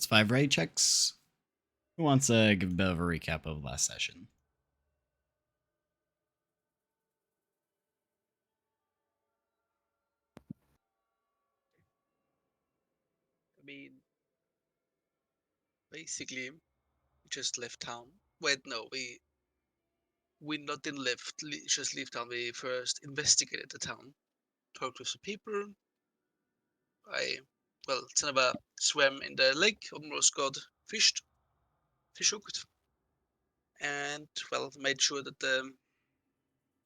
It's 5 raid checks. Who wants to give a bit of a recap of last session? I mean, basically, we just left town. Wait, no, we not didn't just leave town. We first investigated the town, talked to some people. Tsanaba swam in the lake, almost got fish hooked, and made sure that the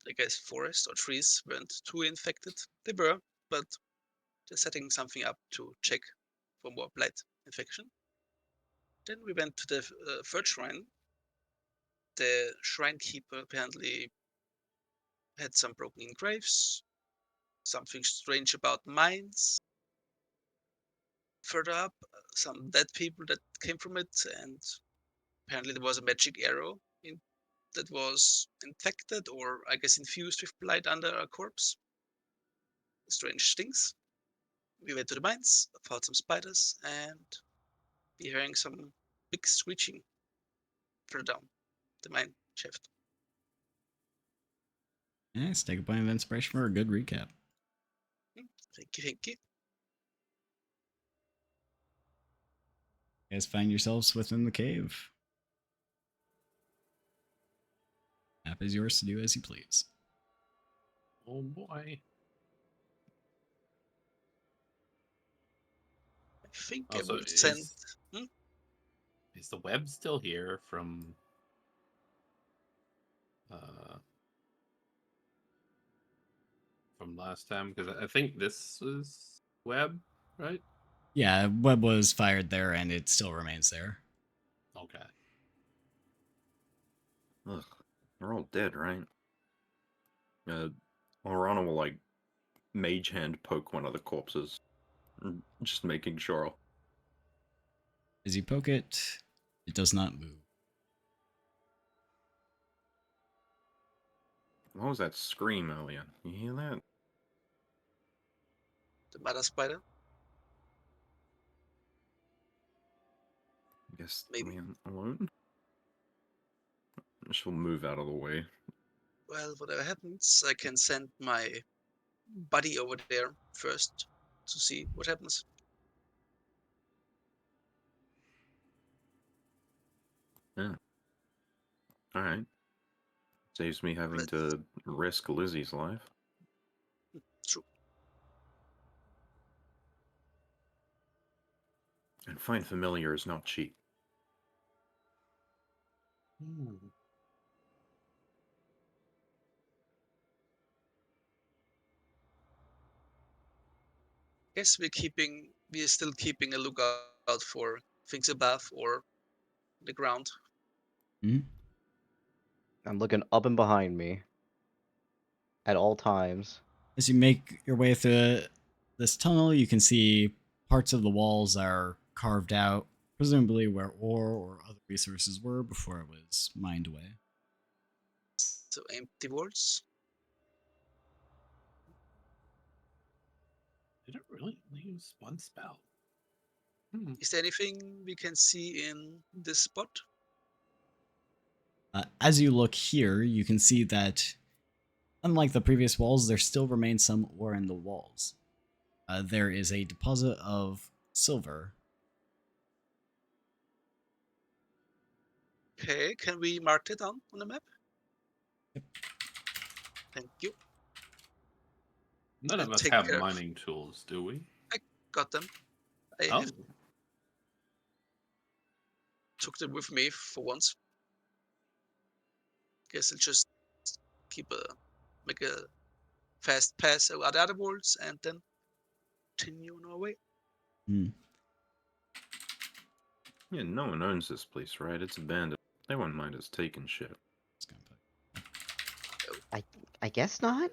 I guess forest or trees weren't too infected. They were, but just setting something up to check for more blight infection. Then we went to the third shrine. The shrine keeper apparently had some broken graves, something strange about mines. Further up, some dead people that came from it, and apparently there was a magic arrow that was infected or I guess infused with blight under a corpse. Strange things. We went to the mines, found some spiders, and we hearing some big screeching further down the mine shaft. Nice. Take a point of inspiration for a good recap. Thank you, thank you. You guys find yourselves within the cave. Map is yours to do as you please. Oh boy. I think I Also, will send. is the web still here from last time? Because I think this was web, right? Yeah, web was fired there and it still remains there. Okay. Ugh, they're all dead, right? Orana will like mage hand poke one of the corpses, just making sure. As you poke it, it does not move. What was that scream earlier? You hear that? The mother spider. I guess Maybe. alone. She'll move out of the way. Well, whatever happens, I can send my buddy over there first to see what happens. Yeah. All right. Saves me having to risk Lizzie's life. True. And find familiar is not cheap. Guess we're still keeping a lookout for things above or the ground. Mm-hmm. I'm looking up and behind me at all times. As you make your way through this tunnel, you can see parts of the walls are carved out, presumably where ore or other resources were before it was mined away. So empty walls. Did it really use one spell? Is there anything we can see in this spot? As you look here, you can see that, unlike the previous walls, there still remains some ore in the walls. There is a deposit of silver. Okay, can we mark it down on the map? Yep. Thank you. None of us have mining tools, do we? I got them. I took them with me for once. Guess I'll just make a fast pass out the other walls and then continue on our way. Yeah, no one owns this place, right? It's abandoned. They won't mind us taking shit. I guess not.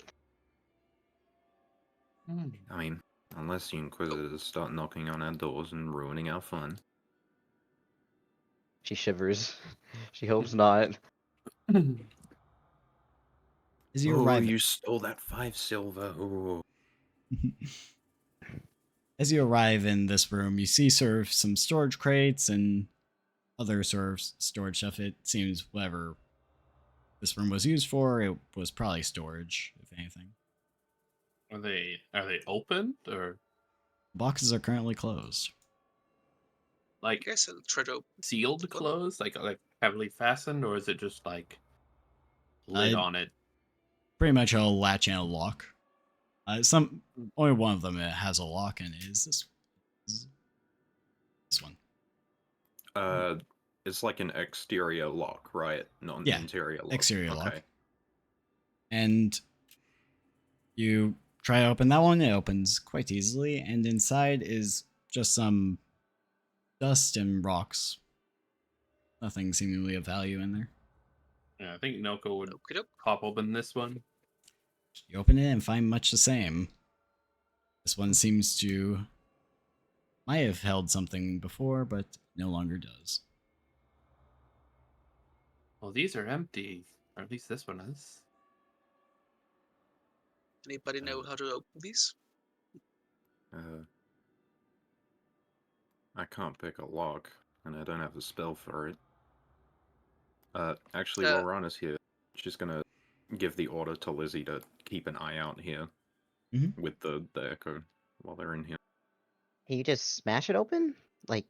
I mean, unless the Inquisitors start knocking on our doors and ruining our fun. She shivers. She hopes not. As you arrive, you stole that 5 silver. Ooh. As you arrive in this room, you see sort of some storage crates and other sort of storage stuff. It seems whatever this room was used for, it was probably storage, if anything. Are they opened or Boxes are currently closed. I like guess I'll try to open sealed one. closed, like heavily fastened, or is it just like lid on it? Pretty much a latch and a lock. Only one of them has a lock, and it is this one. It's like an exterior lock, right? Not an Yeah, interior lock. exterior lock. Okay. And you try to open that one, it opens quite easily, and inside is just some dust and rocks. Nothing seemingly of value in there. Yeah, I think Noko would Okie doke. pop open this one. You open it and find much the same. This one seems to might have held something before, but no longer does. Well, these are empty, or at least this one is. Anybody know how to open these? I can't pick a lock, and I don't have a spell for it. Actually, Uh, while Rana's here, she's gonna give the order to Lizzie to keep an eye out here Mhm. with the echo while they're in here. Can you just smash it open? Like,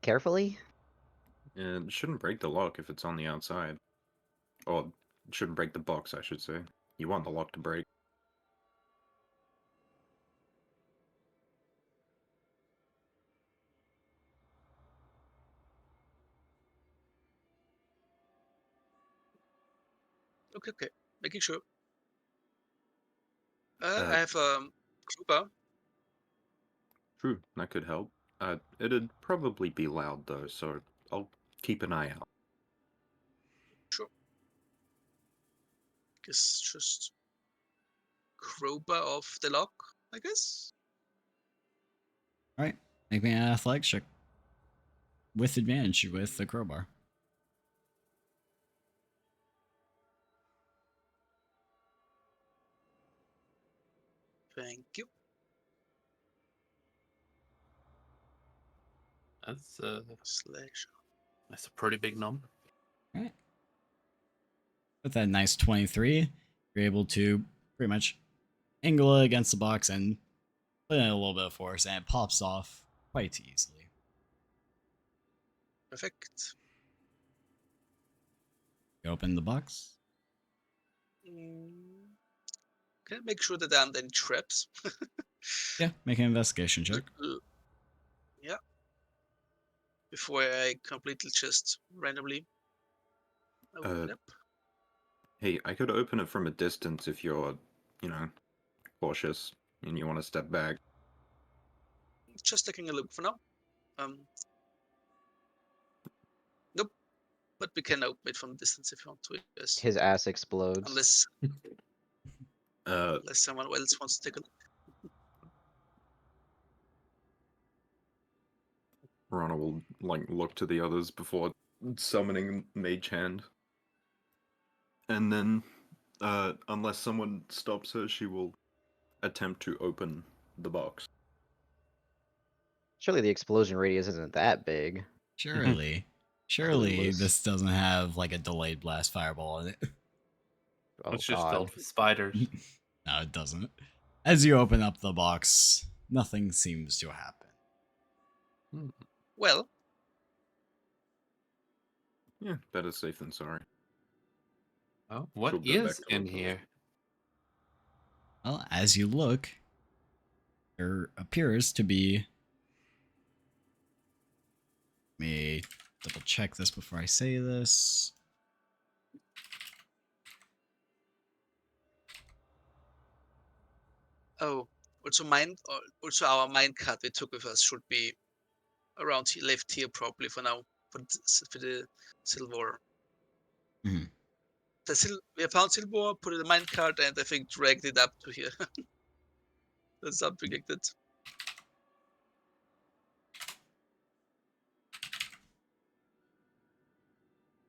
carefully? And it shouldn't break the lock if it's on the outside. Or, it shouldn't break the box, I should say. You want the lock to break. okay. Making sure. Uh, I have crowbar. True, that could help. It'd probably be loud though, so I'll keep an eye out. Sure. Guess just crowbar off the lock, I guess. All right, make me an athletics check with advantage with the crowbar. Thank you. That's Slash. that's a pretty big number. All right. With that nice 23, you're able to pretty much angle it against the box and put in a little bit of force, and it pops off quite easily. Perfect. You open the box. Can I make sure that there aren't any traps? Yeah, make an investigation check. Yeah. Before I completely just randomly open it up. Hey, I could open it from a distance if you're, cautious and you want to step back. Just taking a look for now. Nope. But we can open it from a distance if you want to. Yes. His ass explodes. Unless Uh, someone else wants to take a look. Rana will look to the others before summoning Mage Hand. And then, unless someone stops her, she will attempt to open the box. Surely the explosion radius isn't that big. Surely Clueless. this doesn't have like a delayed blast fireball in it. Oh It's just god. filled with spiders. No, it doesn't. As you open up the box, nothing seems to happen. Well, Yeah, better safe than sorry. Oh, what She'll go back is to her in post. here? Well, as you look, there appears to be. Let me double check this before I say this. also also our mine cart we took with us should be around here, left here probably for now for the silver. Mhm. We have found silver, put it in the mine cart, and I think dragged it up to here. That's something like that.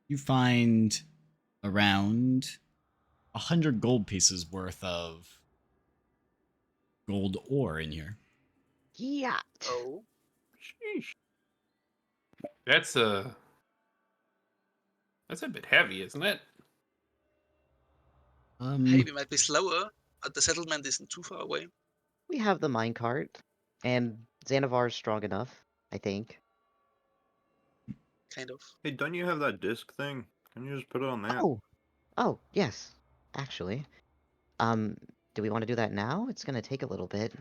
You find around 100 gold pieces worth of gold ore in here. Yeah. Oh, Sheesh. That's a bit heavy, isn't it? hey, we might be slower, but the settlement isn't too far away. We have the minecart, and Xanavar's strong enough, I think. Kind of. Hey, don't you have that disc thing? Can you just put it on that? Oh, yes. Actually, um, do we want to do that now? It's gonna take a little bit.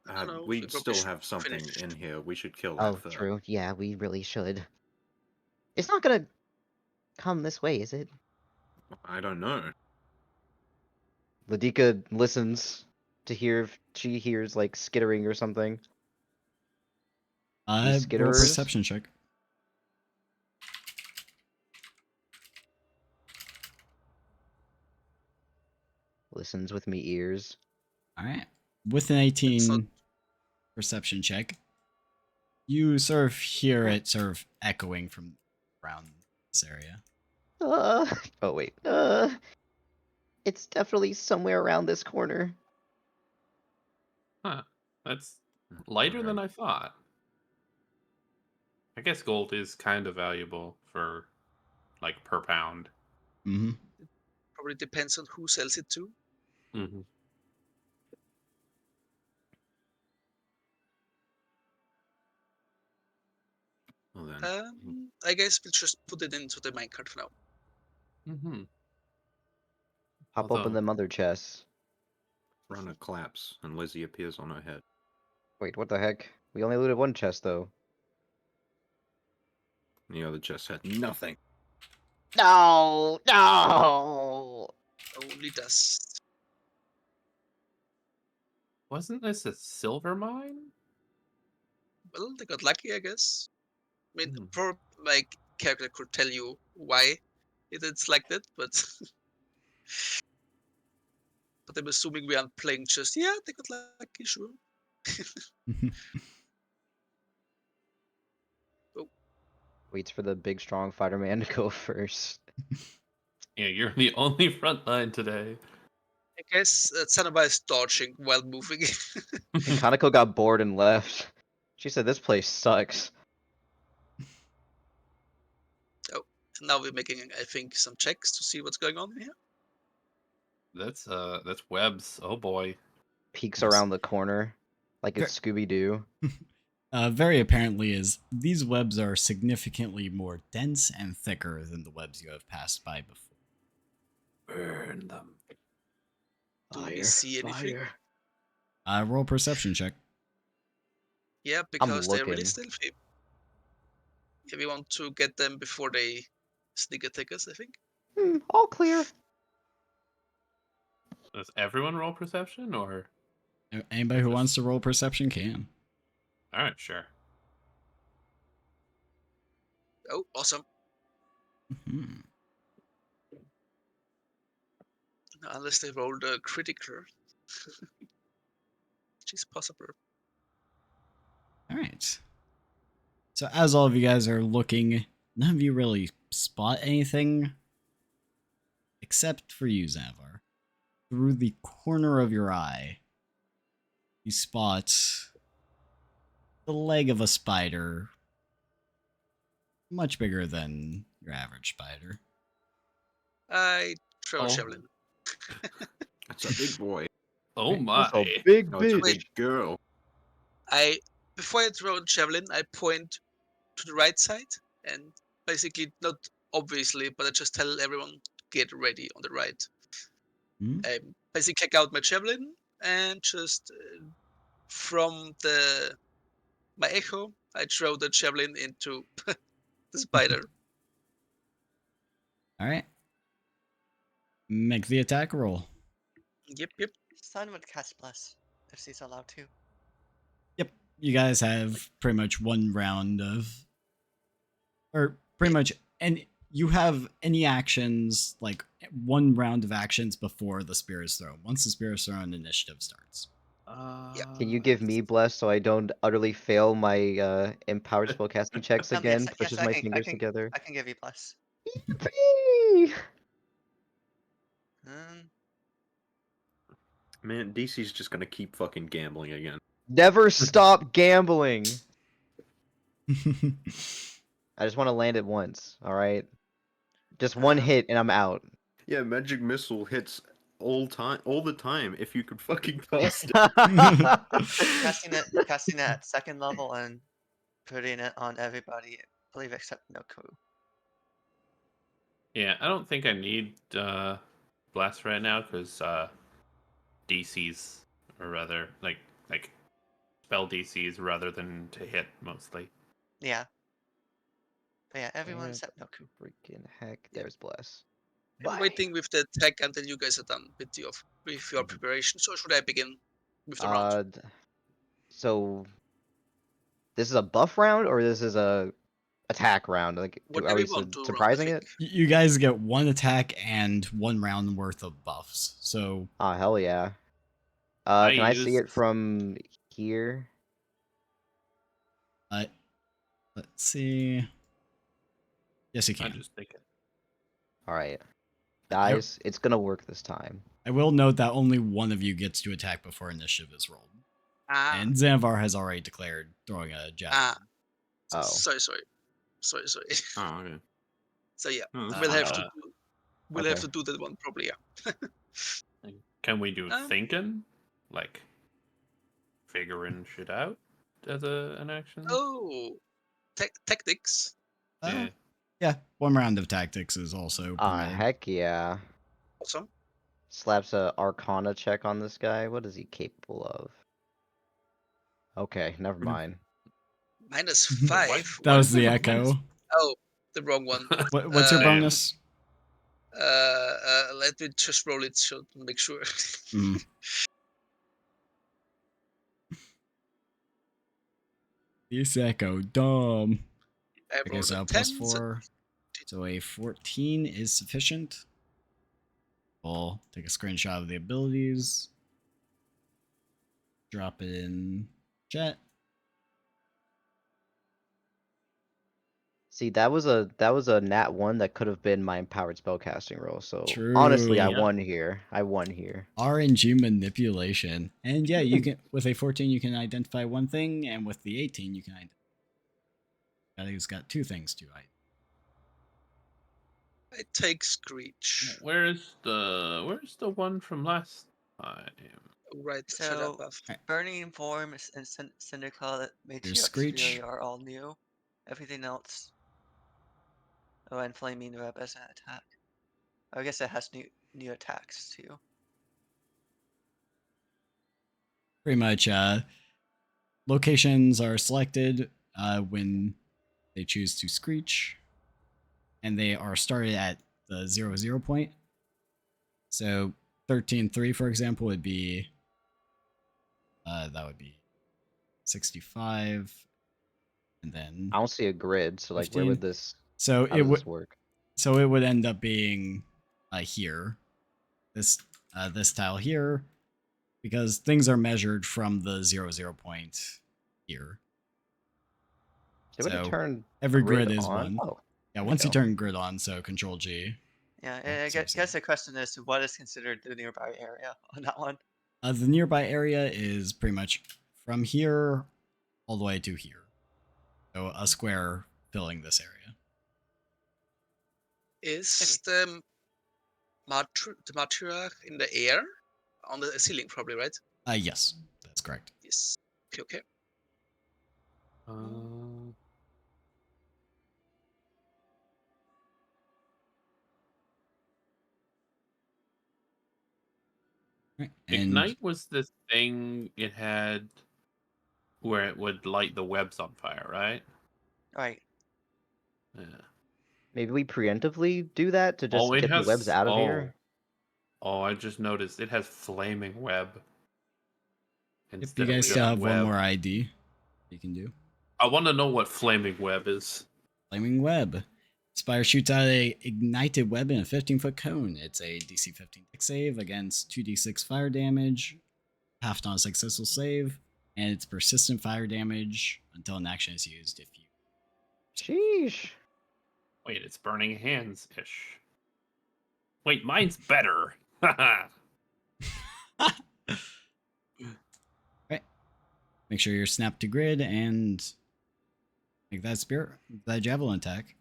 I don't know. We probably still should have something finish. in here. We should kill that Oh, first. true. Yeah, we really should. It's not gonna come this way, is it? I don't know. Ladika listens to hear if she hears like skittering or something. Any Roll skitterers? perception check. Listens with me ears. All right. With an 18 perception check, you sort of hear it sort of echoing from around this area. Oh wait. It's definitely somewhere around this corner. Huh. That's lighter than Alright. I thought. I guess gold is kind of valuable for, like, per pound. Mm-hmm. Probably depends on who sells it to. Mm-hmm. Well then, I guess we'll just put it into the minecart for now. Mm-hmm. Pop open the mother chests. run a collapse, and Lizzie appears on her head. Wait, what the heck? We only looted one chest though. The other chest had nothing. No! No! Only dust. Wasn't this a silver mine? Well, they got lucky, I guess. I mean, Hmm. for my character could tell you why it's like that, but but I'm assuming we aren't playing just they got lucky, sure. Waits for the big strong fighter man to go first. Yeah, you're the only front line today. I guess Sanaba is dodging while moving. And Kanako got bored and left. She said this place sucks. Now we're making, I think, some checks to see what's going on in here. That's webs. Oh boy. Peeks Yes. around the corner like it's Scooby Doo. Very apparently is these webs are significantly more dense and thicker than the webs you have passed by before. Burn them. Do we see anything? Roll perception check. Yeah, because they're really looking. stealthy. Yeah, we want to get them before they sneak attack us, I think. All clear. Does everyone roll perception or? Anybody who Just- wants to roll perception can. All right, sure. Oh, awesome. Mhm. Unless they rolled a critical. Which is possible. All right. So as all of you guys are looking, none of you really spot anything except for you, Xanavar. Through the corner of your eye, you spot the leg of a spider, much bigger than your average spider. I throw a Oh. javelin. That's a big boy. Oh Right. my. That's a big No, it's a bitch. big girl. Before I throw the javelin, I point to the right side and basically, not obviously, but I just tell everyone get ready on the right. Hmm? I basically kick out my javelin and just from my echo, I throw the javelin into the spider. All right. Make the attack roll. Yep. Sun would cast Bless if she's allowed to. Yep. You guys have pretty much one round of, or pretty much, and you have any actions, like one round of actions before the spear is thrown. Once the spear is thrown, initiative starts. Can you give me bless so I don't utterly fail my empowered spellcasting checks again? Yes, Pushes I my can, fingers together. I can give you Bless. Yippee! Um, Man, DC's just gonna keep fucking gambling again. Never stop gambling. I just want to land it once. All right. Just one hit and I'm out. Yeah, magic missile hits all the time. If you could fucking cast it. Casting it at second level and putting it on everybody, I believe, except Noku. Yeah, I don't think I need blast right now because DCs, or rather, like spell DCs rather than to hit mostly. Yeah. But yeah, everyone Yeah. except Noku. Freaking heck! Yeah. There's bless. I'm Bye. waiting with the attack until you guys are done with your preparation. So should I begin with the round? So this is a buff round or this is a attack round? Like, are Whatever we you want to roll, I surprising think. it? You guys get 1 attack and 1 round worth of buffs. So Ah, hell yeah. I Can I see used- it from here? let's see. Yes, you I'm can. just thinking. All right, guys, it's gonna work this time. I will note that only one of you gets to attack before initiative is rolled. Ah, And Xanavar has already declared throwing a javelin. Oh. sorry. Oh, okay. So yeah, Oh, that's we'll have fine. to have Okay. to do that one probably. Yeah. Can we do Uh, thinking? Like figuring shit out as an action? Oh, tactics. Yeah. Yeah, 1 round of tactics is also Ah, permitted. heck yeah. Awesome. Slaps a Arcana check on this guy. What is he capable of? Okay, never mind. -5. That was the Minus- echo. Oh, the wrong one. What's your Damn. bonus? Let me just roll it to make sure. Mm. This echo, dumb. I Okay, rolled so a plus 10. 4. So a 14 is sufficient. We'll take a screenshot of the abilities. Drop it in chat. See, that was a nat 1 that could have been my empowered spellcasting roll. So True. honestly, I Yeah. won here. I won here. RNG manipulation. And yeah, you can with a 14 you can identify one thing, and with the 18 you can identify. He's got 2 things to identify. I take Screech Where's the one from last time? right further So, above. Burning Form and Cinderclaw, There's Matriarch's Screech. Fury are all new. Everything else. Oh, and Flaming Web as an attack. I guess it has new attacks too. Pretty much locations are selected when they choose to screech, and they are started at the 0 point. So 13.3, for example, would be that would be 65, and then I don't see a grid, so like, where 15. would this? So How it does would this work? so it would end up being here, this tile here, because things are measured from the 0 point here. Did we So turn every grid grid is on? 1. Oh, Yeah, there we once you go. turn grid on, so Control G. Yeah, Oh, I sorry, guess the question is what is considered the nearby area on that one? The nearby area is pretty much from here all the way to here. So a square filling this area. Is the Matriarch in the air? On the ceiling, probably, right? Yes, that's correct. Yes. Okay. Uh, Right. Ignite was the thing it had where it would light the webs on fire, right? Right. Yeah. Maybe we preemptively do that to just Oh, it get the webs has. out of Oh, here. oh, I just noticed it has flaming web If instead you of guys just still have web. one more ID, you can do. I want to know what flaming web is. Flaming Web. Spire shoots out a ignited web in a 15-foot cone. It's a DC 15 dex save against 2d6 fire damage, halved on a successful save, and it's persistent fire damage until an action is used if you. Sheesh. Wait, it's burning hands ish. Wait, mine's better. Haha. Right. Make sure you're snapped to grid and make that javelin attack.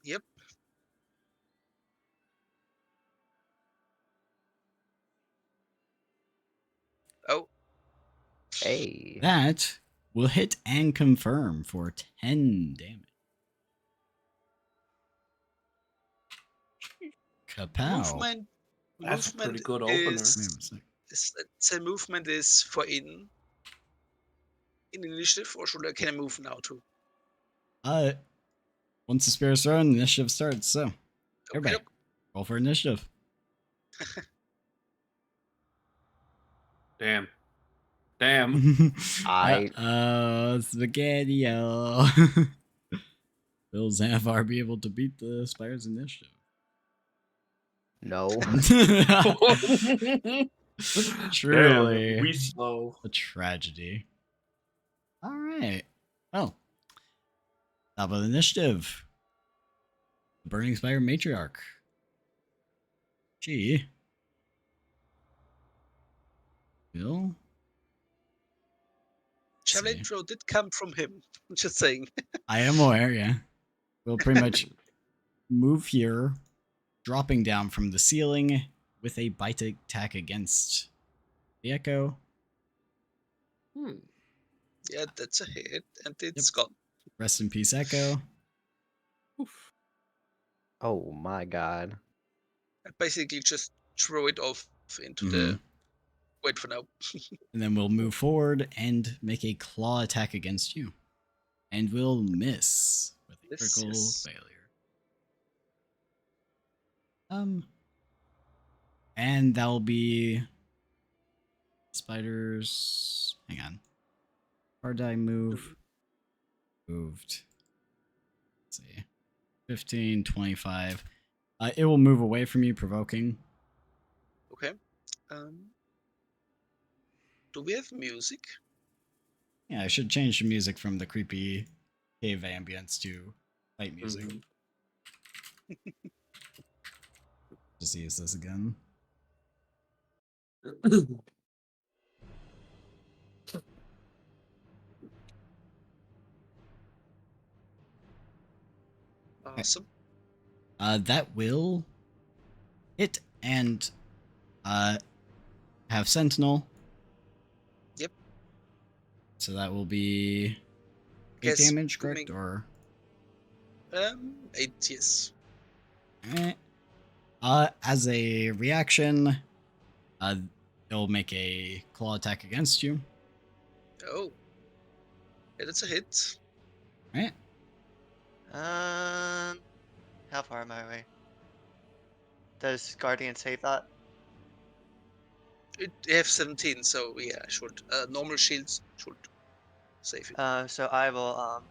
Yep. Oh, Hey. That will hit and confirm for 10 damage. Kapow. movement. That's a pretty Movement good opener. Wait a is, sec. let's say movement is for in initiative, or can I move now too? Once the spear is thrown, initiative starts. So, Okay, everybody, roll for initiative. Damn. Damn. Spaghetti. Will Xanathar be able to beat the spider's initiative? No. Truly. Damn, we slow. A tragedy. All right. Well, top of the initiative. Burning Spire Matriarch. She will. Javelin See. throw did come from him. Just saying. I am aware, yeah. We'll pretty much move here, dropping down from the ceiling with a bite attack against the Echo. Yeah, that's a hit, and it's gone. Rest in peace, Echo. Oh my god. I basically just throw it off into Mhm. the. Wait for now. And then we'll move forward and make a claw attack against you. And we'll miss with a Yes, critical yes. failure. And that'll be spiders. Hang on. Hard die move. Moved. Let's see. 15, 25. It will move away from you, provoking. Okay. Do we have music? Yeah, I should change the music from the creepy cave ambience to fight music. Just use this again. Awesome. That will hit and have Sentinel. Yep. So that will be 8 Guess damage, correct? booming. Or 8, yes. eh. As a reaction, it'll make a claw attack against you. Oh. Yeah, that's a hit. Right? How far am I away? Does Guardian save that? It have 17, so yeah, should. Normal shields should save it. So I will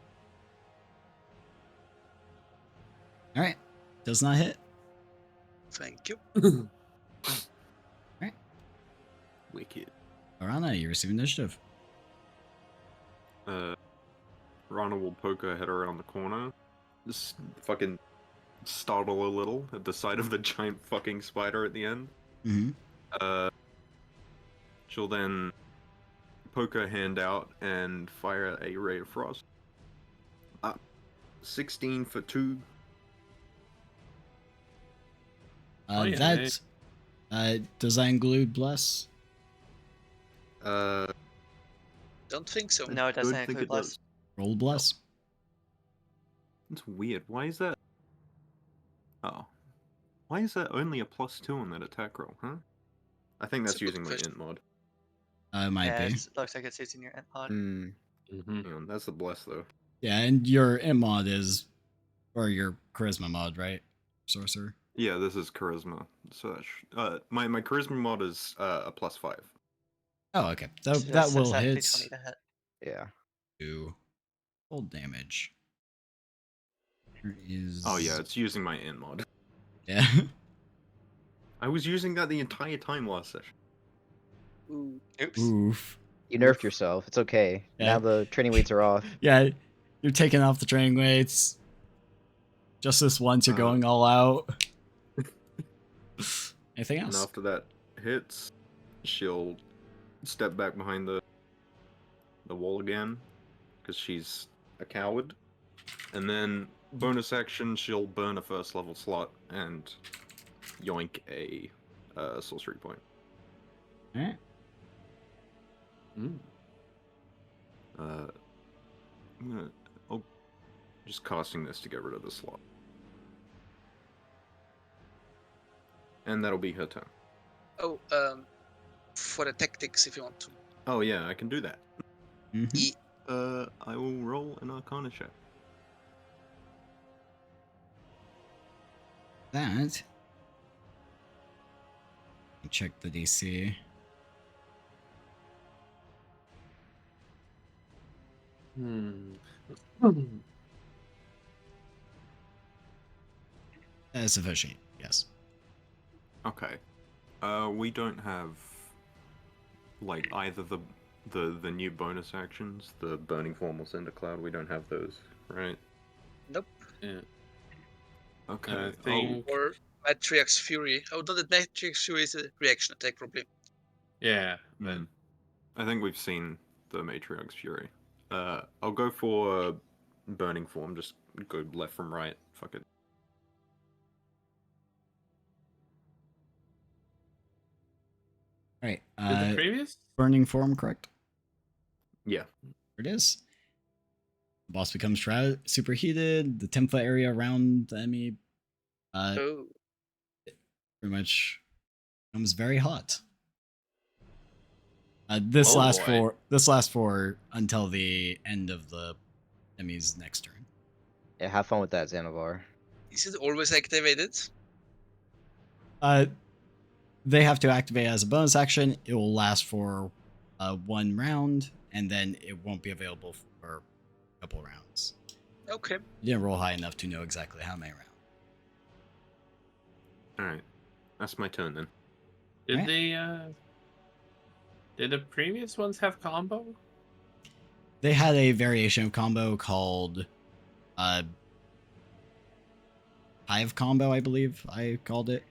Alright. Does not hit. Thank you. Alright. Wicked. Arana, you receive initiative. Rana will poke her head around the corner. Just fucking startle a little at the sight of the giant fucking spider at the end. Mm-hmm. She'll then poke her hand out and fire a ray of frost. 16 for 2. That does that include bless? Uh, Don't think so. no, it don't doesn't think include it bless. does. Roll bless. That's weird. Why is that? Oh. Why is that only a +2 on that attack roll, huh? I think That's that's a good using my question. int mod. It might Yeah, be. it looks like it's using your int mod. Mm-hmm. Hang on, that's the bless though. Yeah, and your int mod is, or your charisma mod, right? Sorcerer. Yeah, this is charisma. So my charisma mod is a +5. Oh, okay. So That will set hit. D20 to hit. Yeah. Do full damage. There is. Oh yeah, it's using my int mod. Yeah. I was using that the entire time last session. Ooh. Oops. Oof. You nerfed yourself. It's okay. Yeah. Now the training weights are off. Yeah, you're taking off the training weights. Just this once, you're going all out. Anything And else? after that hits, she'll step back behind the the wall again, because she's a coward. And then bonus action, she'll burn a first level slot and yoink a sorcery point. Alright. Mm. I'll just casting this to get rid of the slot. And that'll be her turn. Oh, for the tactics, if you want to. Oh yeah, I can do that. Mhm. I will roll an Arcana check. That. Check the DC. Hmm. That is sufficient. Yes. Okay. We don't have like either the new bonus actions, the Burning Form or Cinder Cloud. We don't have those, right? Nope. Yeah. Okay. I think. Or Matrix Fury. Oh, no, the Matrix Fury is a reaction attack, probably. Yeah, but I think we've seen the Matriarch's Fury. I'll go for Burning Form. Just go left from right. Fuck it. Alright. did the previous? Burning Form, correct? Yeah. There it is. The boss becomes superheated. The 10-foot area around the enemy Oh. pretty much becomes very hot. This Oh, lasts boy. for until the end of the enemy's next turn. Yeah, have fun with that, Xanavar. Is it always activated? They have to activate as a bonus action. It will last for 1 round, and then it won't be available for a couple rounds. Okay. You didn't roll high enough to know exactly how many rounds. Alright. That's my turn then. Did Right. did the previous ones have combo? They had a variation of combo called Hive Combo, I believe I called it.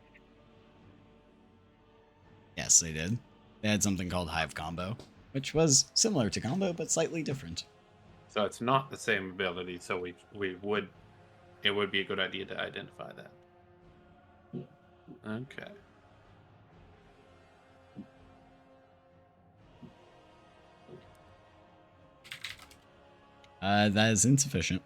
Yes, they did. They had something called Hive Combo, which was similar to Combo, but slightly different. So it's not the same ability. So it would be a good idea to identify that. Okay. That is insufficient.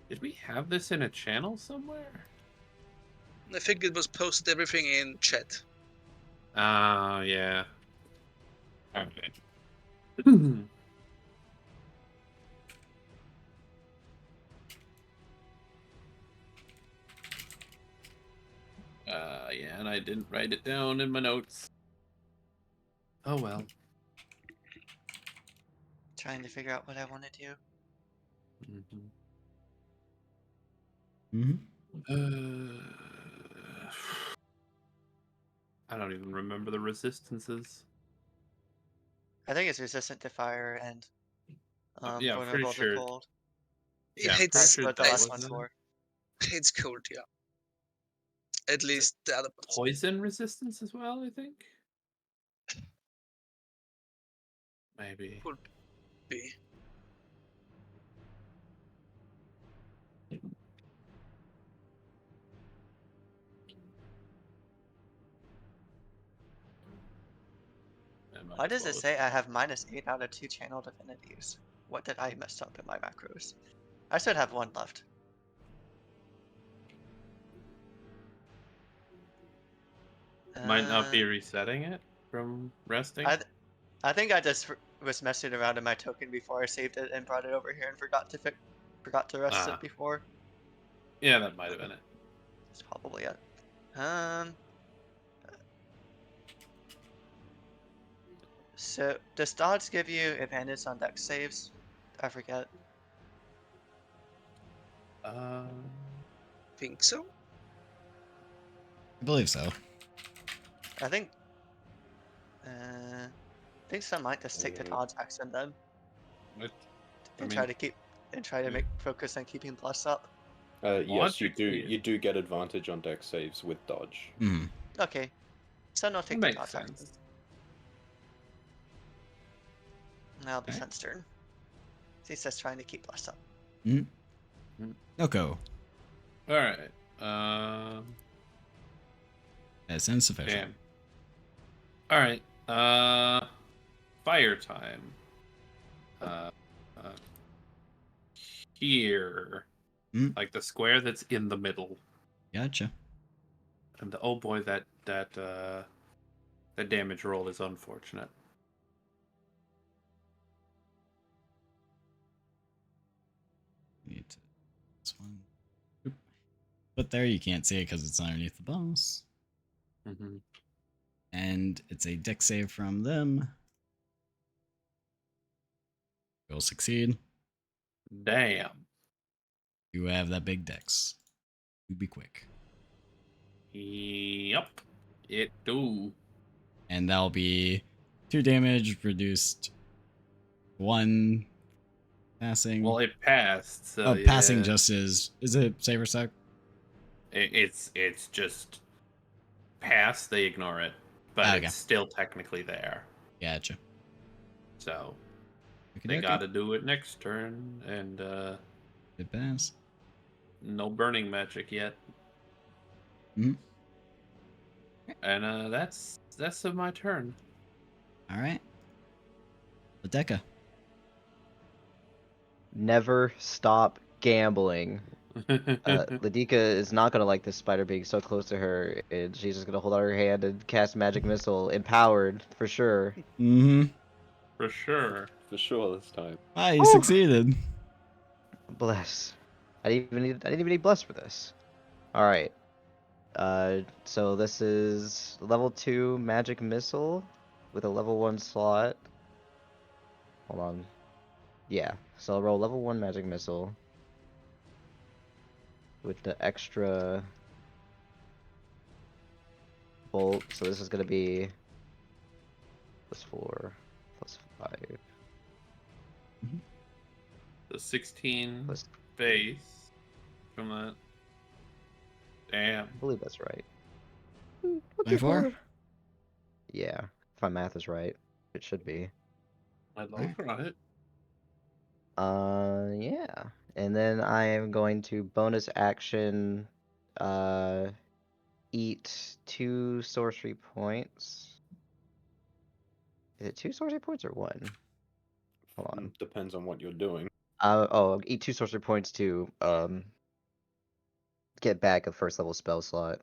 Did we have this in a channel somewhere? I think it was posted everything in chat. Yeah. Okay. Yeah, and I didn't write it down in my notes. Oh well. Trying to figure out what I want to do. Mm-hmm. I don't even remember the resistances. I think it's resistant to fire and Yeah, I'm pretty vulnerable to sure. cold. It Yeah, I'm hates, pretty That's sure what the that last was one's it. for. hates cold, yeah. At least the other ones. Poison resistance as well, I think. Maybe. Could be. That might Why as does well it have- say I have -8 out of 2 channeled affinities? What did I mess up in my macros? I should have 1 left. Might not be resetting it from resting. I think I just was messing around in my token before I saved it and brought it over here and forgot to rest Ah. it before. Yeah, that might have been it. That's probably it. So does dodge give you advantage on dex saves? I forget. Think so? I believe so. I think some might just take the dodge action then What? and mean- try to make focus on keeping plus up. Yes, you do. Logically- You do get advantage on dex saves with dodge. Mm-hmm. Okay. So no That take the makes dodge action. sense. Now be Alright. Sun's turn. He's just trying to keep blast up. Oko. All right. That's insufficient. Damn. All right. Fire time. Uh, uh here, like the square that's in the middle. Gotcha. And oh boy, that damage roll is unfortunate. Need to this one. Oop. But there you can't see it because it's underneath the boss. Mm-hmm. And it's a deck save from them. You'll succeed. Damn. You have that big dex. You be quick. Yep. It do. And that'll be 2 damage reduced 1 passing. Well, it passed. So passing yeah. just is it save or suck? It's just pass. They ignore it, but Okay. it's still technically there. Gotcha. So Okey-dokey. they got to do it next turn, and Good pass. no burning magic yet. Mhm. And that's my turn. All right. Ladeka. Never stop gambling. Ladika is not gonna like this spider being so close to her, and she's just gonna hold out her hand and cast magic missile, empowered for sure. Mm-hmm. For sure. For sure this time. Ah, you Woo! succeeded. Bless. I didn't even need bless for this. All right. So this is level 2 magic missile with a level 1 slot. Hold on. Yeah. So I'll roll level 1 magic missile with the extra bolt. So this is gonna be +4, +5, The 16 plus. base from that. Damn. I believe that's right. 24? Yeah, if my math is right, it should be. I'd love right. Yeah. And then I am going to bonus action, eat 2 sorcery points. Is it 2 sorcery points or 1? Hold on. Depends on what you're doing. Eat 2 sorcery points to, get back a first level spell slot.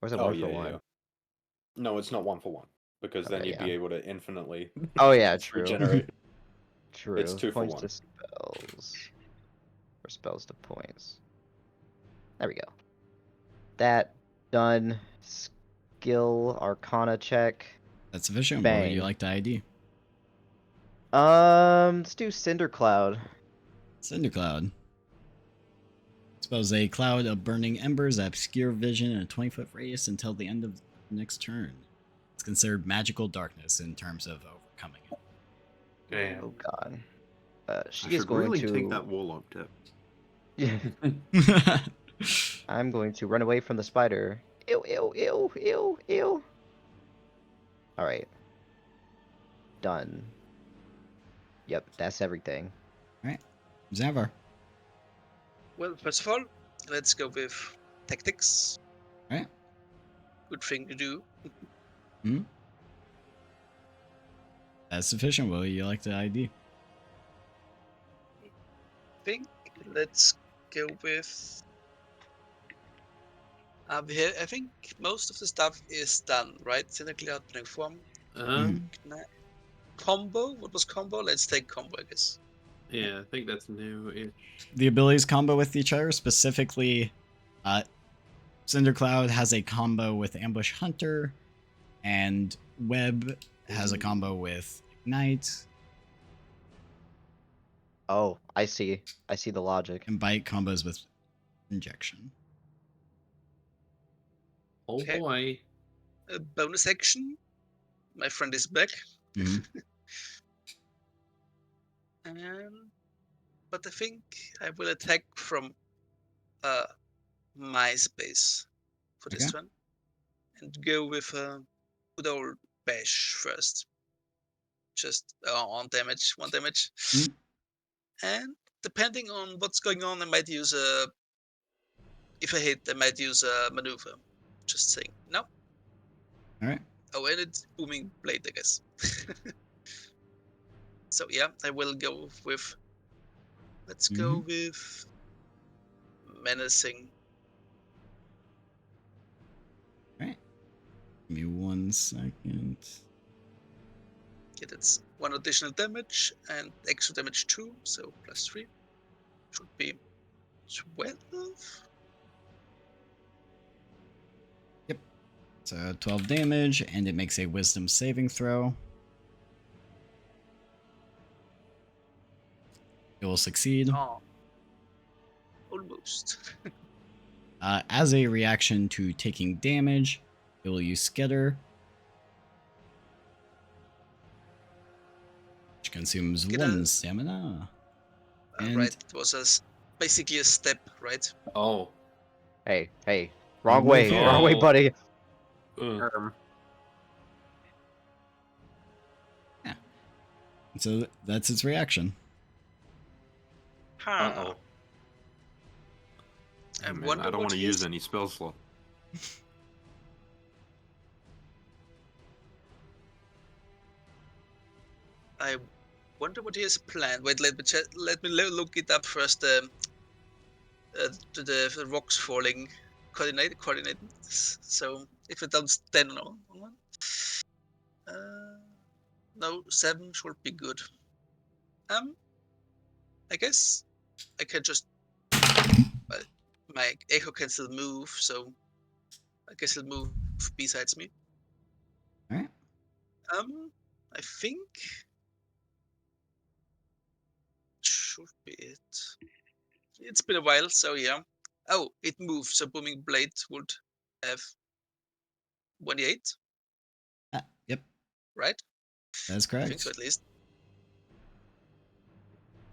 Or is it 1 for 1? No, it's not 1 for 1. Because then Okay, you'd be able to infinitely Oh yeah, just true. regenerate. True. It's 2 for Points 1. to spells. Or spells to points. There we go. That done. Skill Arcana check. That's sufficient. What would you Bang. like to ID? Let's do Cinder Cloud. Cindercloud. Expose a cloud of burning embers that obscure vision in a 20-foot radius until the end of the next turn. It's considered magical darkness in terms of overcoming it. Damn. Oh god. I She is should going really to. take that warlock tip. Yeah. I'm going to run away from the spider. Ew, ew, ew, ew, ew. Alright. Done. Yep, that's everything. Alright. Zavar. Well, first of all, let's go with tactics. Alright. Good thing to do. That's sufficient. What would you like to ID? Let's go with. I think most of the stuff is done, right? Cinder Cloud form. Combo? What was combo? Let's take combo, I guess. Yeah, I think that's new-ish. The abilities combo with each other, specifically, Cindercloud has a combo with Ambush Hunter, and Web has a combo with Ignite, Oh, I see. I see the logic. and Bite combos with Injection. Oh Okay. boy. A bonus action. My friend is back. Mhm. But I think I will attack from my space for this Okay. one. and go with a good old bash first. Just on damage, 1 damage. Mm. And depending on what's going on, I might use a. If I hit, I might use a maneuver. Just saying. No. All right. Oh, and it's booming blade, I guess. So yeah, I will go with. Let's go with menacing. All right. Give me 1 second. Get its 1 additional damage and extra damage 2, so +3 should be 12. So 12 damage, and it makes a Wisdom saving throw. It will succeed. Oh, almost. As a reaction to taking damage, it will use Skitter, which consumes Get 1 a- stamina. And Right, it was basically a step, right? Oh. Hey, hey, Wrong wrong way, way, wrong way, oh. buddy. Ugh. so that's its reaction. Huh. Uh-oh. I Oh, man, wonder I don't what want to he use is- any spell slot. I wonder what he has planned. Wait, let me look it up first. To the rocks falling coordinates. So if it does 10 on one, no, 7 should be good. I guess I can just my echo can still move, so I guess it'll move besides me. All right. I think should be it. It's been a while, so yeah. Oh, it moves. So booming blade would have 28, Yep, right? that's I think correct. so, at least.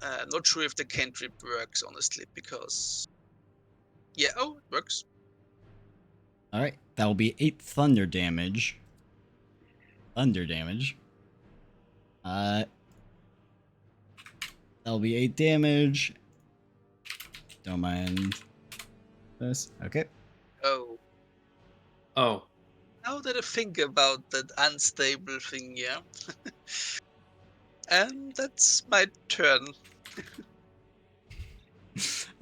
I'm not sure if the cantrip works, honestly, because. Yeah, oh, it works. All right, that will be 8 thunder damage. Thunder damage. That'll be 8 damage. Don't mind this. Okay. Oh, Oh. now that I think about that unstable thing, yeah. And that's my turn.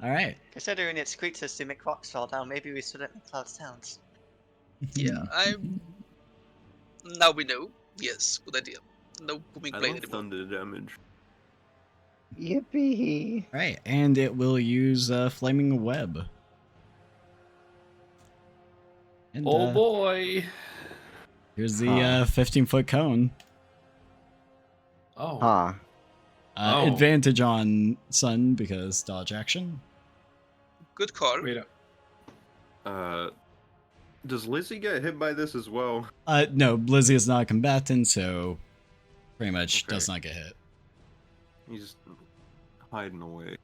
All right. Considering its squeak system make rocks fall down, maybe we shouldn't make loud sounds. Yeah, now we know. Yes, good idea. No booming I blade love anymore. thunder damage. Yippee! All right, and it will use flaming web. And Oh boy. here's the Huh. 15-foot cone. Oh. Huh. Oh. Advantage on sun because dodge action. Good call. Wait. Does Lizzie get hit by this as well? No, Lizzie is not a combatant, so pretty much Okay. does not get hit. He's hiding away.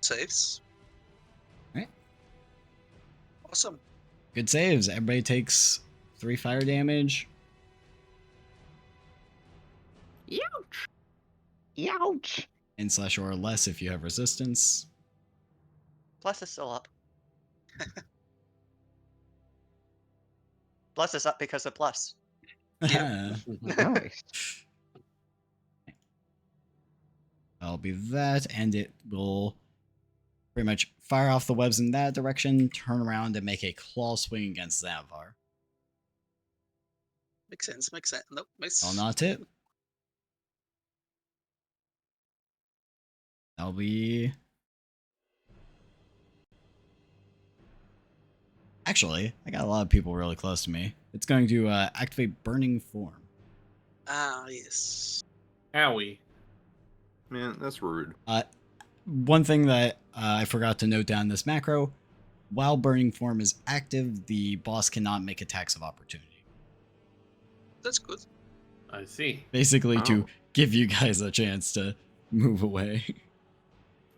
Saves. Right. Awesome. Good saves. Everybody takes 3 fire damage. Youch! And slash or less if you have resistance. Plus is still up. Plus is up because of plus. Nice. That'll be that, and it will pretty much fire off the webs in that direction, turn around, and make a claw swing against Xanavar. Makes sense. Makes sense. Nope. Makes. That'll not hit. That'll be... Actually, I got a lot of people really close to me. It's going to activate Burning Form. Ah, yes. Owie. Man, that's rude. One thing that I forgot to note down this macro, while Burning Form is active, the boss cannot make attacks of opportunity. That's good. I see. Basically to Oh. give you guys a chance to move away.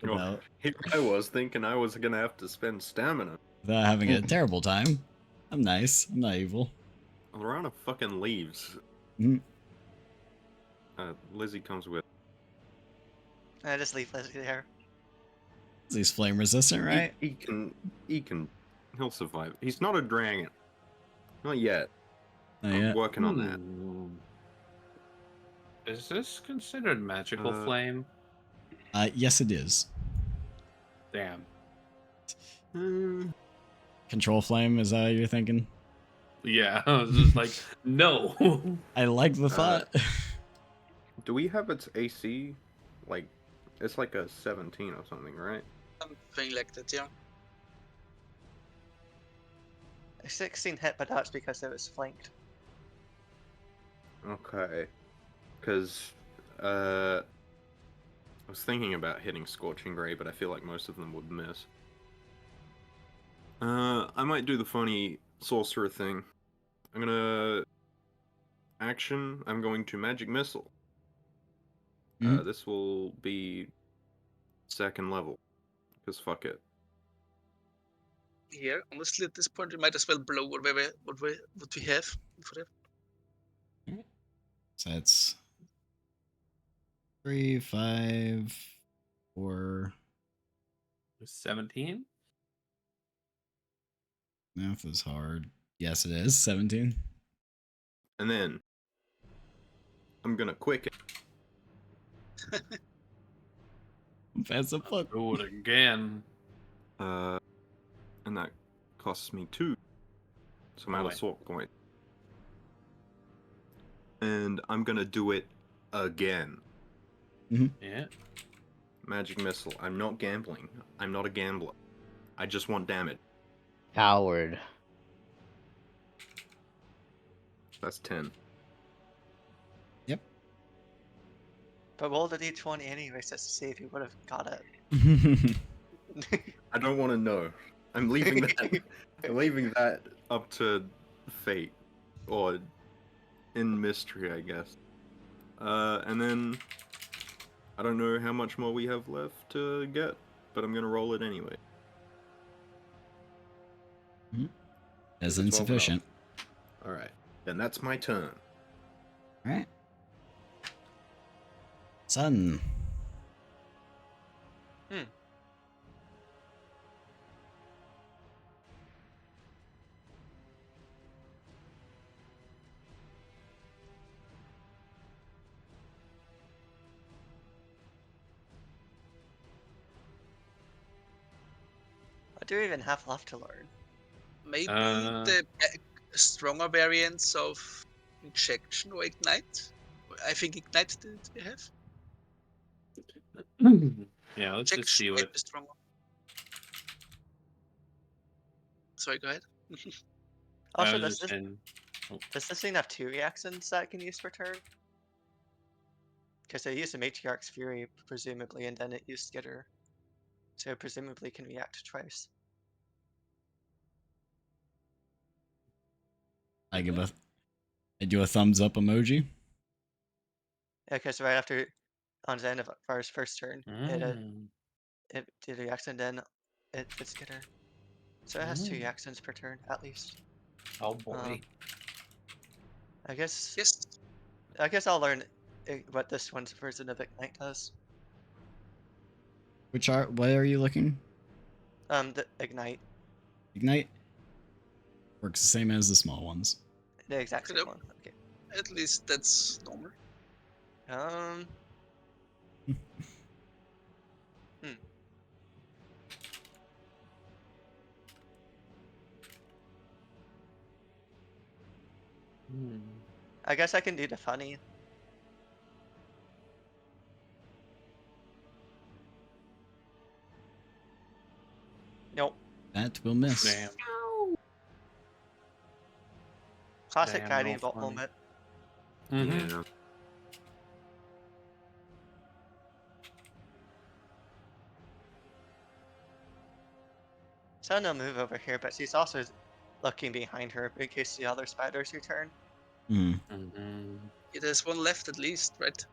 Oh, without, here I was thinking I was gonna have to spend stamina. without having a terrible time. I'm nice. I'm not evil. Lorana fucking leaves. Mhm. Lizzie comes with. I just leave Leslie there. He's flame resistant, right? He'll survive. He's not a dragon. Not yet. Not I'm yet. working on that. Is this considered magical Uh, flame? Yes, it is. Damn. Control flame. Is that what you're thinking? Yeah, I was just like, no. I like the thought. Do we have its AC? Like, it's like a 17 or something, right? Something like that, yeah. A 16 hit, but that's because it was flanked. Okay. Because, I was thinking about hitting Scorching Ray, but I feel like most of them would miss. I might do the funny sorcerer thing. I'm gonna... Action, I'm going to Magic Missile. Mhm. This will be second level. Because fuck it. Here, honestly, at this point, we might as well blow what we have for that. So it's 3, 5, 4. 17? Math is hard. Yes, it is 17. And then... I'm gonna quicken. Fast as fuck. Do it again. And that costs me 2. So I'm out Boy. of sort point. And I'm gonna do it again. Yeah. Magic Missile. I'm not gambling. I'm not a gambler. I just want damage. Coward. That's 10. Yep. But roll the d20 anyways just to see if you would have got it. I don't want to know. I'm leaving that. I'm leaving that up to fate, or in mystery, I guess. And then I don't know how much more we have left to get, but I'm gonna roll it anyway. That's Is it 12 and up? insufficient. All right, then that's my turn. Alright. Sun. What do we even have left to learn? Maybe Uh. the stronger variants of injection or ignite. I think ignite did we have. Yeah, let's just see Injection might what. be stronger. Sorry, go ahead. I Also, was does just this, saying. does this thing have 2 reactions that it can use per turn? Because it used a Matriarch's Fury, presumably, and then it used Skitter. So it presumably can react twice. I do a thumbs up emoji. Yeah, because right after, on the end of Var's first turn, Mm. it did a reaction, then it did Skitter. So it has 2 reactions per turn, at least. Oh boy. I guess Yes. I'll learn what this one's version of Ignite does. What are you looking? The Ignite, Ignite? Works the same as the small ones. the exact same Yep. one. Okay. At least that's normal. Hmm. I guess I can do the funny. Nope. That will miss. Damn. Classic Damn, guiding no bolt funny. moment. Mhm. Yeah. Sun will move over here, but she's also looking behind her in case the other spiders return. Hmm. Mhm. Yeah, there's one left at least, right?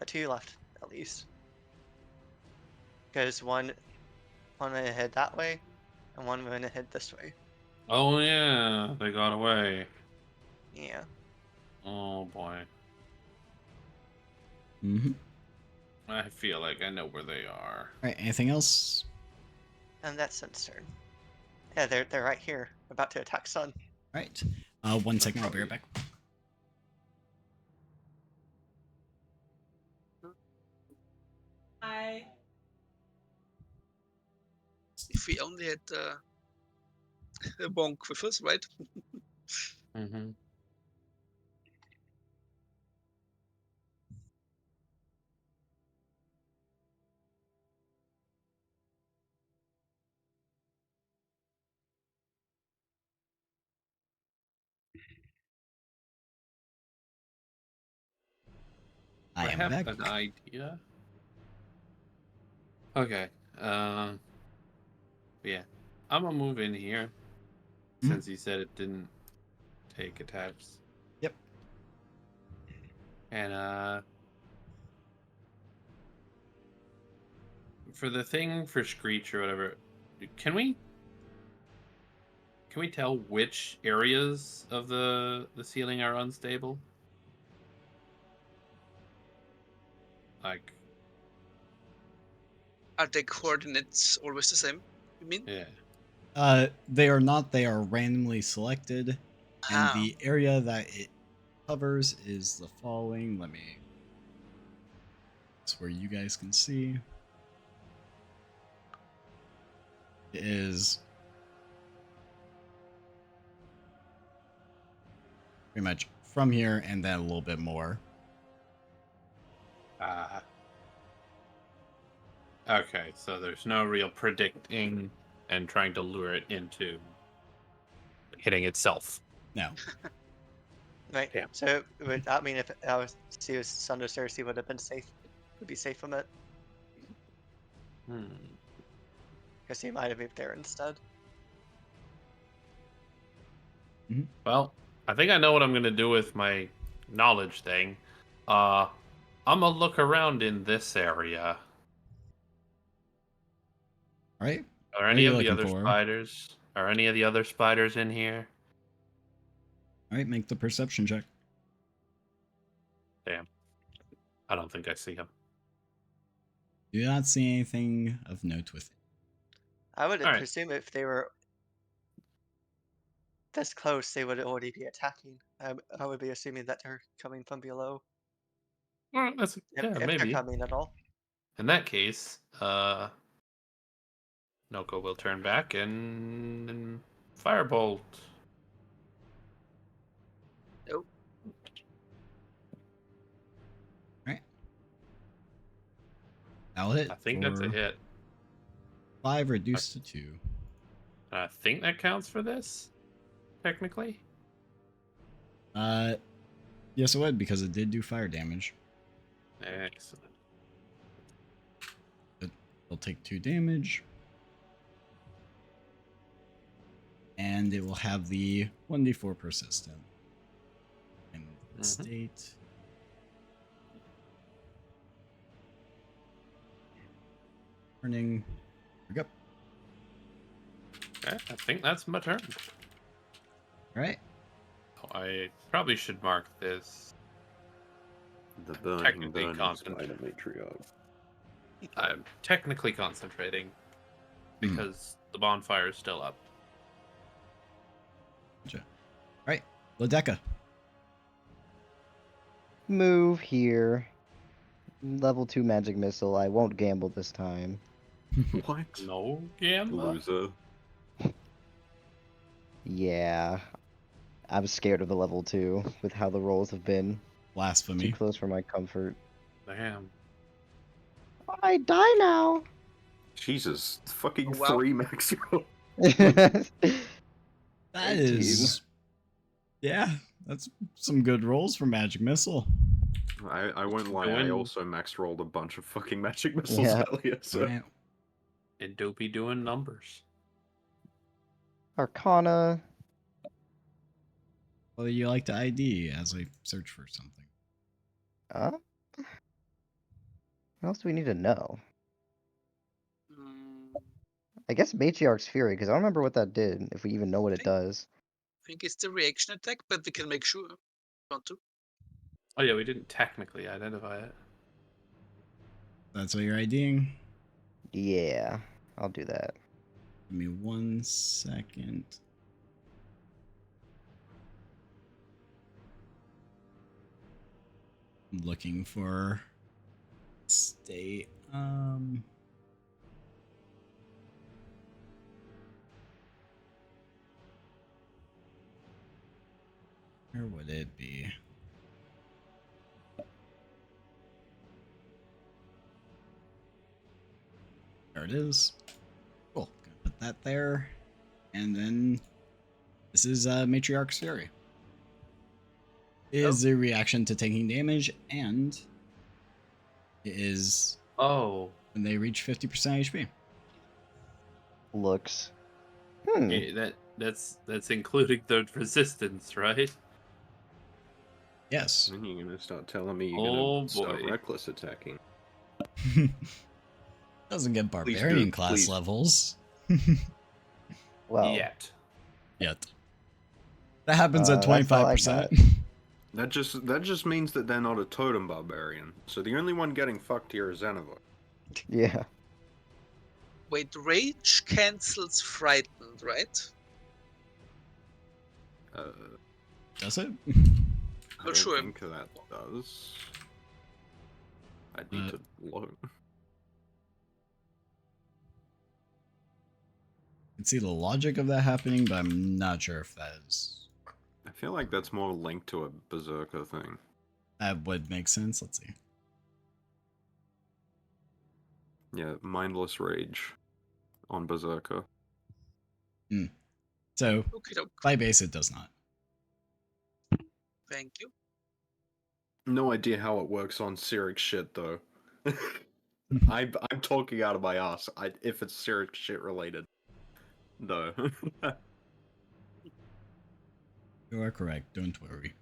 2 left, at least. Because one went ahead that way, and one went ahead this way. Oh yeah, they got away. Yeah. Oh boy. Mm-hmm. I feel like I know where they are. Alright, anything else? And that's Sun's turn. Yeah, they're right here, about to attack Sun. Alright. 1 second, I'll be right back. Hi. If we only had a bonk with us, right? Mm-hmm. I am have back. an idea. Okay. Yeah. I'm gonna move in here Mhm. since he said it didn't take attacks. Yep. And for the thing for Screech or whatever, can we tell which areas of the ceiling are unstable? Like, Are the coordinates always the same? You mean? yeah. They are not, they are randomly selected, and Ah, the area that it covers is the following. Let me. It's where you guys can see. It is pretty much from here and then a little bit more. Okay, so there's no real predicting and trying to lure it into hitting itself. No. Right. Damn. So would that mean if I was see was Sun or Cersei would have been safe? Would be safe from it? Hmm. Because he might have moved there instead. Well, I think I know what I'm gonna do with my knowledge thing. I'm gonna look around in this area. All right. Are What are any you of the looking other for? spiders? Are any of the other spiders in here? All right, make the perception check. Damn. I don't think I see him. Do not see anything of note with it. I would All right. presume if they were this close, they would already be attacking. I would be assuming that they're coming from below, Well, that's if they're maybe. coming at all. In that case, Noko will turn back and firebolt. no. All right. That'll hit I think that's a for hit. 5 reduced to 2. I think that counts for this, technically. Yes, it would because it did do fire damage. Excellent. It'll take 2 damage. And it will have the 1d4 persistent. And state. Turning. Here we go. Okay, I think that's my turn. Alright. I probably should mark this. The burning, Technically burning constant. spider matriarch. I'm technically concentrating because the bonfire is still up. Gotcha. Alright. Ladeka. Move here. Level 2 magic missile. I won't gamble this time. What? No gamba? Loser. Yeah. I'm scared of the level 2 with how the rolls have been. Too Blasphemy. close for my comfort. Damn. I die now. Jesus, fucking Oh, wow. 3 max roll. That 18. is. Yeah, that's some good rolls for Magic Missile. I won't lie, I also max rolled a bunch of fucking magic missiles Yeah. earlier, so... Alright. And Dopey doing numbers. Arcana. Well, you like to ID as I search for something. What else do we need to know? I guess Matriarch's Fury, because I don't remember what that did, if we even know what it does. I think it's the reaction attack, but we can make sure. Want to? Oh yeah, we didn't technically identify it. That's what you're IDing. Yeah, I'll do that. Give me 1 second. I'm looking for state. Where would it be? There it is. Cool. Gonna put that there. And then this is Matriarch's Fury. It is a reaction to taking damage, and it is Oh, when they reach 50% HP. Looks. that's including the resistance, right? Yes. Then you're gonna start telling me you're Oh, gonna start boy. reckless attacking. Doesn't get Please do, barbarian class please. levels Well, Yet. yet. That happens at that's all I 25%. That just means that they're not a totem barbarian. So the only one getting fucked here is Xenova. yeah. Wait, rage cancels frightened, right? Does it? I Not don't sure. think that does. I need to look. I can see the logic of that happening, but I'm not sure if that is. I feel like that's more linked to a berserker thing. That would make sense. Let's see. Yeah, mindless rage on berserker. So, Okay, doke. by base, it does not. Thank you. No idea how it works on Cyric shit though. I'm talking out of my ass. If it's Cyric shit related, no. You are correct. Don't worry.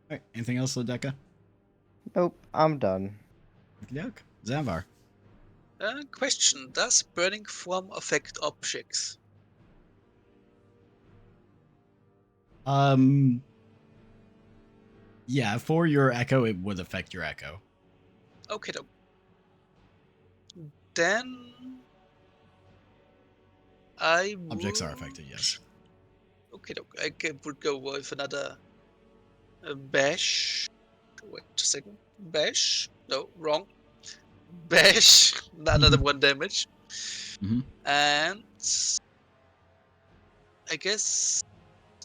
Alright, anything else, Lodeka? Nope, I'm done. Yuck. Zamvar. Question: does burning form affect objects? Yeah, for your echo, it would affect your echo. Okay, doke. Then I would... Objects are affected, yes. Okay, doke. Would go with another bash. Wait a second. Bash? No, wrong. Bash. Another 1 damage. Mhm. And I guess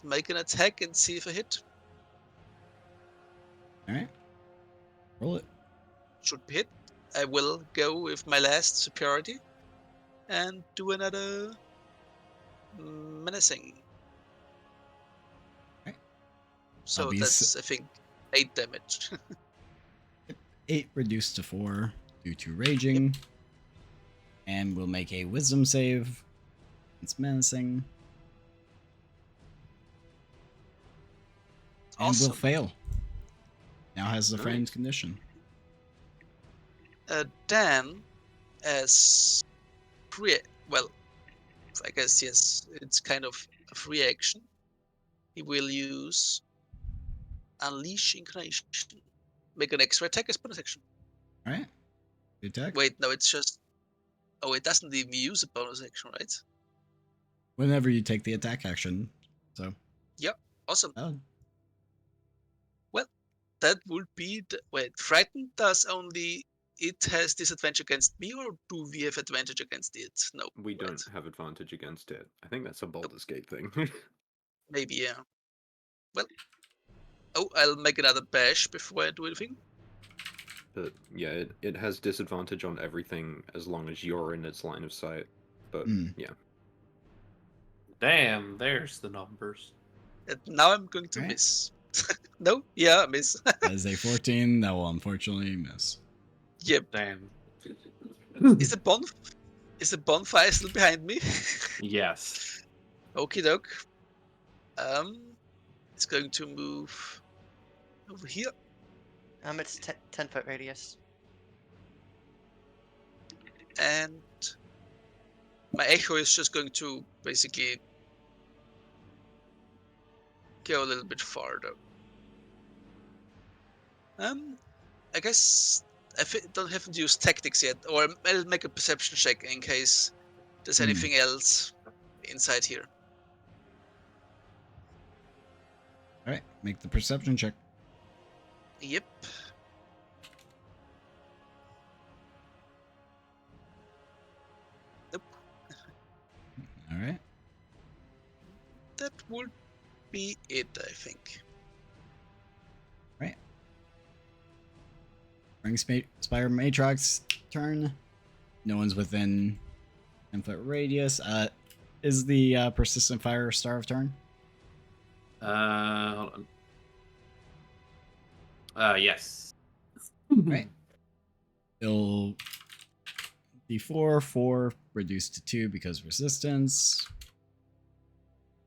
make an attack and see if I hit. Alright. Roll it. Should be hit. I will go with my last superiority and do another menacing. Okay. So That'll be that's, I think, 8 damage. 8 reduced to 4 due to raging. And we'll make a wisdom save. It's menacing. And Awesome. will fail. Now has the friend Nice. condition. Dan, as well, I guess yes, it's kind of a free action. He will use Unleash Incarnation. Make an extra attack as bonus action. Alright. Good attack. Wait, no, it's just... Oh, it doesn't even use a bonus action, right? Whenever you take the attack action. So. Yep, awesome. Oh. Well, that would be... Wait, Frightened does only... It has disadvantage against me, or do we have advantage against it? No. We right. don't have advantage against it. I think that's a Baldur's Gate thing. Maybe, yeah. Well... Oh, I'll make another bash before I do anything. But yeah, it has disadvantage on everything as long as you're in its line of sight. But yeah. Damn, there's the numbers. And now I'm going to Alright. miss. No? Yeah, I miss. That is a 14. That will unfortunately miss. Yep. Damn. Is the bonfire still behind me? Yes. Okie doke. It's going to move over here. It's 10-foot radius. And my echo is just going to basically go a little bit farther. I guess don't have to use tactics yet, or I'll make a perception check in case there's anything else inside here. All right, make the perception check. Yep. Nope. All right. That would be it, I think. Right. Ring Spire Matrox turn. No one's within 10-foot radius. Is the Persistent Fire Starve turn? Hold on. Yes. Right. It'll D4, 4, reduced to 2 because resistance.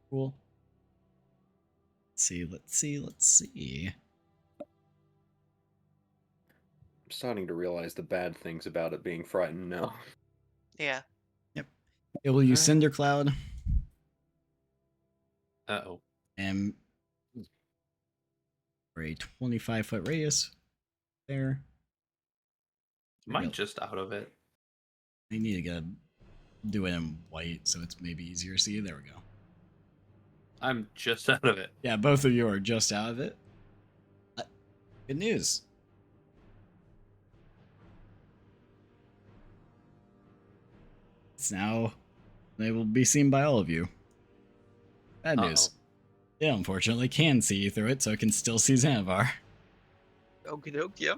Cool. Let's see. I'm starting to realize the bad things about it being frightened now. Yeah. It will use Cinder Cloud Uh-oh. and for a 25-foot radius there. Am I just out of it? I need to do it in white so it's maybe easier to see. There we go. I'm just out of it. Yeah, both of you are just out of it. Good news. It's now able to be seen by all of you. Bad news. It unfortunately can see you through it, so it can still see Xanavar. Okie doke, yeah.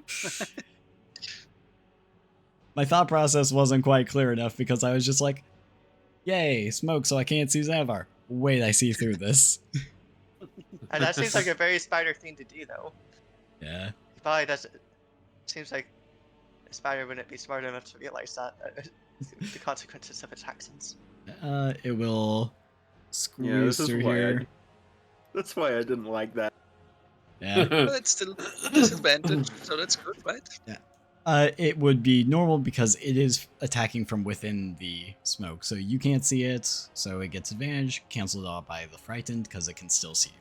My thought process wasn't quite clear enough because I was just like, yay, smoke, so I can't see Xanavar. Wait, I see through this. And that seems like a very spider thing to do, though. Yeah. He probably doesn't. Seems like a spider wouldn't be smart enough to realize that the consequences of its actions. It will squeeze through here. That's why I didn't like that. Yeah. But it's still a disadvantage, so that's good, right? It would be normal because it is attacking from within the smoke, so you can't see it, so it gets advantage, canceled out by the frightened because it can still see you.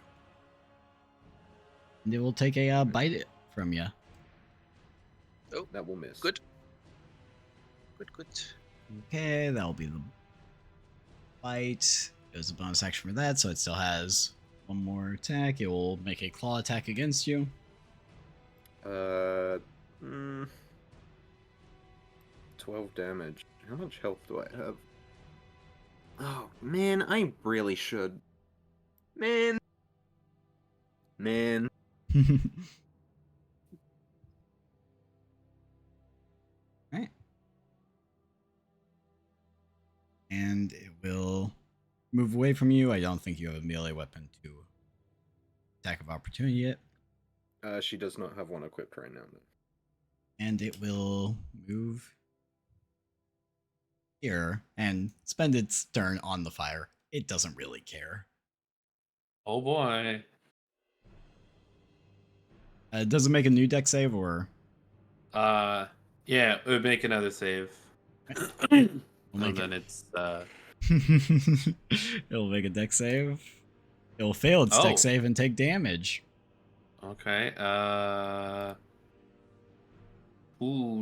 And it will take a bite it from you. Oh, That will miss. good. Good. Okay, that'll be the bite. It was a bonus action for that, so it still has one more attack. It will make a claw attack against you. 12 damage. How much health do I have? Oh, man, I really should. Man. Alright. And it will move away from you. I don't think you have a melee weapon to attack of opportunity yet. She does not have one equipped right now. And it will move here and spend its turn on the fire. It doesn't really care. Oh boy. Does it make a new deck save or? Yeah, it would make another save. We'll And make then it's It'll make a deck save. It'll fail its deck Oh. save and take damage. okay.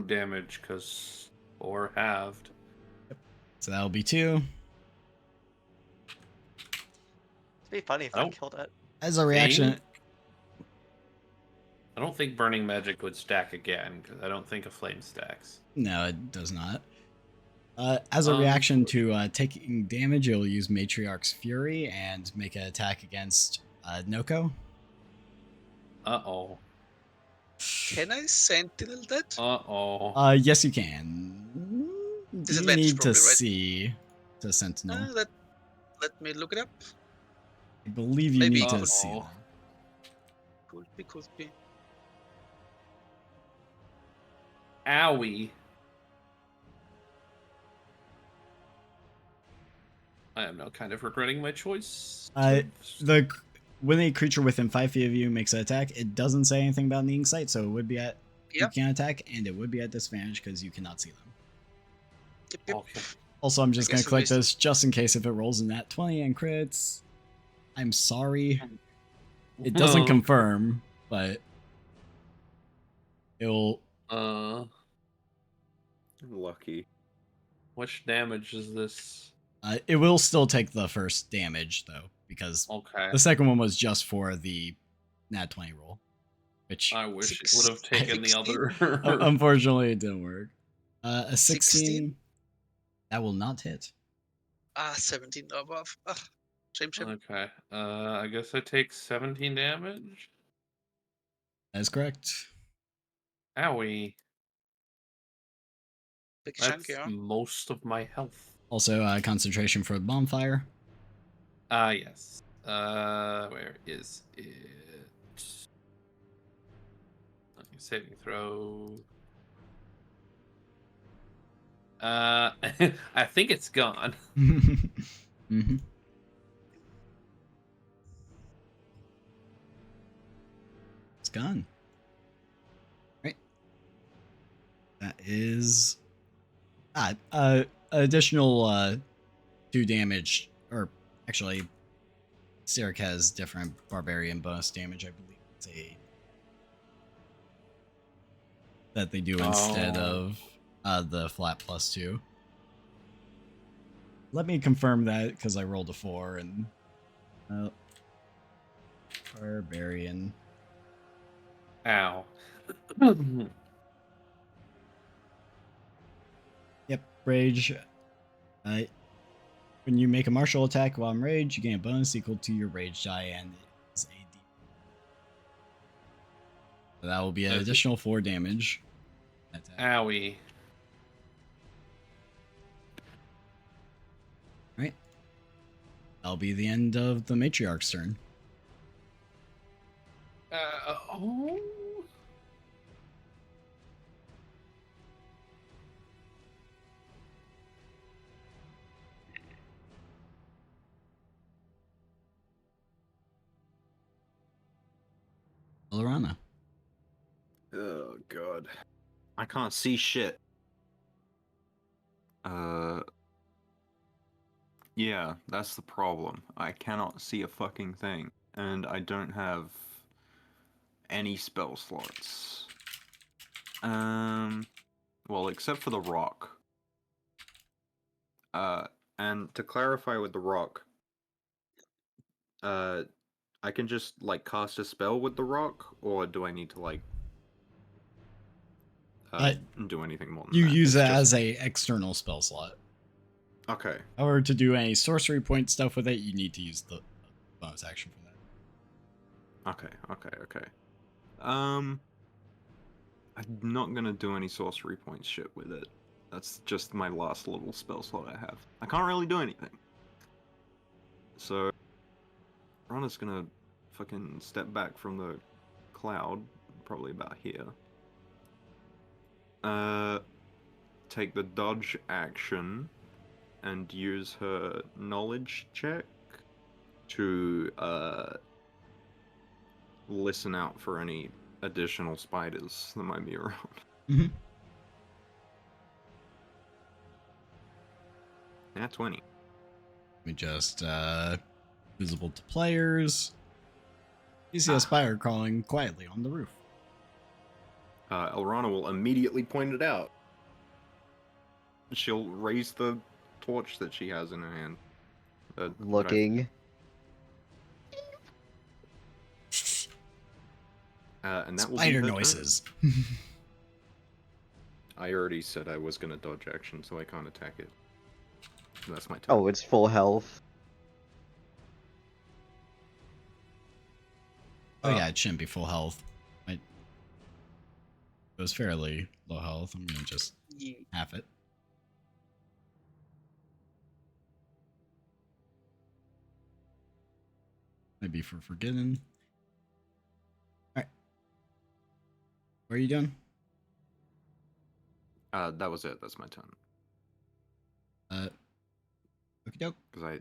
Damage because 4 halved. So that'll be 2. It'd be funny if I Oh. killed it. As a reaction, I don't think burning magic would stack again because I don't think a flame stacks. no, it does not. As a reaction to taking damage, it'll use Matriarch's Fury and make an attack against Noko. Uh-oh. Can I sentinel that? Uh-oh. Yes, you can. You Disadvantage need to probably, right? see to Sentinel. Let me look it up. I believe you maybe need to could- see Oh. them. Could be. Owie. I am now kind of regretting my choice. When a creature within 5 feet of you makes an attack, it doesn't say anything about needing sight, so it would be at Yep. you can attack, and it would be at disadvantage because you cannot see them. Yep. Okay. Also, I'm just I gonna guess we click wasted. this just in case if it rolls in that 20 and crits. I'm sorry. It doesn't confirm, but it'll. Lucky. Which damage is this? It will still take the first damage though, because Okay. the second one was just for the nat 20 roll, which I wish it Six- would have taken the 16? other. unfortunately it didn't work. A 16, 16? that will not hit. 17 above. Shame. Okay. I guess I take 17 damage. That is correct. Owie. Big chunk, That's yeah. most of my health. Also, concentration for bonfire. Yes. Where is it? Saving throw. I think it's gone. Mm-hmm. It's gone. Right. That is additional 2 damage, or actually Sirik has different barbarian bonus damage, I believe. It's that they do instead Oh. of the flat +2. Let me confirm that because I rolled a 4 and barbarian. Ow. Yep, rage. When you make a martial attack while in rage, you gain a bonus equal to your rage die, and it is a D. So that will be an additional 4 damage. Owie. Right. That'll be the end of the matriarch's turn. Oh. Lorana. Oh god. I can't see shit. Yeah, that's the problem. I cannot see a fucking thing. And I don't have any spell slots. Well, except for the rock. And to clarify with the rock, I can just, like, cast a spell with the rock, or do I need to, like, do anything more than You that? use It's it just... as a external spell slot. Okay. However, to do any sorcery point stuff with it, you need to use the bonus action for that. Okay. I'm not gonna do any sorcery point shit with it. That's just my last little spell slot I have. I can't really do anything. So, Rana's gonna fucking step back from the cloud, probably about here. Take the dodge action and use her knowledge check to, listen out for any additional spiders that might be around. Mm-hmm. Nat 20. Let me just visible to players. You see a spider crawling quietly on the roof. Elrana will immediately point it out. She'll raise the torch that she has in her hand. Looking. And that will be Spider her turn. noises. I already said I was gonna dodge action, so I can't attack it. That's my turn. Oh, it's full health. Oh yeah, it shouldn't be full health. It was fairly low health. I'm gonna just Yeah. half it. Maybe for forgetting. Alright. What are you doing? That was it. That's my turn. Okie doke. Because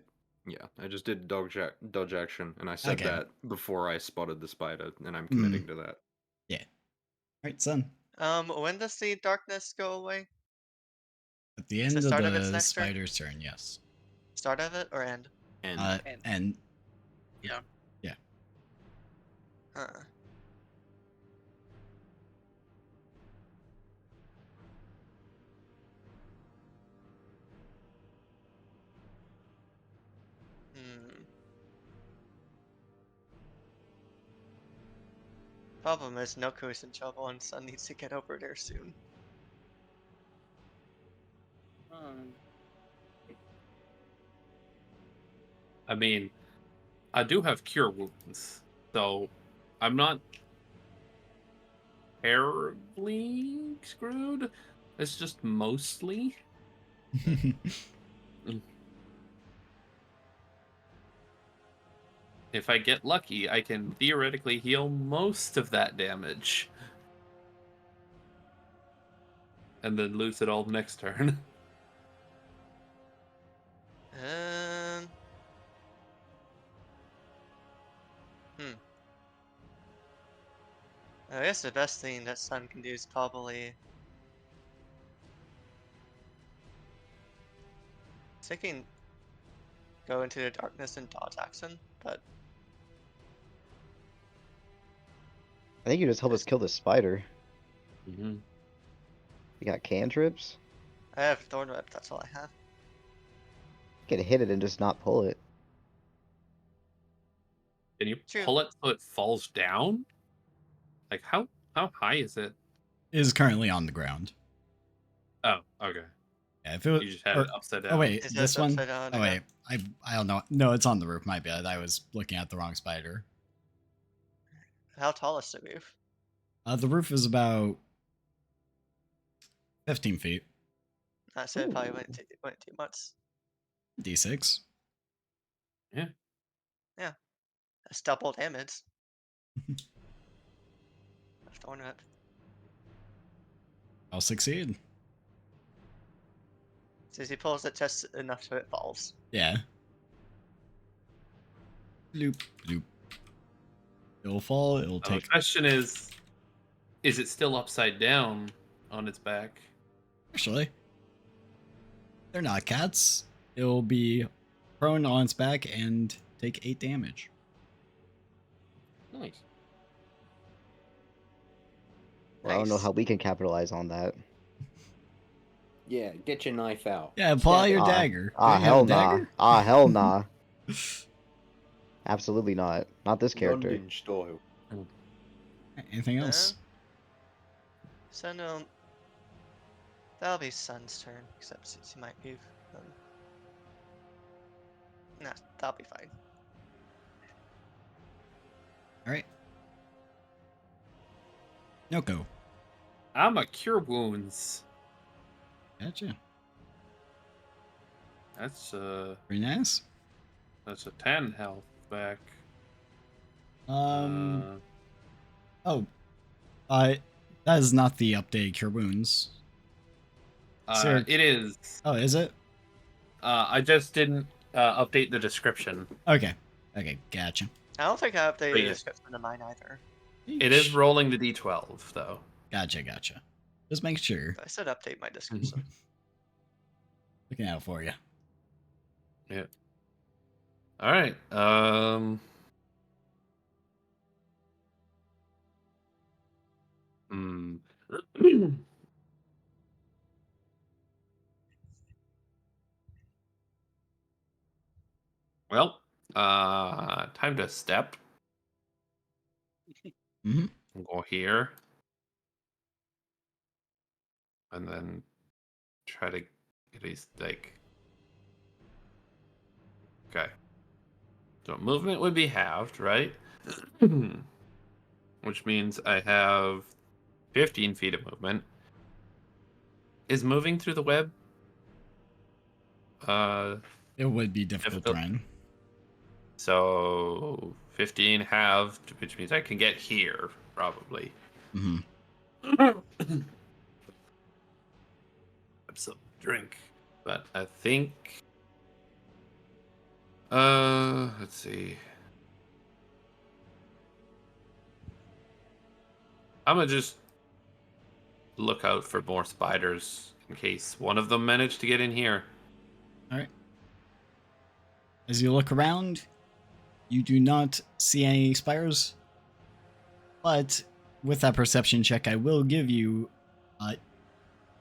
I just did dodge action, and I said Okay. that before I spotted the spider, and I'm committing to that. Yeah. Alright, son. When does the darkness go away? At the Is it end of start of its the next turn? spider's turn, yes. Start of it or end? And And Yeah. yeah. Huh. Hmm. Problem is, Noku's in trouble and Sun needs to get over there soon. I mean, I do have cure wounds, so I'm not terribly screwed. It's just mostly. If I get lucky, I can theoretically heal most of that damage. And then lose it all next turn. Um. I guess the best thing that Sun can do is probably thinking go into the darkness and dodge action, but I think you just help us kill the spider. Mm-hmm. You got cantrips? I have Thorn Whip, that's all I have. You can hit it and just not pull it. Can you True. pull it so it falls down? Like how high is it? It is currently on the ground. Oh, okay. Yeah, if it was, You just had or, it upside down. oh wait, It this says one. upside down, Oh yeah. wait, I don't know. No, it's on the roof. My bad. I was looking at the wrong spider. How tall is the roof? The roof is about 15 feet. I said it probably Ooh. went too much. D6. That's double damage. Thorn Whip. I'll succeed. So he pulls it just enough so it falls. Yeah. Bloop, bloop. It'll fall. It'll The take. question is it still upside down on its back? Actually, they're not cats. It'll be prone on its back and take 8 damage. Nice. Well, I don't know Nice. how we can capitalize on that. Yeah, get your knife out. Yeah, pull out Stab your it. dagger. Ah, Don't you have hell a nah. dagger? Ah, hell nah. Absolutely not. Not this character. London style. Anything else? So no, that'll be Sun's turn, except since he might move. Nah, that'll be fine. All right. Noko. I'm a cure wounds. Gotcha. That's Very nice. a 10 health back. Oh, that is not the updated cure wounds. Sir- It is. Oh, is it? I just didn't update the description. Okay. Okay, gotcha. I don't think I updated the yeah. description of mine either. It is rolling the d12 though. Gotcha, gotcha. Just make sure. I said update my description. Looking out for you. Yeah. All right. Hmm. Well, time to step. Mm-hmm. Go here. And then try to at least like. Okay. So movement would be halved, right? Which means I have 15 feet of movement. Is moving through the web It would be difficult Difficult. terrain. so 15 halved, which means I can get here probably. Mm-hmm. Have some drink. But I think let's see. I'm gonna just look out for more spiders in case one of them managed to get in here. All right. As you look around, you do not see any spires, but with that perception check, I will give you.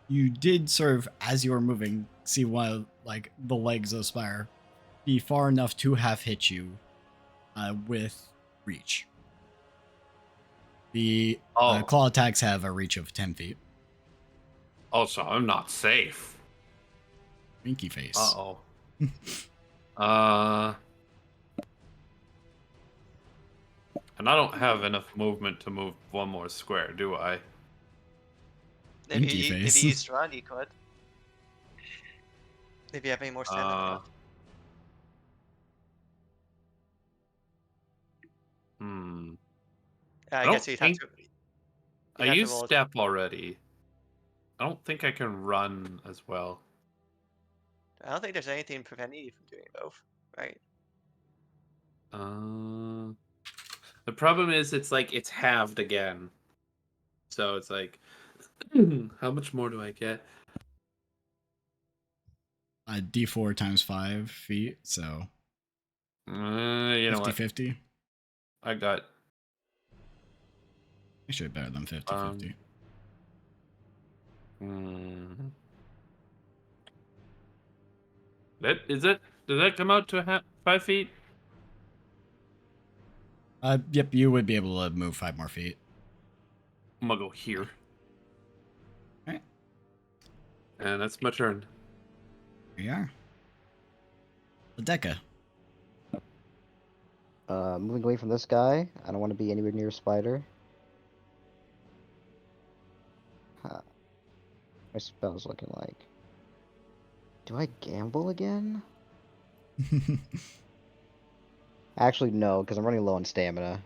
You did sort of, as you were moving, see one of like the legs of the spire be far enough to have hit you with reach. The claw attacks have a reach of 10 feet. Also, I'm not safe. Winky face. Uh-oh. And I don't have enough movement to move one more square, do I? If Winky you face. used to run, you could. If you have any more stamina left. I don't guess you'd have think- to. I have to used roll- step already. I don't think I can run as well. I don't think there's anything preventing you from doing both, right? The problem is it's halved again. So it's like, how much more do I get? D4 times 5 feet, so You know what? 50-50. I got Actually better than 50-50. Does that come out to 5 feet? Yep, you would be able to move 5 more feet. I'm gonna go here. Alright. And that's my turn. Here you are. Ledeka. Moving away from this guy. I don't want to be anywhere near a spider. Huh. My spell's looking like. Do I gamble again? Actually, no, because I'm running low on stamina.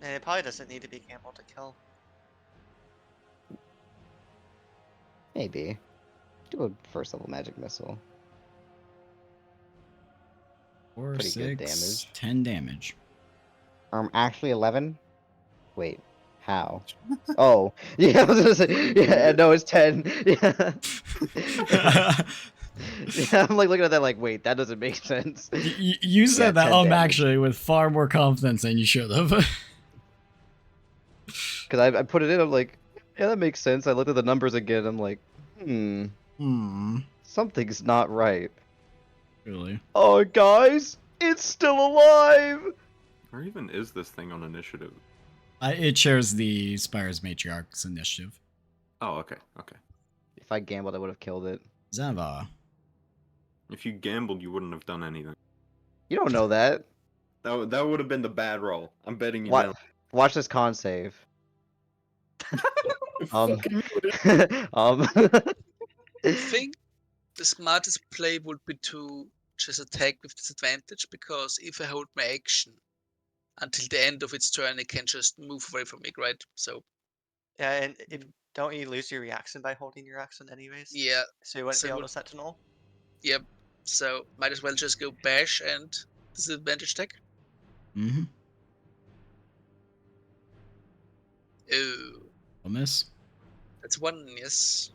And it probably doesn't need to be gamble to kill. Maybe. Do a first level magic missile. 4, Pretty good 6, damage. 10 damage. Actually 11? Wait, how? Oh, yeah, I was gonna say, yeah, no, it's 10. Yeah. Yeah, I'm like looking at that like, wait, that doesn't make sense. You said that 10 damage. actually with far more confidence than you should have. Because I put it in, I'm like, yeah, that makes sense. I looked at the numbers again, I'm like, something's not right. Really? Oh, guys, it's still alive! Or even is this thing on initiative? It shares the Spire's Matriarch's initiative. Oh, okay, okay. If I gambled, I would have killed it. Zava. If you gambled, you wouldn't have done anything. You don't know that. That would have been the bad roll. I'm betting you What? Watch this con save. down. I think the smartest play would be to just attack with disadvantage, because if I hold my action until the end of its turn, it can just move away from me, right? So Yeah, and don't you lose your reaction by holding your action anyways? yeah, So you wouldn't so be able would- to sentinel? yep. So might as well just go bash and disadvantage attack. Mm-hmm. Oh, A miss. that's 1, yes.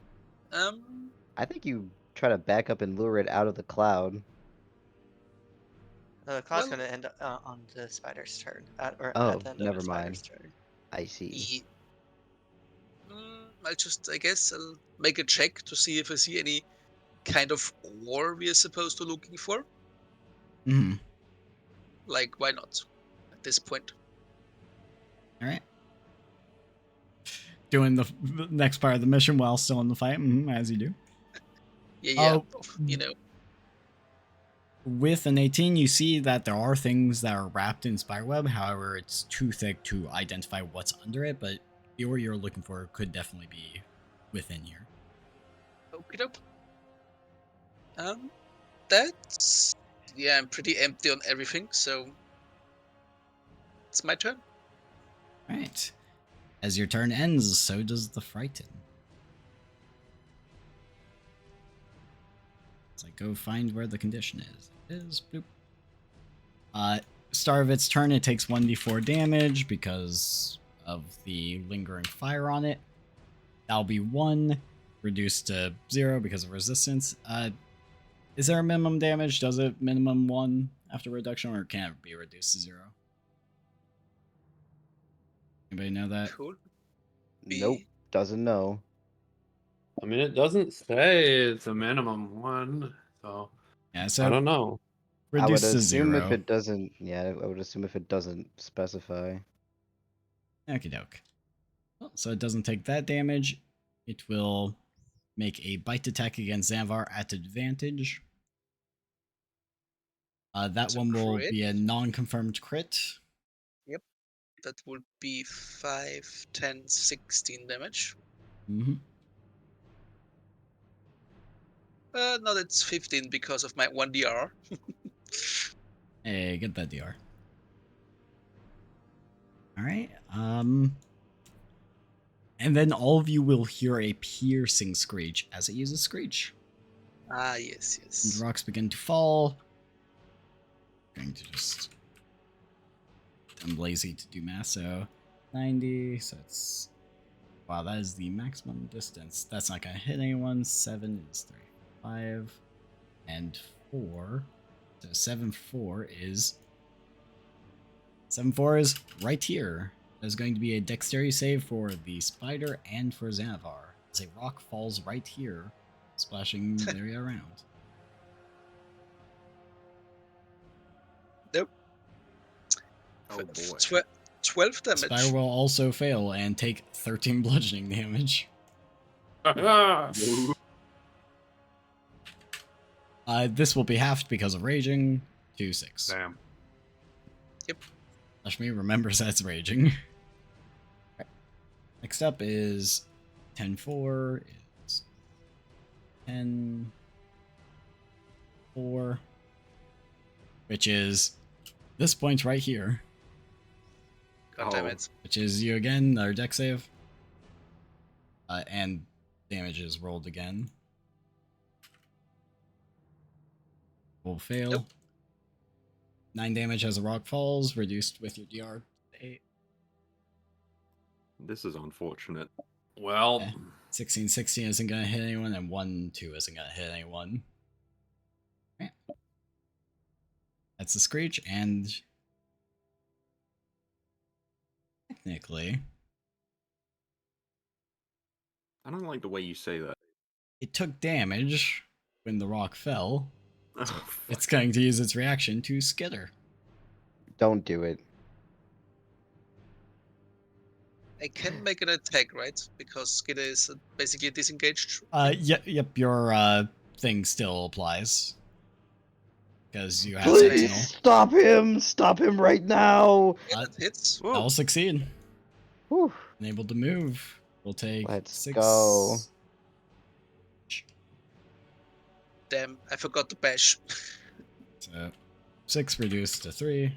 I think you try to back up and lure it out of the cloud. The cloud's Well- gonna end on the spider's turn, or Oh, at the end never of the mind. spider's turn. I see. I'll make a check to see if I see any kind of ore we are supposed to looking for. Mm-hmm. Like, why not? At this point. Alright. Doing the next part of the mission while still in the fight, as you do. Yeah, Oh. you know. With an 18, you see that there are things that are wrapped in spiderweb. However, it's too thick to identify what's under it, but the ore you're looking for could definitely be within here. Okie doke. That's... Yeah, I'm pretty empty on everything, so... It's my turn. Alright. As your turn ends, so does the Frighten. It's like, go find where the condition is. It is. Bloop. Start of its turn, it takes 1d4 damage because of the lingering fire on it. That'll be 1. reduced to 0 because of resistance. Is there a minimum damage? Does it minimum 1 after reduction, or can it be reduced to 0? Anybody know that? Cool. Nope, B. doesn't know. I mean, it doesn't say it's a minimum 1, so Yeah, I so don't know. I would reduced to assume 0. if it doesn't, yeah, I would assume if it doesn't specify. Okie doke. Well, so it doesn't take that damage. It will make a bite attack against Zanvar at advantage. That That's a one will crit. be a non-confirmed crit. That would be 5, 10, 16 damage. Mm-hmm. No, that's 15 because of my 1 DR. Hey, get that DR. All right. And then all of you will hear a piercing screech as it uses screech. Ah, yes, And yes. rocks begin to fall. I'm going to just. I'm lazy to do math, so 90. So it's. Wow, that is the maximum distance. That's not going to hit anyone. 7 is 3, 5, and 4. So 7, 4 is. 7, 4 is right here. There's going to be a dexterity save for the spider and for Xanavar, as a rock falls right here, splashing the area around. Nope. Oh boy. 12 Spider damage. will also fail and take 13 bludgeoning damage. This will be halved because of raging to 6. Damn. Lashmi remembers that's raging. Right. Next up is 10-4 is 10-4, which is this point right here, God damn Oh. it. which is you again, our deck save. And damage is rolled again. Will fail. Nope. 9 damage as a rock falls, reduced with your DR 8. This is unfortunate. Well, Yeah. 16, 16 isn't gonna hit anyone, and 1, 2 isn't gonna hit anyone. Right. That's the screech, and technically, I don't like the way you say that. it took damage when the rock fell. Oh, So fuck. it's going to use its reaction to skitter. Don't do it. I can make an attack, right? Because Skidder is basically disengaged. Yep, your thing still applies. Because you have Please. Sentinel. Stop him! Stop him right now! Yeah, that hits. That will succeed. Whew. Unable to move. We'll take Let's 6. go. Damn, I forgot to bash. So 6 reduced to 3.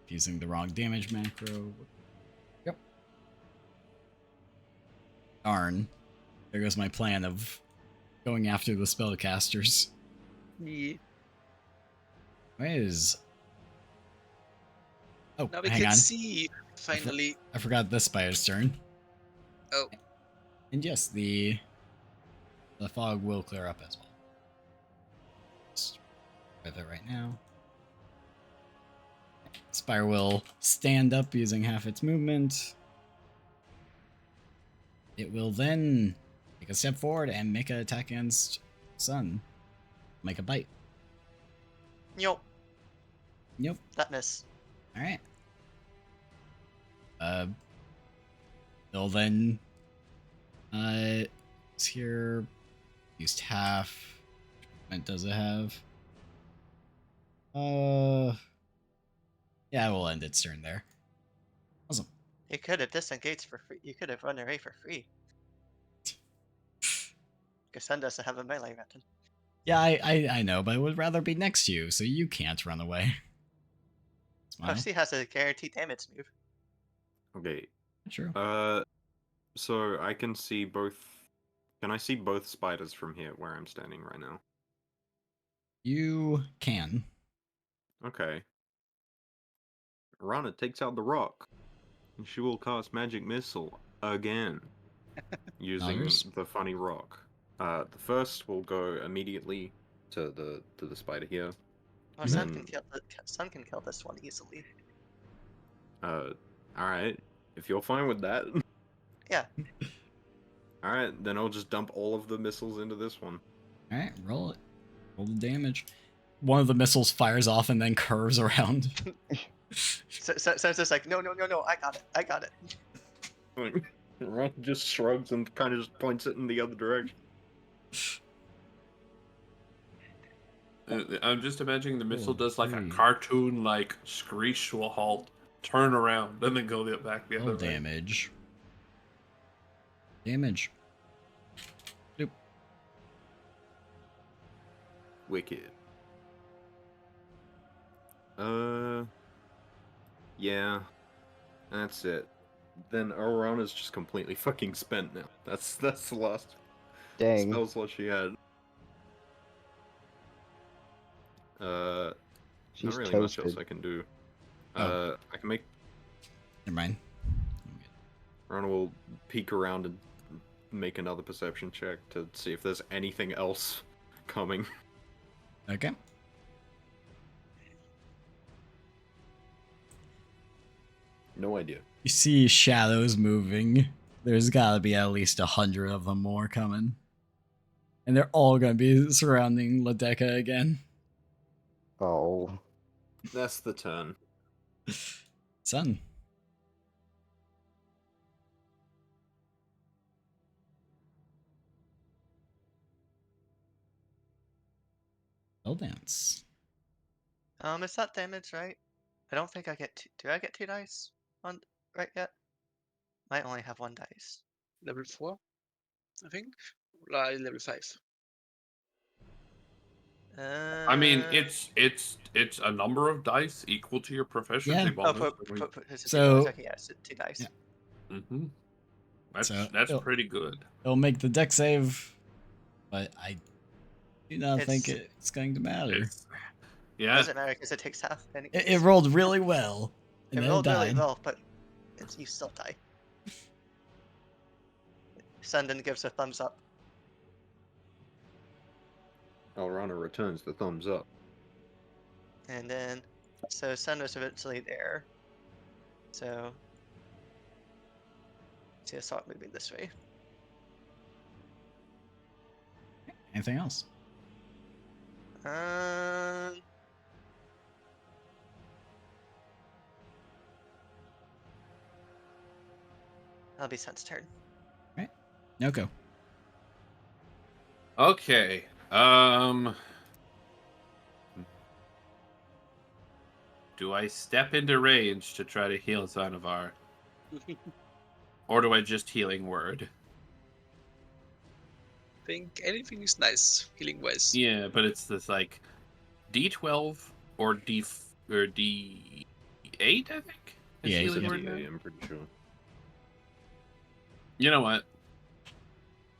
Using the wrong damage macro. Yep. Darn. There goes my plan of going after the spellcasters. Yeah. Where is... Oh, Now we hang can on. see, finally. I forgot this spider's turn. Oh. And yes, the fog will clear up as well. Just with it right now. Spire will stand up using half its movement. It will then take a step forward and make an attack against Sun. Make a bite. Yup, Yep. that miss. Alright. They'll then it's here used half. What does it have? Yeah, we'll end its turn there. Awesome. You could have disengaged for free. You could have run away for free. Because Sun doesn't have a melee weapon. Yeah, I know, but I would rather be next to you, so you can't run away. Smile. Percy has a guaranteed damage move. Okay. True. So I can see both. Can I see both spiders from here where I'm standing right now? You can. Okay. Rana takes out the rock. And she will cast magic missile again. using Others? the funny rock. The first will go immediately to the spider here. Oh, Sun Then- can kill Sun can kill this one easily. All right, if you're fine with that. Yeah. All right, then I'll just dump all of the missiles into this one. All right, roll it. Roll the damage. One of the missiles fires off and then curves around. So it's just like, no, I got it. Ron just shrugs and kind of just points it in the other direction. I'm just imagining the missile Oh, does like a three. cartoon, like screech to a halt, turn around, and then go back the other Roll way. damage. Damage. Doop. Wicked. Yeah, that's it. Then Orana's just completely fucking spent now. That's the last Dang. spell slot she had. She's not really toasted. much else I can do. Oh. I can make Never mind. Orana will peek around and make another perception check to see if there's anything else coming. Okay. No idea. You see shadows moving. There's gotta be at least 100 of them more coming. And they're all gonna be surrounding Ladeka again. Oh. That's the turn. Sun. Spell dance. Is that damage, right? I don't think I get two. Do I get 2 dice on right yet? Might only have 1 dice. Level 4, I think. Like level 5. I mean, Uh, it's a number of dice equal to your proficiency Yeah. Oh, bonus. put his 2 So- dice. Okay, yeah, it's 2 dice. Yeah. Mm-hmm. That's So, that's it'll- pretty good. It'll make the deck save, but I do not think It's- it's going to matter. Yeah, Doesn't matter because it takes half. It rolled really well. And It then rolled it really died. well, but you still die. Sundin gives a thumbs up. Orana returns the thumbs up. And then, so Sun was eventually there. So, see, I saw it moving this way. Anything else? That'll be Sun's turn. Noko. Okay. Do I step into range to try to heal Zanavar? Or do I just healing word? Think anything is nice, healing wise. Yeah, but it's this like D12 or D8, I think. is Yeah, healing yeah. word now? I'm pretty sure. You know what?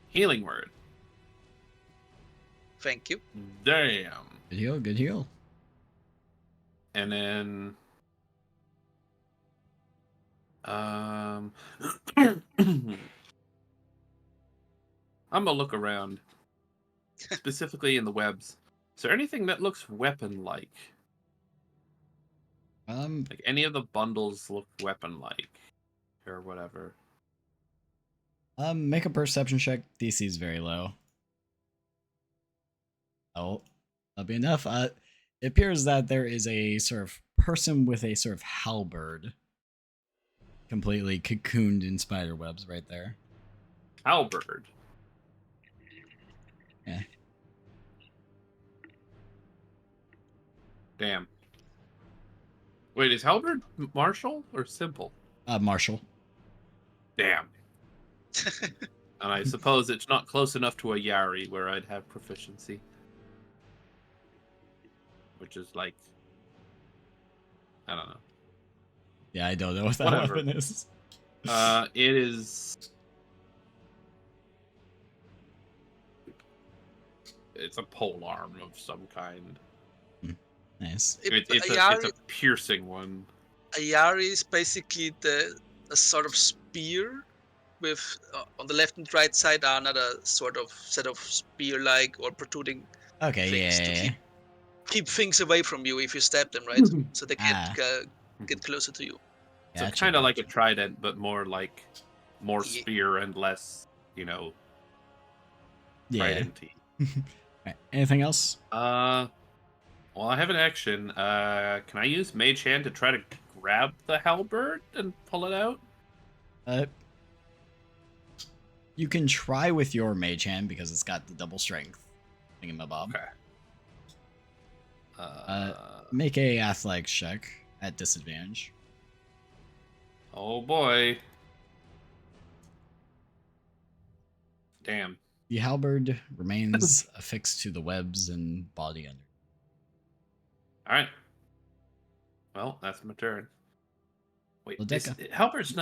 Healing word. Thank you. Damn. Good heal, good heal. And then I'm gonna look around, specifically in the webs. Is there anything that looks weapon-like? Like any of the bundles look weapon-like, or whatever. Make a perception check. DC is very low. Oh, that'll be enough. It appears that there is a sort of person with a sort of halberd, completely cocooned in spider webs right there. Halberd. Yeah. Damn. Wait, is halberd martial or simple? Marshall. Damn. And I suppose it's not close enough to a Yari where I'd have proficiency. Which is like, I don't know. Yeah, I don't know what that Whatever. weapon is. It is. It's a pole arm of some kind. Nice. It's a Yari, piercing one. a Yari is basically a sort of spear with on the left and right side are another sort of set of spear-like or protruding Okay, things to yeah. keep things away from you if you stab them, right? So they can't Ah. get closer to you. So Gotcha, kind of like a gotcha. trident, but more Yeah. spear and less, Yeah. trident-y. Alright, anything else? Well, I have an action. Can I use Mage Hand to try to grab the halberd and pull it out? You can try with your mage hand because it's got the double strength thingamabob. Okay. Make a athletics check at disadvantage. Oh boy. Damn. The halberd remains affixed to the webs and body under. All right. Well, that's my turn. Wait, Ledecca. halberd's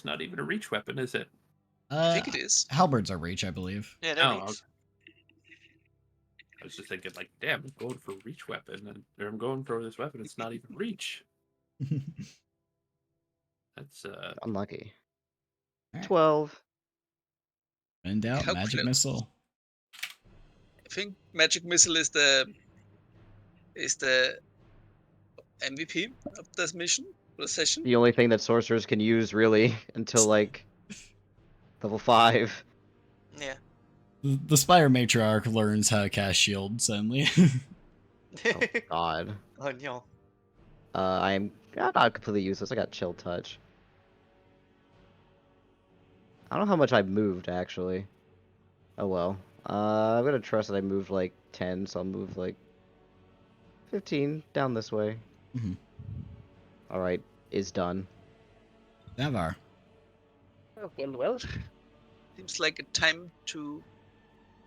not even a reach weapon, is it? I think it is. Halberds are reach, I believe. Yeah, they're Oh, reach. okay. I was just thinking, like, damn, I'm going for reach weapon, or I'm going for this weapon. It's not even reach. That's Unlucky. Alright. 12. In doubt, How magic close? missile. I think magic missile is the MVP of this mission, the session. The only thing that sorcerers can use really until like level 5. Yeah. The Spire Matriarch learns how to cast shield suddenly. Oh god. Oh no. I'm not completely useless. I got chill touch. I don't know how much I've moved actually. Oh well. I'm gonna trust that I moved like 10, so I'll move like 15 down this way. Mhm. Alright, is done. Navar. Well. Seems like a time to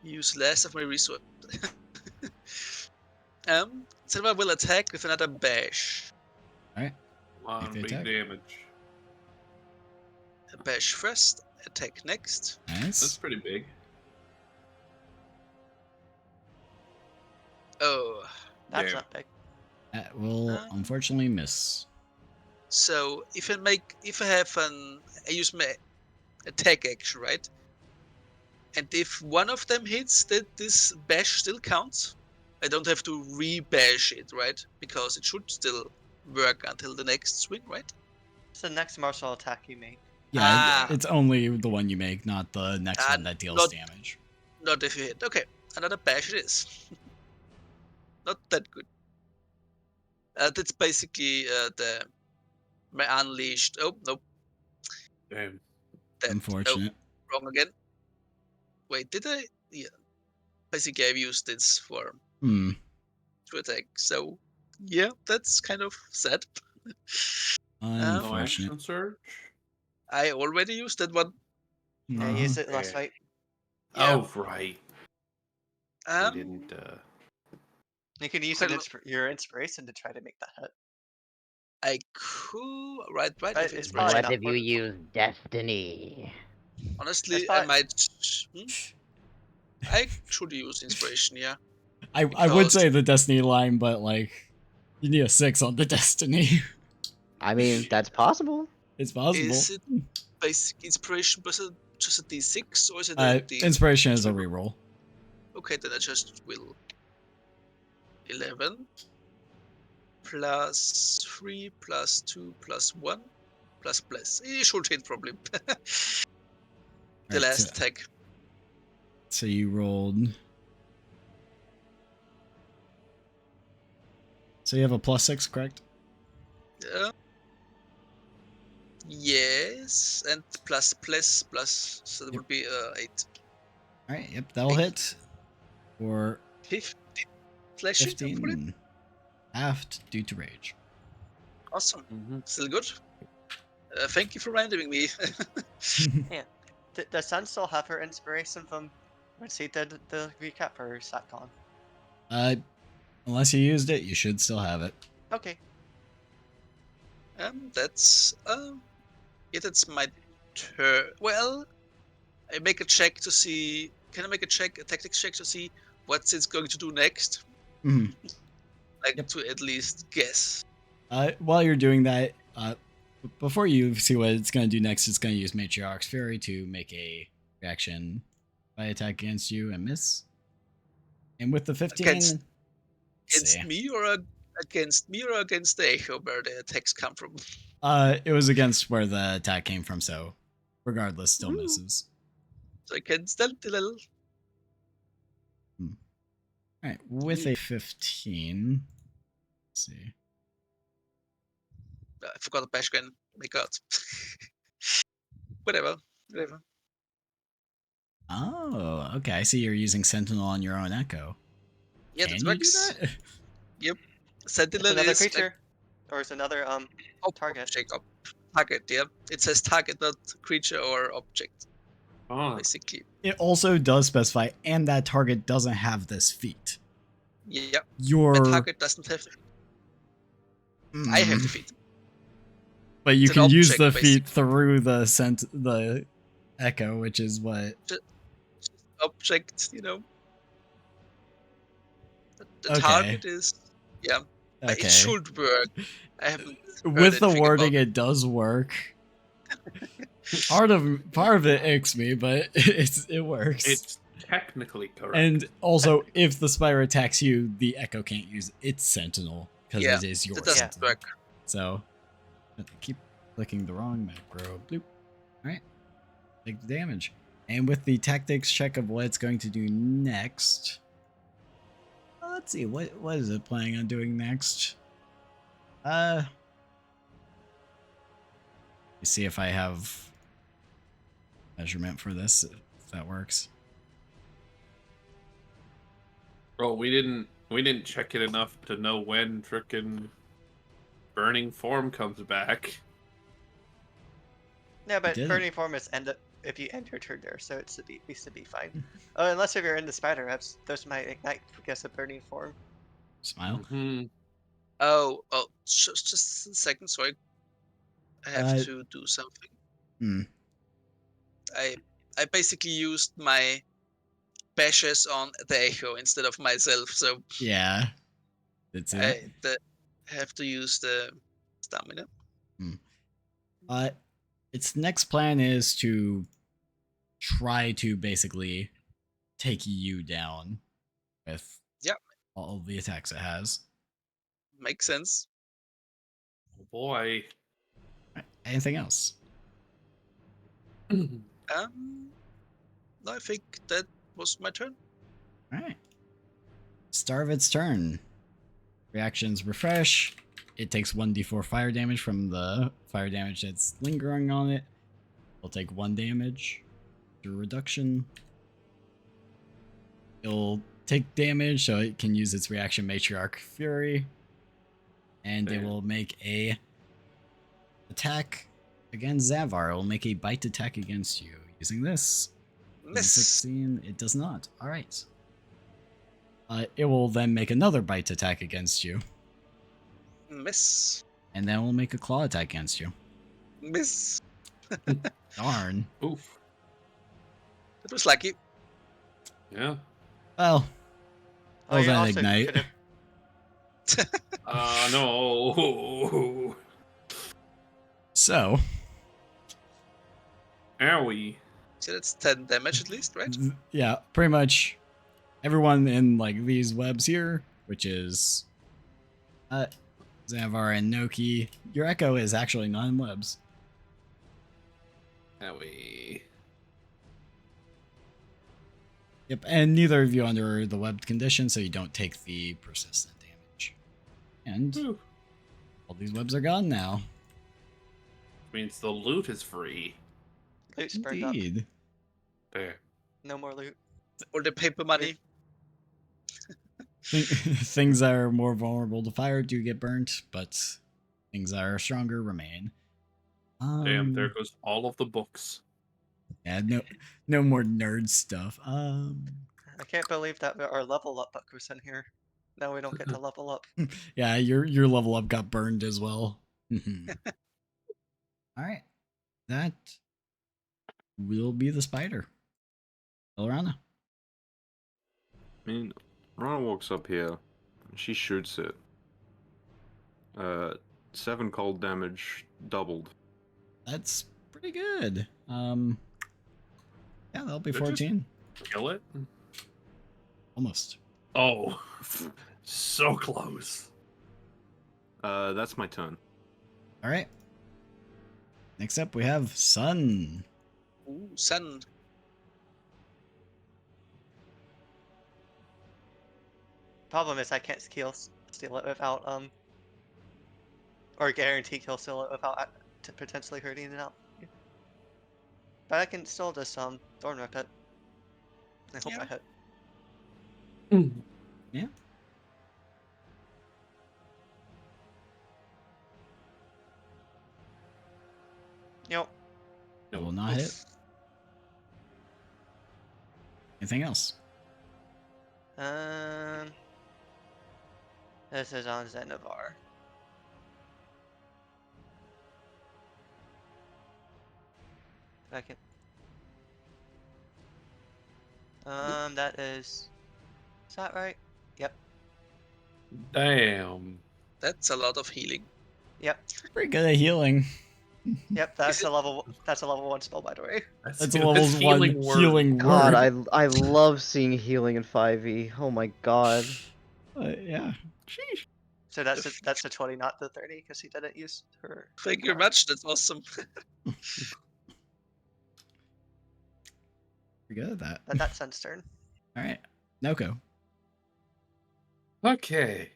use less of my resource. Silva will attack with another bash. Alright. one the big attack. damage. A bash first, attack next. That's Nice. pretty big. Oh, That's Damn. not big. That will unfortunately miss. so if I use my attack action, right? And if one of them hits, that this bash still counts. I don't have to re-bash it, right? Because it should still work until the next swing, right? It's the next martial attack you make. Yeah, it's only the one you make, not the next Ah, one that deals not- damage. Not if you hit. Okay, another bash it is. Not that good. That's basically my unleashed. Oh nope. Damn. Unfortunate. Oh, wrong again. Wait, did I? Yeah. Basically, I've used this Hmm. to attack. So yeah, that's kind of sad. No Unfortunate. action surge? I already used that one. Yeah, Mhm. use it last Yeah. fight. Yeah. Oh, right. We Um, didn't. You can use Quite it a your inspiration to try to make that hit. I could right. But If it's inspiration. probably What not if you worth- use destiny? Honestly, It's I fine. might. I should use inspiration. Yeah. I would Because- say the Destiny line, but like, you need a 6 on the Destiny. I mean, that's possible. It's possible. Is it basic inspiration just a d6 or is it a d? Inspiration is a reroll. Okay, then I just will 11 plus 3 plus 2 plus 1 plus. It should hit probably. The Right, last attack. So you rolled. So you have a +6, correct? Yes, and plus, so that Yep. would be 8. Alright, yep, that'll hit. For 15 slashing, hopefully. 15. Halved due to rage. Awesome. Mm-hmm. Still good. Thank you for randoming me. Does Sun still have her inspiration from when she did the recap, or is that gone? Unless you used it, you should still have it. Okay. That's yeah, that's my turn. Well, I make a check to see. Can I make a tactics check to see what it's going to do next? Mhm. Like Yep. to at least guess. While you're doing that, Before you see what it's going to do next, it's going to use Matriarch's Fury to make a reaction by attack against you and miss. And with the 15, Against see. me or against me or against the Echo where the attacks come from? It was against where the attack came from, so regardless, still Ooh. misses. So I can stealth a little. Alright, with a 15, let's see. I forgot a bash gun. My god. Whatever. Oh, okay. I see you're using Sentinel on your own Echo. Yeah, Can that you do works. that? Yep. It's Sentinel another is creature, or it's another target. object, target. Yeah, it says target, not creature or object. Oh, Basically. It also does specify, and that target doesn't have this feat. Yeah. Your The target doesn't have. I have the feat. But you It's an can use object, the feat through the Echo, which is what. Just object, The Okay. target is. Yeah. Okay. It should work. I haven't. With the anything wording, about it does work. Part of it icks me, but it works. it's technically correct. And also, if the Spire attacks you, the Echo can't use its Sentinel because Yeah, it is your That doesn't Sentinel. work. So, I keep clicking the wrong macro. Bloop. Alright. Take the damage. And with the tactics check of what it's going to do next. Let's see, what is it planning on doing next? You see if I have measurement for this, if that works. Oh, we didn't check it enough to know when frickin' Burning Form comes back. Yeah, but didn't. burning form is if you end your turn there, so it should be fine. Oh, unless if you're in the spider reps, those might ignite. I guess a burning form. Smile. Mhm. Oh, just a second. Sorry, I have to do something. Hmm. I basically used my bashes on the Echo instead of myself, so Yeah. That's it. have to use the stamina. Its next plan is to try to basically take you down with all the attacks it has. Makes sense. Oh boy. Anything else? No, I think that was my turn. Alright. Start of its turn. Reactions refresh. It takes 1d4 fire damage from the fire damage that's lingering on it. It'll take 1 damage through reduction. It'll take damage, so it can use its reaction Matriarch Fury. And it will make a attack against Zavar. It will make a bite attack against you. Using this. Miss. 16. It does not. Alright. It will then make another bite attack against you. Miss. And then we'll make a claw attack against you. Miss. Darn. Oof. That was lucky. Yeah. Well, Oh, you then also ignite. could've- No. So, Owie. So that's 10 damage at least, right? yeah, pretty much everyone in like these webs here, which is Zavar and Noki. Your Echo is actually not in webs. Owie. Yep, and neither of you under the webbed condition, so you don't take the persistent damage. And Whew. all these webs are gone now. Means the loot is free. Loot's burned up. Indeed. There. No more loot. Or the paper money. Things that are more vulnerable to fire do get burnt, but things that are stronger remain. Damn, there goes all of the books. Yeah, no more nerd stuff. I can't believe that our level up book was in here. Now we don't get to level up. Yeah, your level up got burned as well. All right, that will be the spider. Elrana. I mean, Rana walks up here. She shoots it. 7 cold damage doubled. That's pretty good. Yeah, that'll be Did you 14. Kill it? Almost. Oh, so close. That's my turn. All right. Next up, we have Sun. Ooh, Sun. Problem is I can't steal it without or guarantee kill steal it without potentially hurting it out. But I can still just thorn rip it. I hope Yeah. I hit. Yeah. Yep. That will not hit. Anything else? This is on Zenivar. Second. That is that right? Yep. Damn. That's a lot of healing. Yep. Pretty good at healing. Yep. That's a level 1 spell, by the way. That's a that's level 1 healing word. healing God, word. I love seeing healing in 5e. Oh my god. Yeah. Sheesh. So that's a 20, not the 30, because he didn't use her. Thank you very much. That's awesome. Pretty good at that. But that's Sun's turn. All right. Noko. Okay.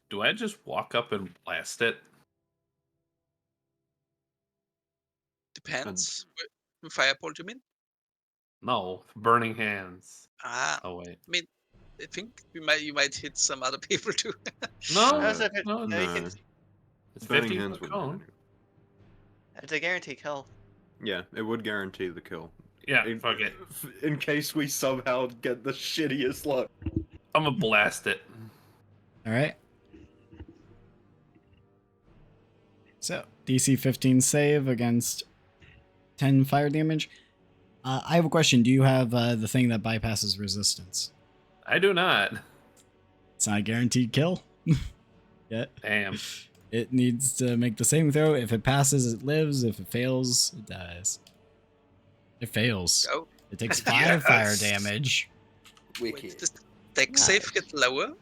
Do I just walk up and blast it? Depends. With Firebolt, you mean? No, burning hands. Ah, Oh wait. I mean, I think you might hit some other people too. No, As if it- no, no, you can. No. it's Burning 15 hands foot wouldn't cone. hit It's a guarantee kill. you. Yeah, it would guarantee the kill. Yeah, fuck it. In case we somehow get the shittiest luck. I'm gonna blast it. All right. So, DC 15 save against 10 fire damage. I have a question. Do you have the thing that bypasses resistance? I do not. It's not a guaranteed kill. Yet. Damn. It needs to make the saving throw. If it passes, it lives. If it fails, it dies. It fails. Oh, It takes 5 fire Yes. damage. wait, Wicked. does deck save get lower?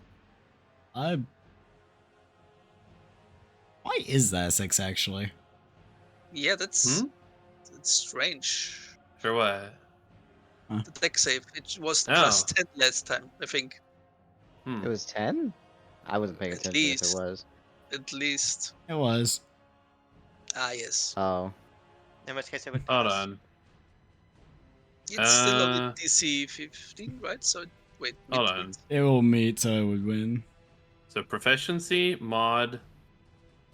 Why is that 6 actually? Yeah, that's Hmm? strange. For what? The deck save, it was Oh. plus 10 last time, I think. It was 10? I wasn't paying At attention if it least. was. At least. It was. Ah, yes. Oh. In which case it would Hold pass. on. It's still only Uh, DC 15, right? So, wait. Hold mid- on. It will meet, so it would win. So proficiency, mod,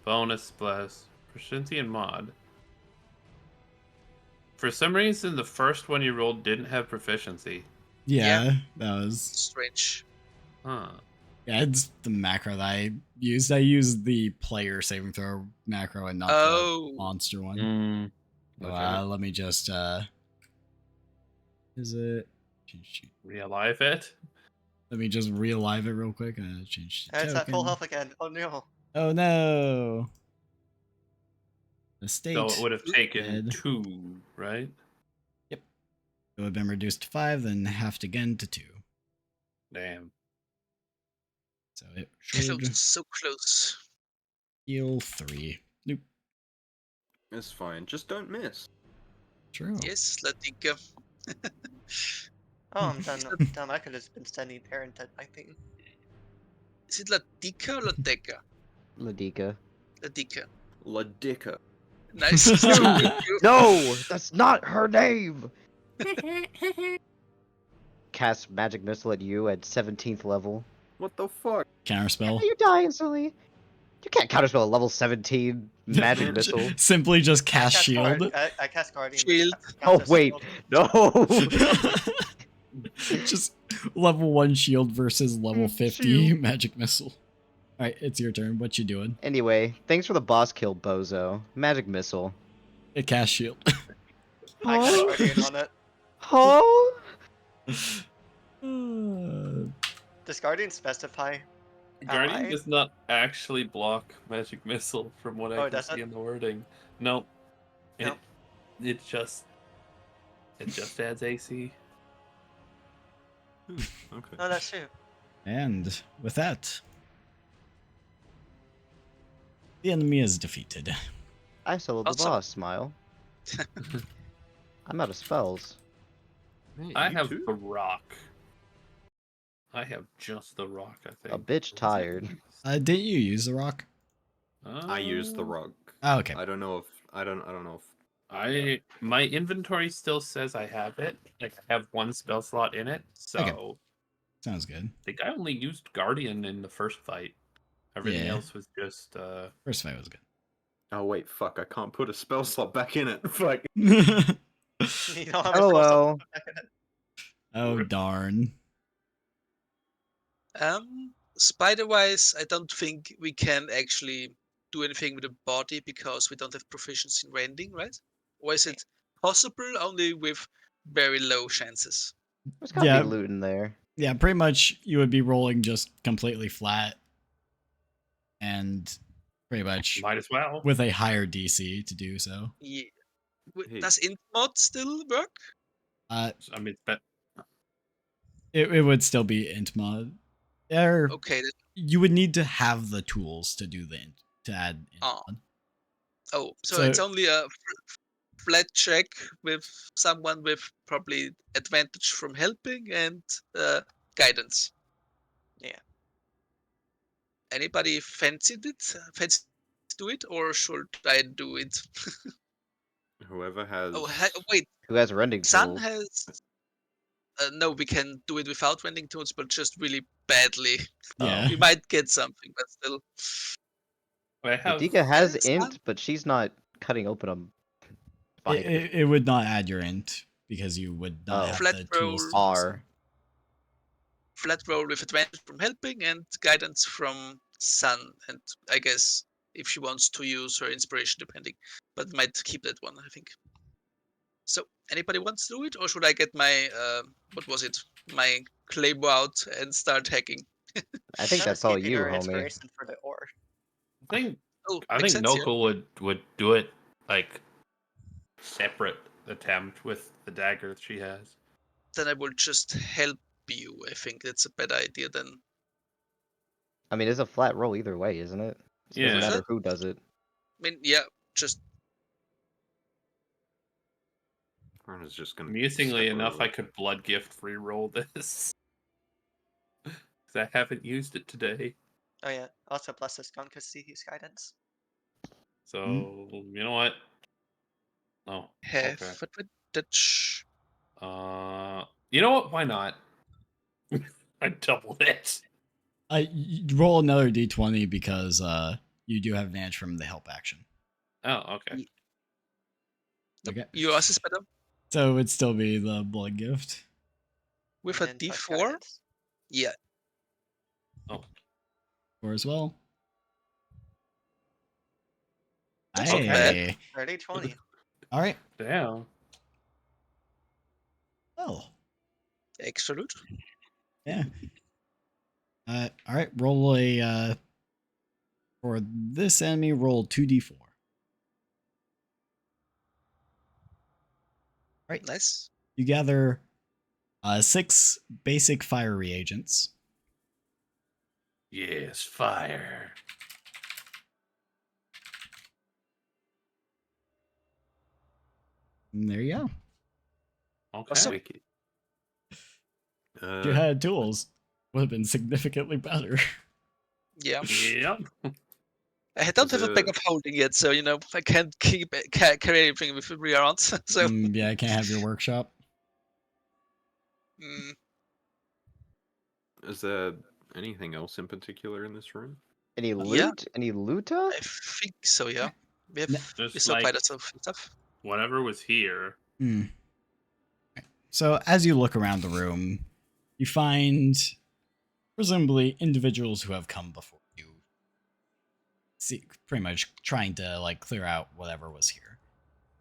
bonus plus proficiency and mod. For some reason, the first one you rolled didn't have proficiency. Yeah, that was. Strange. Huh. Yeah, it's the macro that I used. I used the player saving throw macro and not Oh. the monster one. Mm. So, Okay. let me just. Is it? Change sheet. Realive it. Let me just realive it real quick. Change the It's at full token. health again. Oh no. Oh no! Mistake. So it would have taken Dead. 2, right? It would have been reduced to 5, then halved again to 2. Damn. So it should Close, so close. heal 3. Nope. It's fine. Just don't miss. True. Yes, Latika. Oh, I'm done. Damn, I could have been standing there and I think. Is it Latika or Lateka? Ladika. Latika. La Dicka. Nice. No! That's not her name! Cast magic missile at you at 17th level. What the fuck? Counterspell. You die instantly. You can't counterspell a level 17 magic missile. Simply just cast shield. I cast guardian. Oh Counter wait, shield. no! Just level 1 shield versus level 50 Shield. magic missile. Alright, it's your turn. What you doing? Anyway, thanks for the boss kill, Bozo. Magic missile. It cast shield. I cast guardian on it. Huh? Does Guardian specify? Guardian Ally? does not actually block magic missile, from what I Oh, can does see it? in the wording. No, it No. it just adds AC. Okay. No, that's true. And with that, the enemy is defeated. I soloed the Awesome. boss, smile. I'm out of spells. Hey, I you have too? the rock. I have just the rock, I think. A bitch Or was it tired. used? Didn't you use the rock? I use the Uh, rock. Oh, okay. I don't know if I don't know if my inventory still says I have it. Like I have one spell slot in it, so Okay. Sounds good. I think I only used Guardian in the first fight. Everything Yeah. else was just First fight was Oh wait, fuck! I can't put a spell slot back in it. Fuck. good. You don't have a Oh spell slot well. back in it. Oh, Rip. darn. Spider-wise, I don't think we can actually do anything with the body because we don't have proficiency in rending, right? Or is it possible only with very low chances? There's gotta be Yeah, loot in there. yeah, pretty much you would be rolling just completely flat and pretty much might as well. with a higher DC to do so. Yeah. Hey. Does int mod still work? Uh, I mean, but it would still be int mod. There, Okay. you would need to have the tools to do the int, to add int Oh. mod. Oh, so So- it's only a flat check with someone with probably advantage from helping and guidance. Yeah. Anybody fancied it? Fancy to do it, or should I do it? Whoever has. Oh, wait. Who has rending Sun tools? has. No, we can do it without rending tools, but just really badly. Yeah. We might get something, but still. I have. Dika has Yes, int, but she's not cutting open a spider. It would not add your int because you would not Oh. have Flat the tools to roll. do so. R. Flat roll with advantage from helping and guidance from Sun. And I guess if she wants to use her inspiration, depending, but might keep that one, I think. So, anybody wants to do it, or should I get my what was it? My claymore out and start hacking. I think Trying to that's see all if you you, know her homie. inspiration for the ore. I think Oh, I makes think sense, yeah. Noko would do it like separate attempt with the dagger that she has. Then I will just help you. I think that's a better idea than. I mean, it's a flat roll either way, isn't it? So it doesn't Yeah. matter who does it. I mean, yeah, just Is just gonna. Amusingly enough, I separately- could blood gift re-roll this. Because I haven't used it today. Oh yeah. Also bless this gun because see his guidance. So you know what? Oh, have okay. advantage. You know what? Why not? I doubled it. Roll another d20 because you do have advantage from the help action. Oh, okay. Nope, Okay. yours is better. So it would still be the blood gift. With and a then plus d4? guidance. Yeah. Or as well. That's not bad. Hey. 30-20. All right. Damn. Well. Extra loot. Yeah. All right. Roll a for this enemy. Roll 2d4. Right. Nice. You gather 6 basic fire reagents. Yes, fire. And there you go. Okay. Awesome. Wicked. If you had tools, would have been significantly better. Yeah. Yep. I don't have a bag The- of holding yet, so I can't keep carry anything with me around. So Yeah, I can't have your workshop. mm, Is there anything else in particular in this room? Any loot? Yeah. Any loota? I think so. Yeah. We Just saw like quite a lot of stuff. whatever was here. Hmm. So as you look around the room, you find presumably individuals who have come before you. See, pretty much trying to like clear out whatever was here.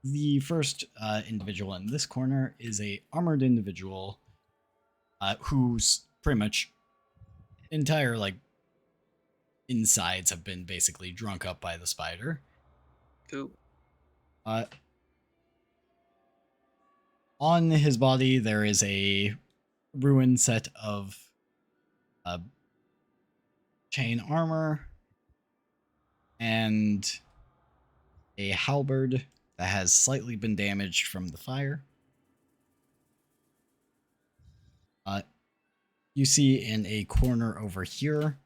The first individual in this corner is a armored individual whose pretty much entire like insides have been basically drunk up by the spider. Ooh. Uh, on his body, there is a ruined set of uh, chain armor and a halberd that has slightly been damaged from the fire. You see in a corner over here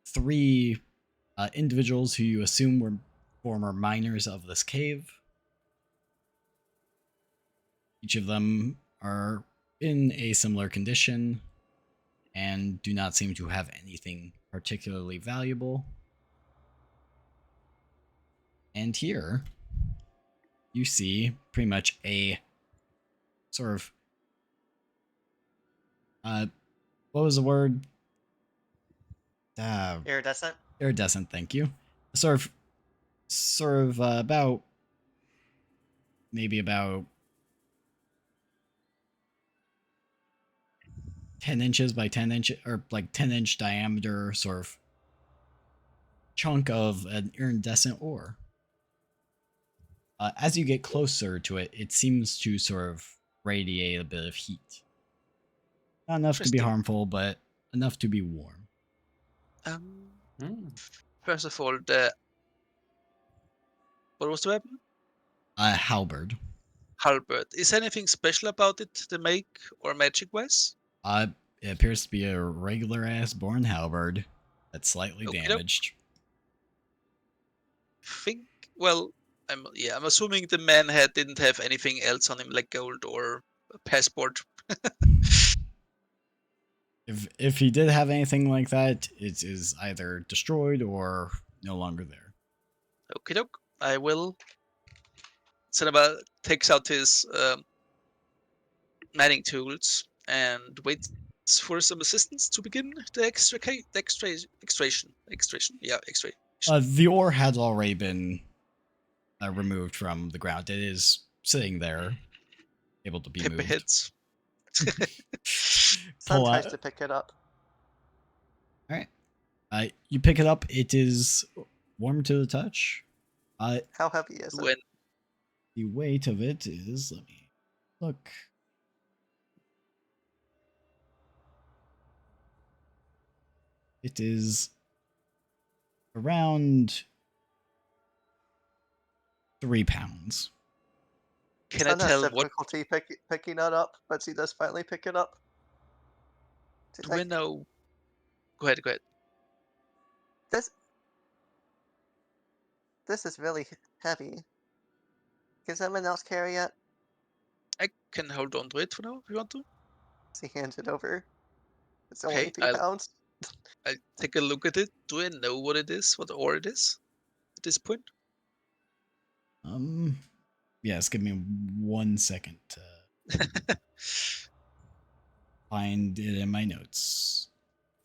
3 individuals who you assume were former miners of this cave. Each of them are in a similar condition and do not seem to have anything particularly valuable. And here you see pretty much a sort of what was the word? Iridescent. Iridescent, thank you. Sort of about maybe about 10 inches by 10 inch or like 10-inch diameter sort of chunk of an iridescent ore. As you get closer to it, it seems to sort of radiate a bit of heat. Not enough to be Interesting. harmful, but enough to be warm. Hmm. First of all, what was the weapon? Halberd. Halberd. Is anything special about it, the make or magic wise? It appears to be a regular ass born halberd that's slightly Okey-doke. damaged. Think. Well, I'm assuming the man didn't have anything else on him like gold or a passport. If he did have anything like that, it is either destroyed or no longer there. Okie doke. I will. Cinema takes out his mining tools and waits for some assistance to begin the extraction. Yeah, extraction. The ore had already been removed from the ground. It is sitting there, able to be Pippa moved. hits. Sun Pull tries out. to pick it up. All right. You pick it up. It is warm to the touch. How heavy is it? When The weight of it is. Let me look. It is around 3 pounds. can I Sun has tell what difficulty picking it up, but she does finally pick it up. She's do we like, know? Go ahead. this is really heavy. Can someone else carry it? I can hold on to it for now if you want to. She hands it over. It's only Okay, 3 pounds. I take a look at it. Do I know what it is? What ore it is? At this point? Yes, give me 1 second to find it in my notes.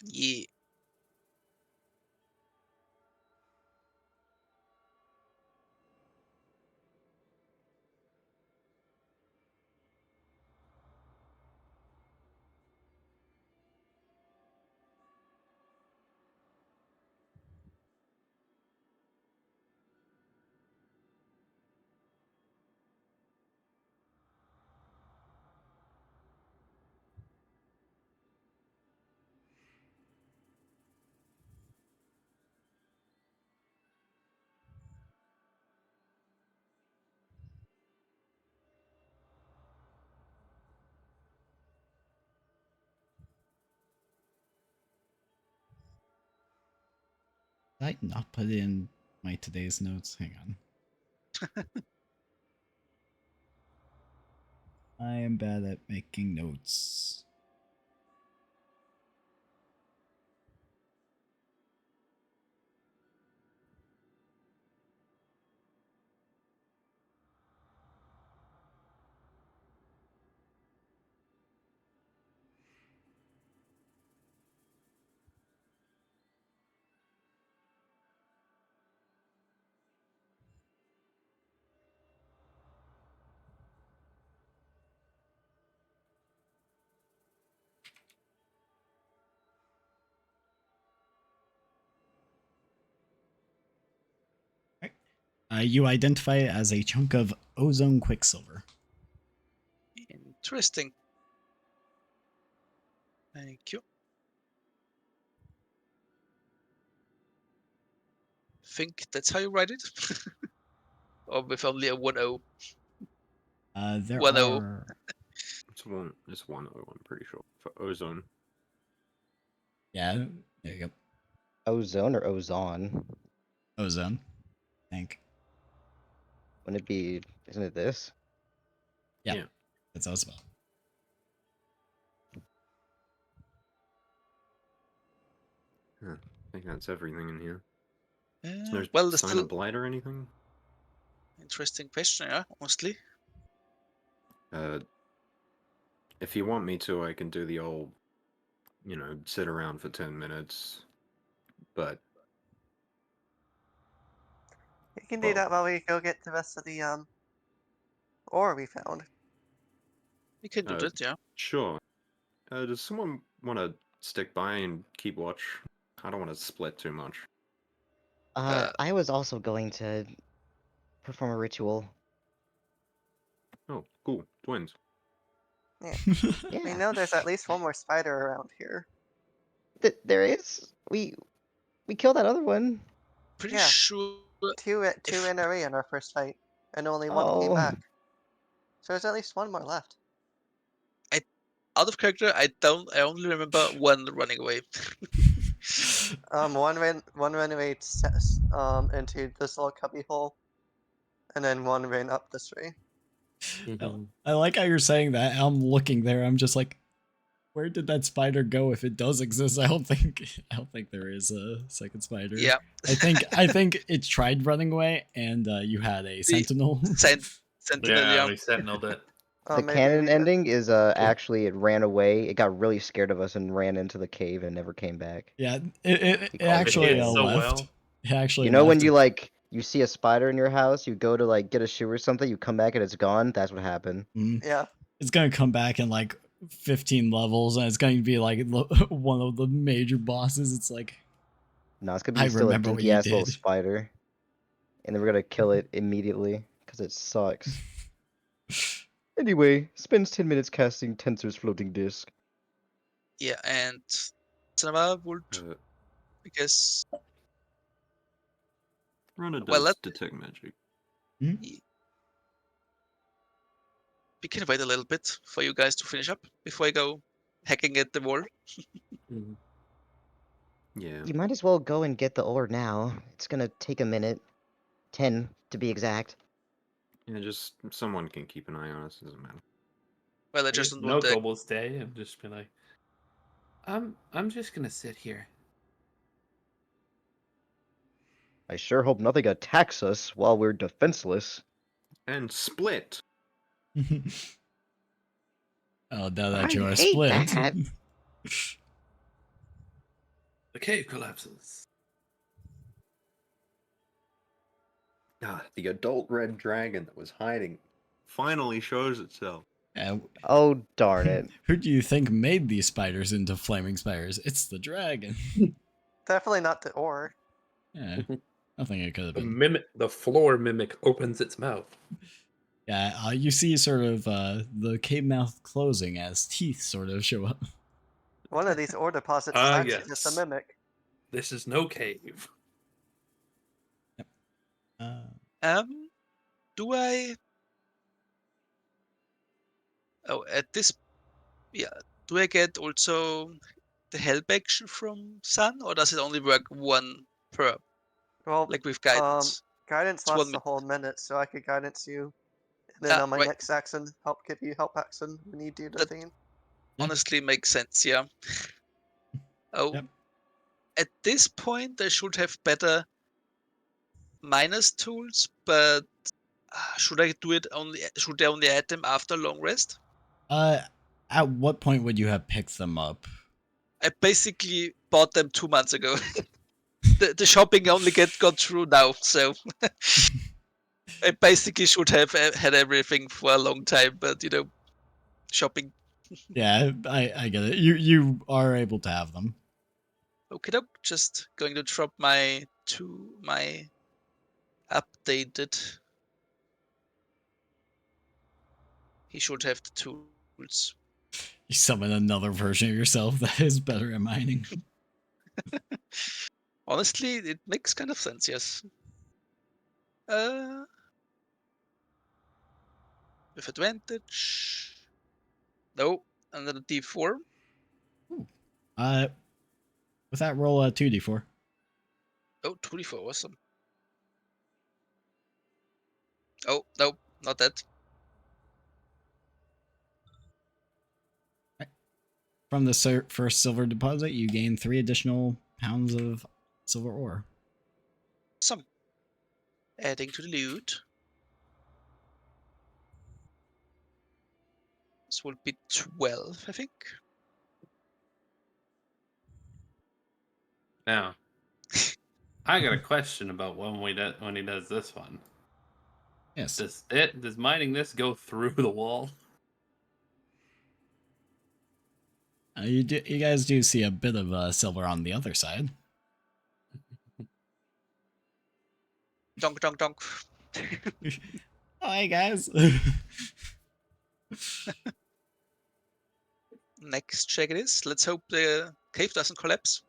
Yeah. Did I not put it in my today's notes? Hang on. I am bad at making notes. You identify it as a chunk of ozone quicksilver. Interesting. Thank you. Think that's how you write it? Or with only a 1-0? There 1-0. are. It's 1-0, I'm pretty sure, for ozone. Yeah, there you go. Ozone or ozone? Ozone, I think. Wouldn't it be? Isn't it this? Yeah. That's how it's spelled. I think that's everything in here. There's no Well, there's sign still of blight or anything. interesting question, yeah, honestly. If you want me to, I can do the old, sit around for 10 minutes. But You can do Well- that while we go get the rest of the ore we found. You can do Uh, that, yeah. sure. Does someone want to stick by and keep watch? I don't want to split too much. I was also going to perform a ritual. Oh, cool. Twins. We Yeah, know there's at least one more spider around here. there is. We killed that other one. Pretty Yeah. sure. Two If- NRA in our first fight, and only one came Oh, back. So there's at least one more left. Out of character, I only remember one running away. One ran away into this little cubby hole, and then one ran up this way. I like how you're saying that. I'm looking there. I'm just like, where did that spider go? If it does exist, I don't think there is a second spider. Yeah. I think it tried running away, and you had a sentinel. Sentinel, Yeah, yeah. we sentineled it. the Maybe canon we did. ending is actually it ran away. It got really scared of us and ran into the cave and never came back. Yeah, it He called it actually hid so left. well. It actually You know when left. you like you see a spider in your house, you go to like get a shoe or something, you come back and it's gone. That's what happened. Yeah. It's gonna come back in like 15 levels, and it's going to be like one of the major bosses. It's like, No, it's gonna I be still a remember what dinky you ass little did. spider, and then we're gonna kill it immediately because it sucks. Anyway, spends 10 minutes casting Tensor's floating disc. Yeah, and Cinema would, Uh, I guess, Runner Well, does let- detect magic. we can wait a little bit for you guys to finish up before I go hacking at the wall. Yeah. You might as well go and get the ore now. It's gonna take a minute, 10 to be exact. Yeah, just someone can keep an eye on us. Doesn't matter. Well, I I just guess don't no want the global stay and just be like, I'm just gonna sit here. I sure hope nothing attacks us while we're defenseless. And split. Oh, now that I you are hate split. that. The cave collapses. Ah, the adult red dragon that was hiding finally shows itself. Oh, darn it. Who do you think made these spiders into flaming spiders? It's the dragon. Definitely not the ore. Yeah, nothing it could have The been. the floor mimic opens its mouth. Yeah, you see sort of the cave mouth closing as teeth sort of show up. One of these ore deposits is Ah, actually just a yes. mimic. This is no cave. Do I? Oh, at this, yeah. Do I get also the help action from Sun, or does it only work one per, Well, like with guidance? guidance It's 1 lasts a minute. whole minute, so I could guidance you. And then Ah, on my right. next action, give you help action when you do the That- thing. Honestly, makes sense. Yeah. Oh, Yep. at this point, I should have better minus tools, but should I do it only? Should I only add them after long rest? At what point would you have picked them up? I basically bought them 2 months ago. the shopping only got through now, so I basically should have had everything for a long time. But shopping. Yeah, I get it. You are able to have them. Okay, doke. Just going to drop my updated. He should have the tools. You summon another version of yourself that is better at mining. Honestly, it makes kind of sense, yes. With advantage. No, another D4. With that, roll a 2d4. Oh, 2D4, awesome. Oh, no, not that. From the first silver deposit, you gain 3 additional pounds of silver ore. Awesome. Adding to the loot. This will be 12, I think. Now, I got a question about when he does this one. Yes. Does mining this go through the wall? You guys do see a bit of silver on the other side. Donk, donk, donk. Oh, hey guys. Next check it is. Let's hope the cave doesn't collapse.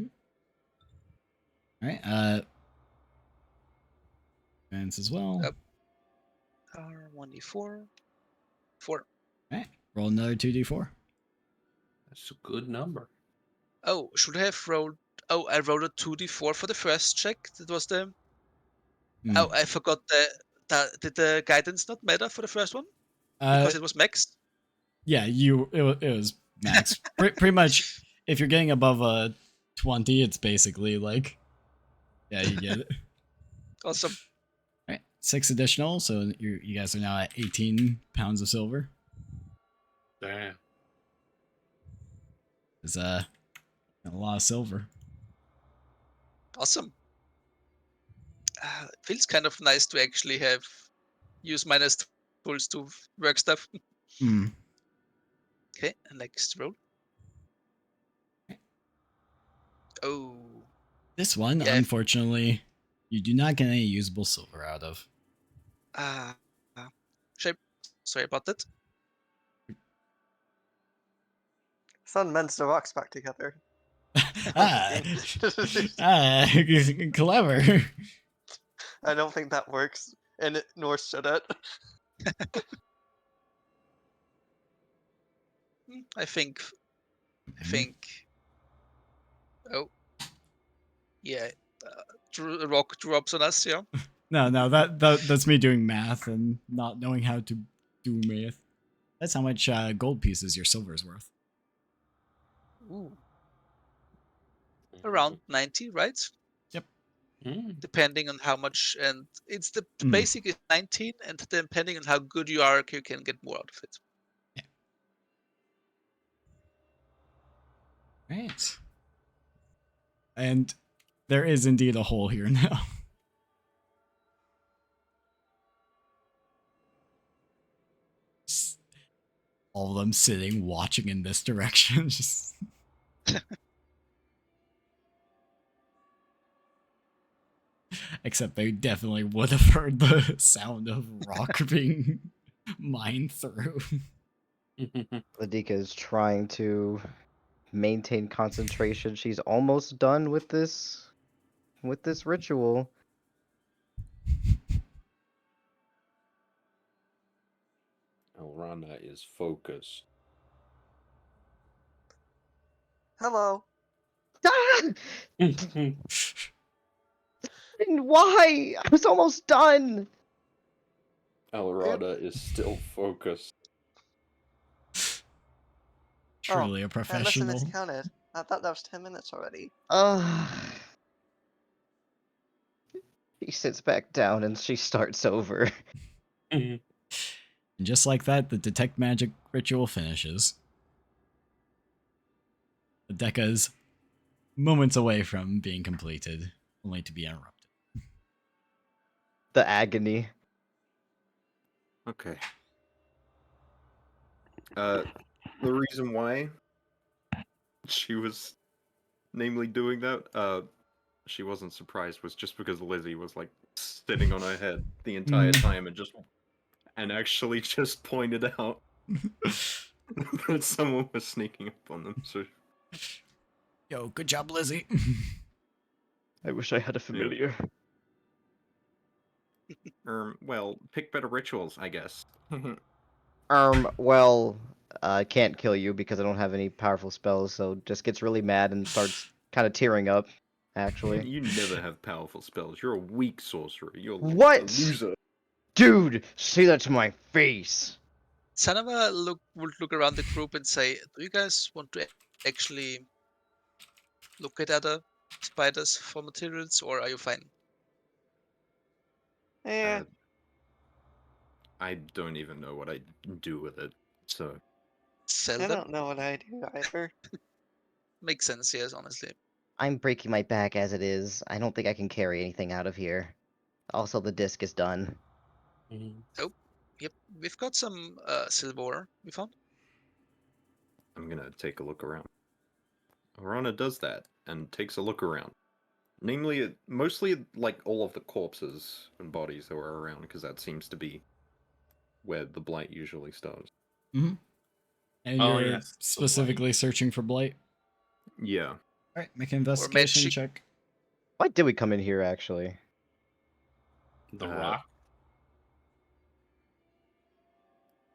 All right. Advance as well. Yep. R1D4. 4. All right. Roll another 2d4. That's a good number. Oh, should I have rolled? Oh, I rolled a 2D4 for the first check. That was the. Hmm. Oh, I forgot did the guidance not matter for the first one? Because it was max? Yeah, it was max. Pretty much, if you're getting above a 20, it's basically like, yeah, you get it. Awesome. All right, 6 additional, so you guys are now at 18 pounds of silver. Damn. It's a lot of silver. Awesome. It feels kind of nice to actually use minus tools to work stuff. Hmm. Okay, next roll. Oh, This one, Yeah. unfortunately, you do not get any usable silver out of. shape. Sorry about that. Sun mends the rocks back together. ah, clever. I don't think that works, and nor should it. I think. Oh, yeah. A rock drops on us. Yeah. No, that's me doing math and not knowing how to do math. That's how much gold pieces your silver is worth. Ooh. Around 90, right? Mm. Depending on how much, and it's the Mm. basic is 19, and depending on how good you are, you can get more out of it. Right. And there is indeed a hole here now. Just all of them sitting, watching in this direction. Just except they definitely would have heard the sound of rock being mined through. Ladika is trying to maintain concentration. She's almost done with this ritual. Elrana is focused. Hello. Ah! And why? I was almost done. Elrana is still focused. Truly a I must have professional. miscounted. I thought that was 10 minutes already. She sits back down and she starts over. And just like that, the detect magic ritual finishes. The Deca is moments away from being completed, only to be interrupted. The agony. Okay. The reason why she was namely doing that, she wasn't surprised was just because Lizzie was like sitting on her head the entire time and actually just pointed out that someone was sneaking up on them. So Yo, good job, Lizzie. I wish I had a familiar. well, pick better rituals, I guess. Well, I can't kill you because I don't have any powerful spells, so just gets really mad and starts kind of tearing up, actually. You never have powerful spells. You're a weak sorcerer. You're a What? loser. Dude, say that to my face. Sanava would look around the group and say, "Do you guys want to actually look at other spiders for materials, or are you fine?" Yeah, I don't even know what I do with it. So Sell I them? don't know what I do either. Makes sense, yes, honestly. I'm breaking my back as it is. I don't think I can carry anything out of here. Also, the disc is done. Oh, yep. We've got some silver we found. I'm gonna take a look around. Arana does that and takes a look around. Namely, mostly like all of the corpses and bodies that were around, because that seems to be where the blight usually starts. Mm-hmm. And Oh, you're yes, the specifically searching for blight. Yeah. All right, make an investigation magic. check. Why did we come in here, actually? The Uh, rock.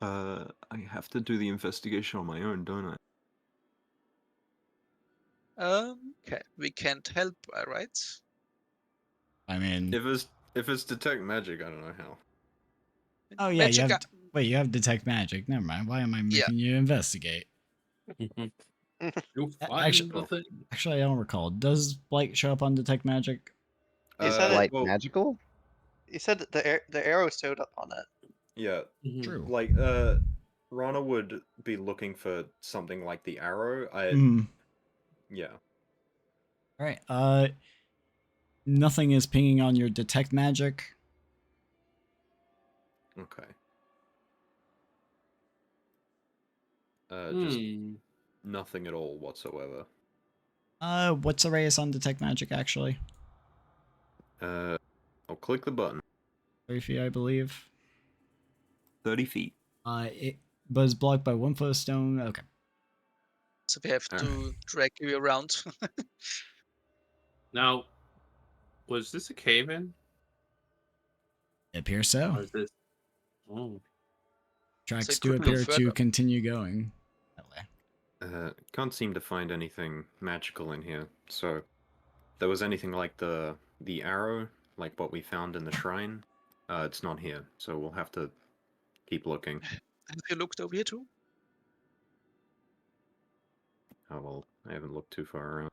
I have to do the investigation on my own, don't I? Okay, we can't help, right? I mean, If it's detect magic, I don't know how. oh yeah, you Magic. have. Wait, you have detect magic. Never mind. Why am I Yeah. making you investigate? You Actually, find the thing. Actually, I don't recall. Does blight show up on detect magic? Is Is that light well, magical? You said that the arrow showed up on it. yeah, True. like Rana would be looking for something like the arrow. Yeah. All right. Nothing is pinging on your detect magic. Okay. Just nothing at all whatsoever. What's the radius on detect magic actually? I'll click the button. 30 feet, I believe. 30 feet. It was blocked by 1 foot of stone. Okay. So we have to drag you around. Now, was this a cave in? It appears so. Or is this? Oh. Tracks it do could go appear to further. continue going that way. Can't seem to find anything magical in here. So, if there was anything like the arrow, like what we found in the shrine, it's not here. So we'll have to keep looking. Have you looked over here too? Oh well, I haven't looked too far around.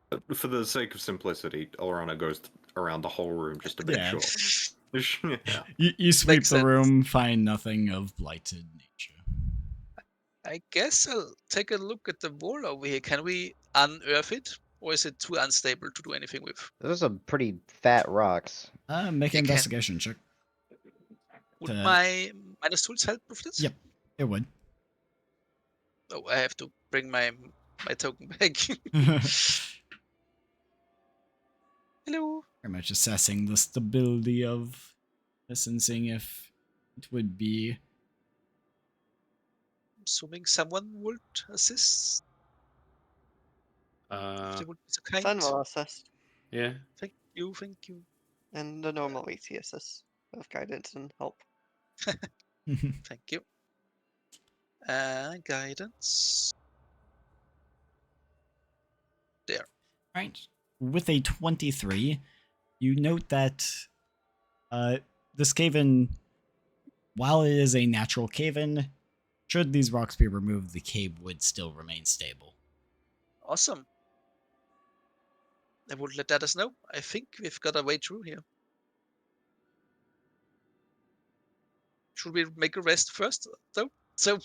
But for the sake of simplicity, Alrana goes around the whole room just to make Yeah. sure. Yeah. You sweep Makes the sense. room, find nothing of blighted nature. I guess I'll take a look at the wall over here. Can we unearth it? Or is it too unstable to do anything with? Those are some pretty fat rocks. Make You an can. investigation check. Would my minus tools help with this? Yep, it would. Oh, I have to bring my token back. Hello. Very much assessing the stability of this and seeing if it would be. Assuming someone would assist. If they would be so kind. Sun will assist, Yeah. Thank you, thank you. and the normal AC assist of guidance and help. Thank you. Guidance. There. Right. With a 23, you note that this cave-in, while it is a natural cave-in, should these rocks be removed, the cave would still remain stable. Awesome. They would let us know. I think we've got a way through here. Should we make a rest first, though? So,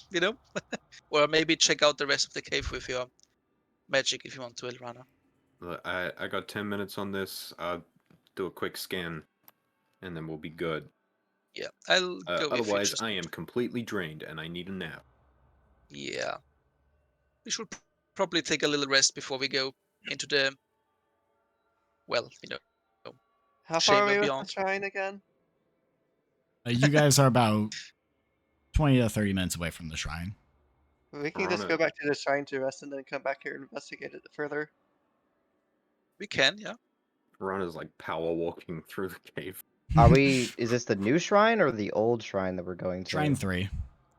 or maybe check out the rest of the cave with your magic if you want to, Elrana. I got 10 minutes on this. I'll do a quick scan, and then we'll be good. Yeah, I'll go with you. Otherwise, Just... I am completely drained, and I need a nap. Yeah. We should probably take a little rest before we go into the well, How Shame far are and we with beyond. the shrine again? You guys are about 20 to 30 minutes away from the shrine. We can We're just on go it. back to the shrine to rest and then come back here and investigate it further. We can, yeah. Rana's like power walking through the cave. Are we? Is this the new shrine or the old shrine that we're going to? Shrine 3,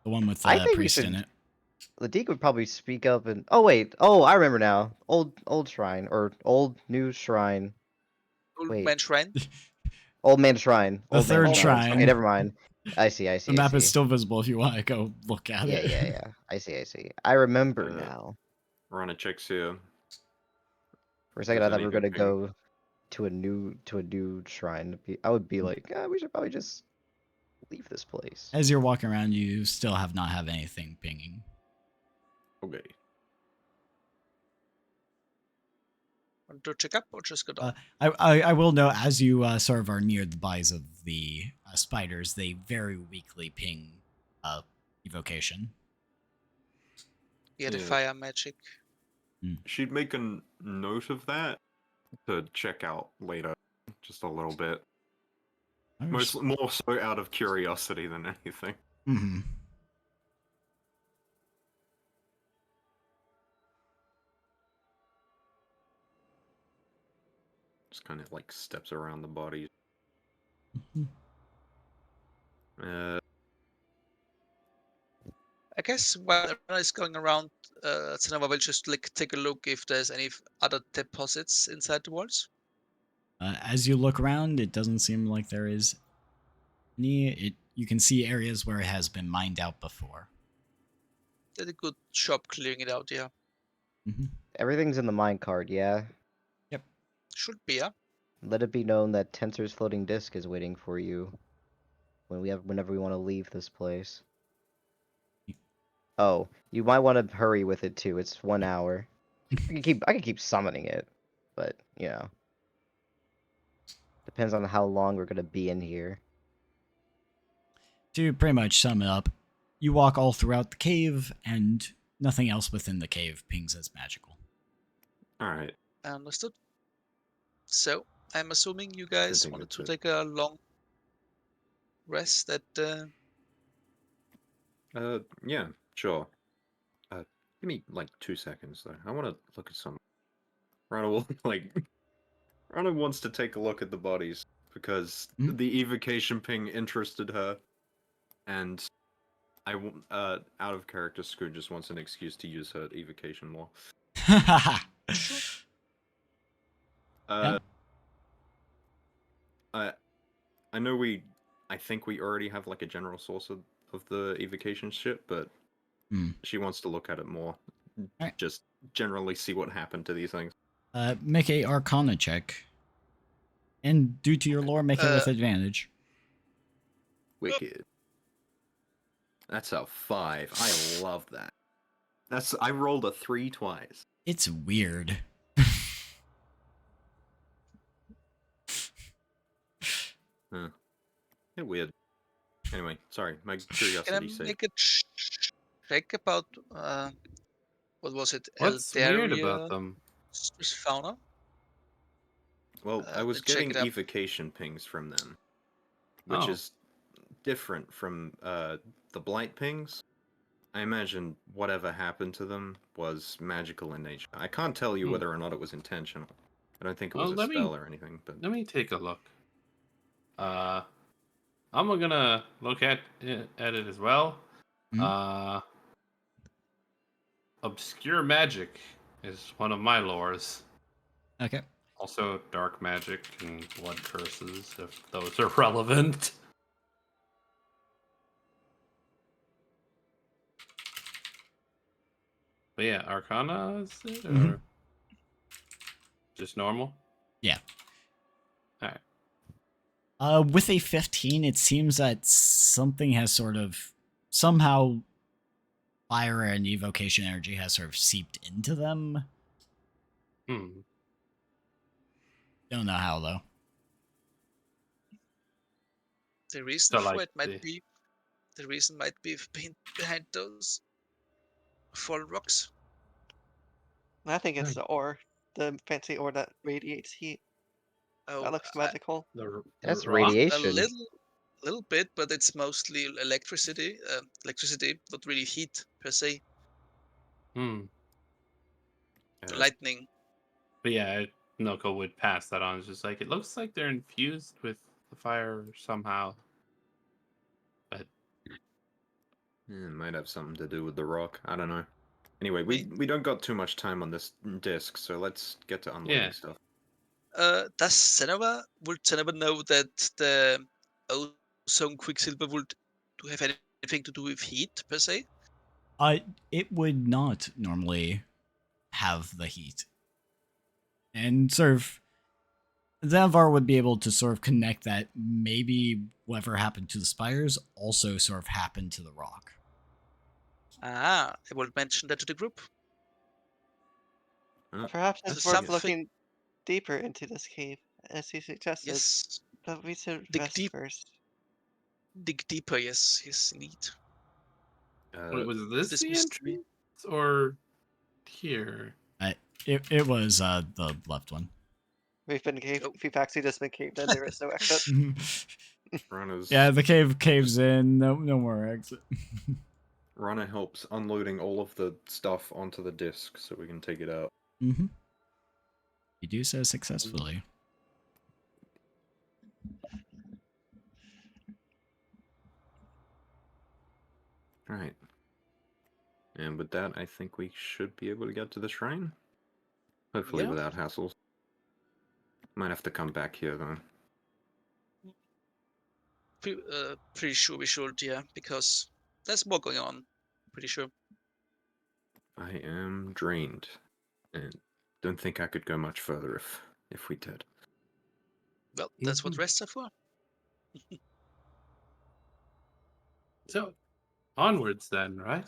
the one with I the think we priest in should- it. Ladik would probably speak up and. Oh wait. Oh, I remember now. Old shrine or old new shrine. Old Wait. Man Shrine. Old man shrine. The Old man third Okay, shrine. never mind. I see. I see. The I map see. is still visible if you want to go look at Yeah, it. yeah, yeah. I see. I see. I remember Uh, now. Rana checks here. For a if second, I there's thought we were anything gonna pinging. go to a new shrine. I would be like, we should probably just leave this place. As you're walking around, you still have not have anything pinging. Okay. Want to check up or just go down? I will note, as you sort of are near the bodies of the spiders, they very weakly ping evocation. Yeah, the yeah. fire magic. She'd make a note of that to check out later, just a little bit. More so out of curiosity than anything. Mm-hmm. Just kind of like steps around the bodies. Mhm. I guess while everyone is going around, Tsanova will just take a look if there's any other deposits inside the walls. As you look around, it doesn't seem like there is any. You can see areas where it has been mined out before. Did a good job clearing it out, yeah. Mm-hmm. Everything's in the mine card, yeah. Should be, yeah. Let it be known that Tensor's floating disk is waiting for you whenever we want to leave this place. Oh, you might want to hurry with it too. It's 1 hour. I can keep summoning it, but depends on how long we're gonna be in here. To pretty much sum it up, you walk all throughout the cave, and nothing else within the cave pings as magical. Alright. Understood. So, I'm assuming you guys think wanted that's to it. take a long rest at Yeah, sure. Give me like 2 seconds though. I want to look at some. Rana will Rana wants to take a look at the bodies because the evocation ping interested her, and out of character, Scoot just wants an excuse to use her evocation more. Yeah. I know I think we already have like a general source of the evocation shit, but she wants to look at it more. Alright. Just generally see what happened to these things. Make a Arcana check. And due to your lore, make it with advantage. Wicked. That's a 5. I love that. I rolled a 3 twice. It's weird. Huh. Yeah, weird. Anyway, sorry, my can I curiosity sake. make a check about what was it? What's weird about Elderia them? fauna? Well, I let was me check getting it up. evocation pings from them, which Oh. is different from the blight pings. I imagine whatever happened to them was magical in nature. I can't tell you whether or not it was intentional. I don't think it was Well, a spell or anything, but Let me take a look. I'm gonna look at it as well. Obscure magic is one of my lores. Okay. Also, dark magic and blood curses, if those are relevant. But yeah, Arcana is it, or just normal? Yeah. All right. With a 15, it seems that something has sort of somehow fire and evocation energy has sort of seeped into them. Don't know how though. The reason So, for like, it might be behind those fallen rocks. I think it's the ore, the fancy ore that radiates heat. Oh, That looks I- magical. That's rock? a radiation. little bit, but it's mostly electricity. Electricity, not really heat per se. Hmm. Lightning. But yeah, Noko would pass that on. It's just like it looks like they're infused with the fire somehow. But Might have something to do with the rock. I don't know. Anyway, we May- we don't got too much time on this disc, so let's get to unloading Yeah. stuff. Does would Senova know that the ozone quicksilver would have anything to do with heat per se? It would not normally have the heat. And sort of Zanvar would be able to sort of connect that maybe whatever happened to the spires also sort of happened to the rock. Ah, I will mention that to the group. Perhaps So it's worth something, looking deeper into this cave, as he suggested. yes, But we should dig rest deep, first. dig deeper. Yes, indeed. wait, was this This the mystery. entrance or here? It was the left one. Oh. We've actually just been caved in. There is no exit. Rana's Yeah, the cave caves in. No more exit. Rana helps unloading all of the stuff onto the disc so we can take it out. Mm-hmm. You do so successfully. Alright. And with that, I think we should be able to get to the shrine. Hopefully Yeah. without hassles. Might have to come back here though. Pretty sure we should, yeah, because there's more going on. Pretty sure. I am drained. And don't think I could go much further if we did. Well, that's what rests are for. So onwards then, right?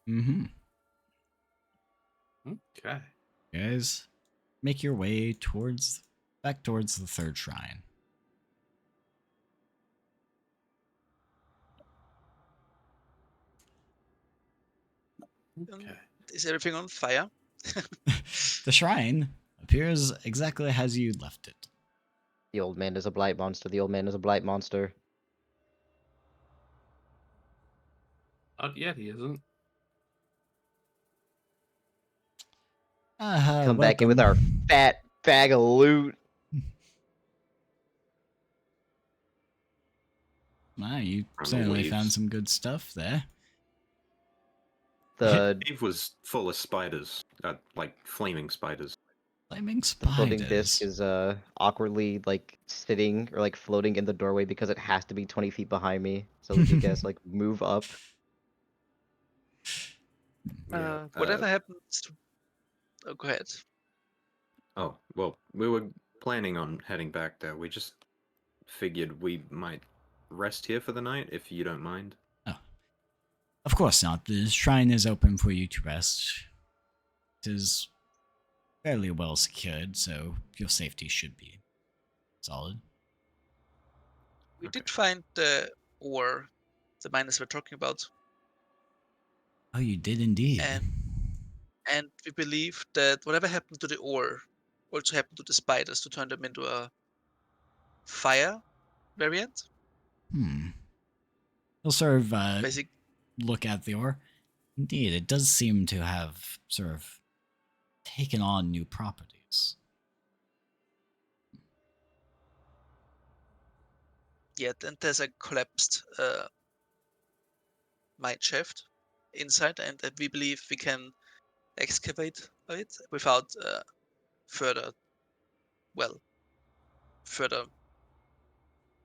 Mm-hmm. Okay. You guys make your way back towards the third shrine. Okay. Is everything on fire? The shrine appears exactly as you left it. The old man is a blight monster. The old man is a blight monster. Not yet, he isn't. Come back in with our fat bag of loot. Wow, you Rana certainly found leaves. some good stuff there. The Cave was full of spiders. Like flaming spiders. Flaming floating disc spiders. is awkwardly like sitting or like floating in the doorway because it has to be 20 feet behind me. So we could guess like move up. Yeah. Whatever happens to... Oh, go ahead. Oh, well, we were planning on heading back there. We just figured we might rest here for the night, if you don't mind. Of course not. The shrine is open for you to rest. It is fairly well secured, so your safety should be solid. We Okay. did find the ore the miners were talking about, Oh, you did indeed. and we believe that whatever happened to the ore also happened to the spiders to turn them into a fire variant. You'll sort of Basic. look at the ore. Indeed, it does seem to have sort of taken on new properties. Yeah, and there's a collapsed mine shaft inside, and we believe we can excavate it without further, well, further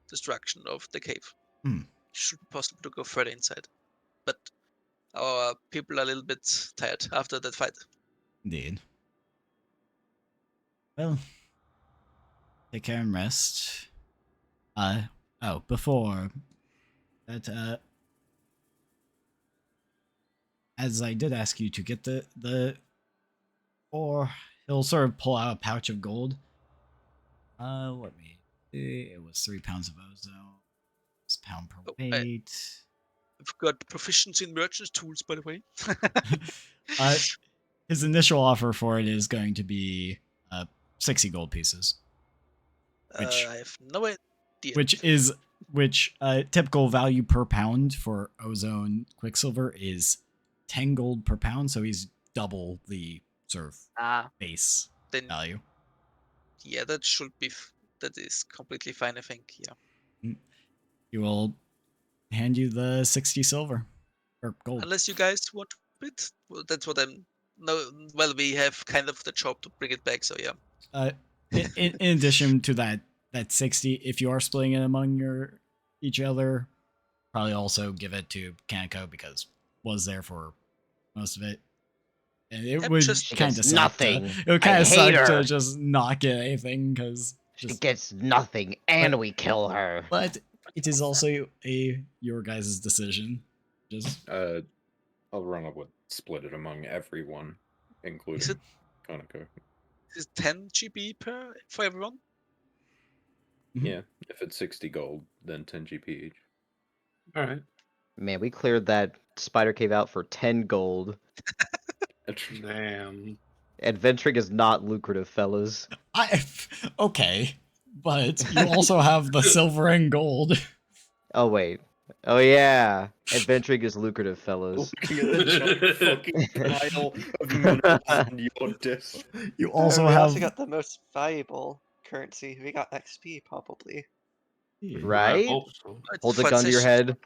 destruction of the cave. Hmm. Should be possible to go further inside, but our people are a little bit tired after that fight. Indeed. Well, take care and rest. Before that, as I did ask you to get or he'll sort of pull out a pouch of gold. Let me see. It was 3 pounds of ozone. It's pound per Oh, weight. I've got proficiency in merchant's tools, by the way. His initial offer for it is going to be 60 gold pieces. I have no idea. which typical value per pound for ozone quicksilver is 10 gold per pound, so he's double the sort of Ah, base Then value. yeah, that should be that is completely fine. I think. Yeah, He will hand you the 60 silver or gold. unless you guys want it. Well, that's what I'm. No, well, we have kind of the job to bring it back. So yeah. In addition to that 60, if you are splitting it among each other, probably also give it to Kaneko because was there for most of it. And it I'm would just- She kind of gets suck. nothing. It would I kind of suck hate her. to just not get anything because She gets nothing, and we kill her. But it is also your guys' decision. Just I'll run up with split it among everyone, including it- Kaneko. Is 10 GP for everyone? Mhm. Yeah, if it's 60 gold, then 10 GP each. All right. Man, we cleared that spider cave out for 10 gold. Damn. Adventuring is not lucrative, fellas. okay, but you also have the silver and gold. Oh, wait. Oh, yeah. Adventuring is lucrative, fellas. Looking at the giant fucking pile of minerals on your desk. You also we have also got the most valuable currency. We got XP probably. Right? I hope so. Hold a gun to your head.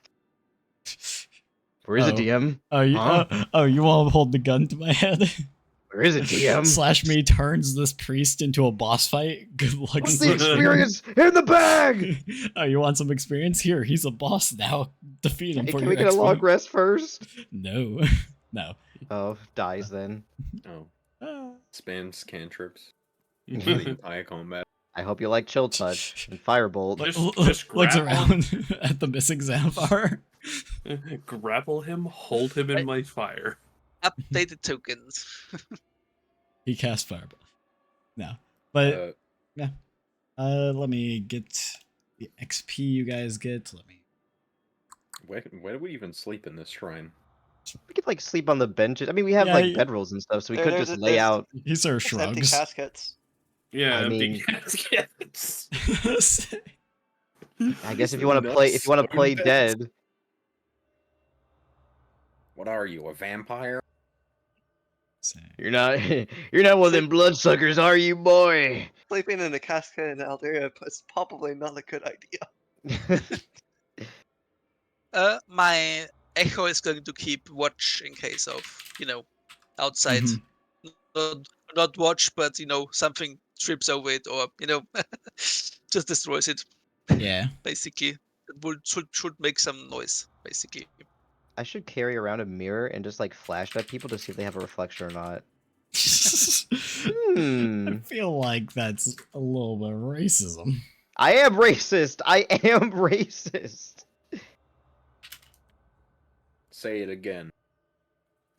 Where is it, Oh. DM? You want to hold the gun to my head? Where is it, DM? Slash me turns this priest into a boss fight. Good luck. What's the experience in the bag? Oh, you want some experience? Here, he's a boss now. Defeat him Hey, for can your we get a XP. long rest first? No. No. Oh, dies then. Oh, Ah. spams cantrips for the entire combat. I hope you like Chill Touch and Firebolt. Just Looks grapple. around at the missing Zamfar. Grapple him, hold him in my fire. Updated tokens. He cast Fireball. No. But let me get the XP you guys get. Let me Where do we even sleep in this shrine? We could like sleep on the benches. I mean, we have Yeah, like yeah. bedrolls and stuff, so we There- could there's just a- lay there's- out. he sort of It's empty shrugs. caskets. Yeah, I empty mean- caskets. I guess if This you want is to play, not if you want to stone play beds. dead, What are you, a vampire? you're not, you're not one of them bloodsuckers, are you, boy? Sleeping in a casket in Elderia is probably not a good idea. My Echo is going to keep watch in case of, outside. Mhm. Not watch, but, something trips over it or, just destroys it, Yeah. basically. It should make some noise, basically. I should carry around a mirror and just like flash at people to see if they have a reflection or not. I feel like that's a little bit of racism. I am racist. I am racist. Say it again.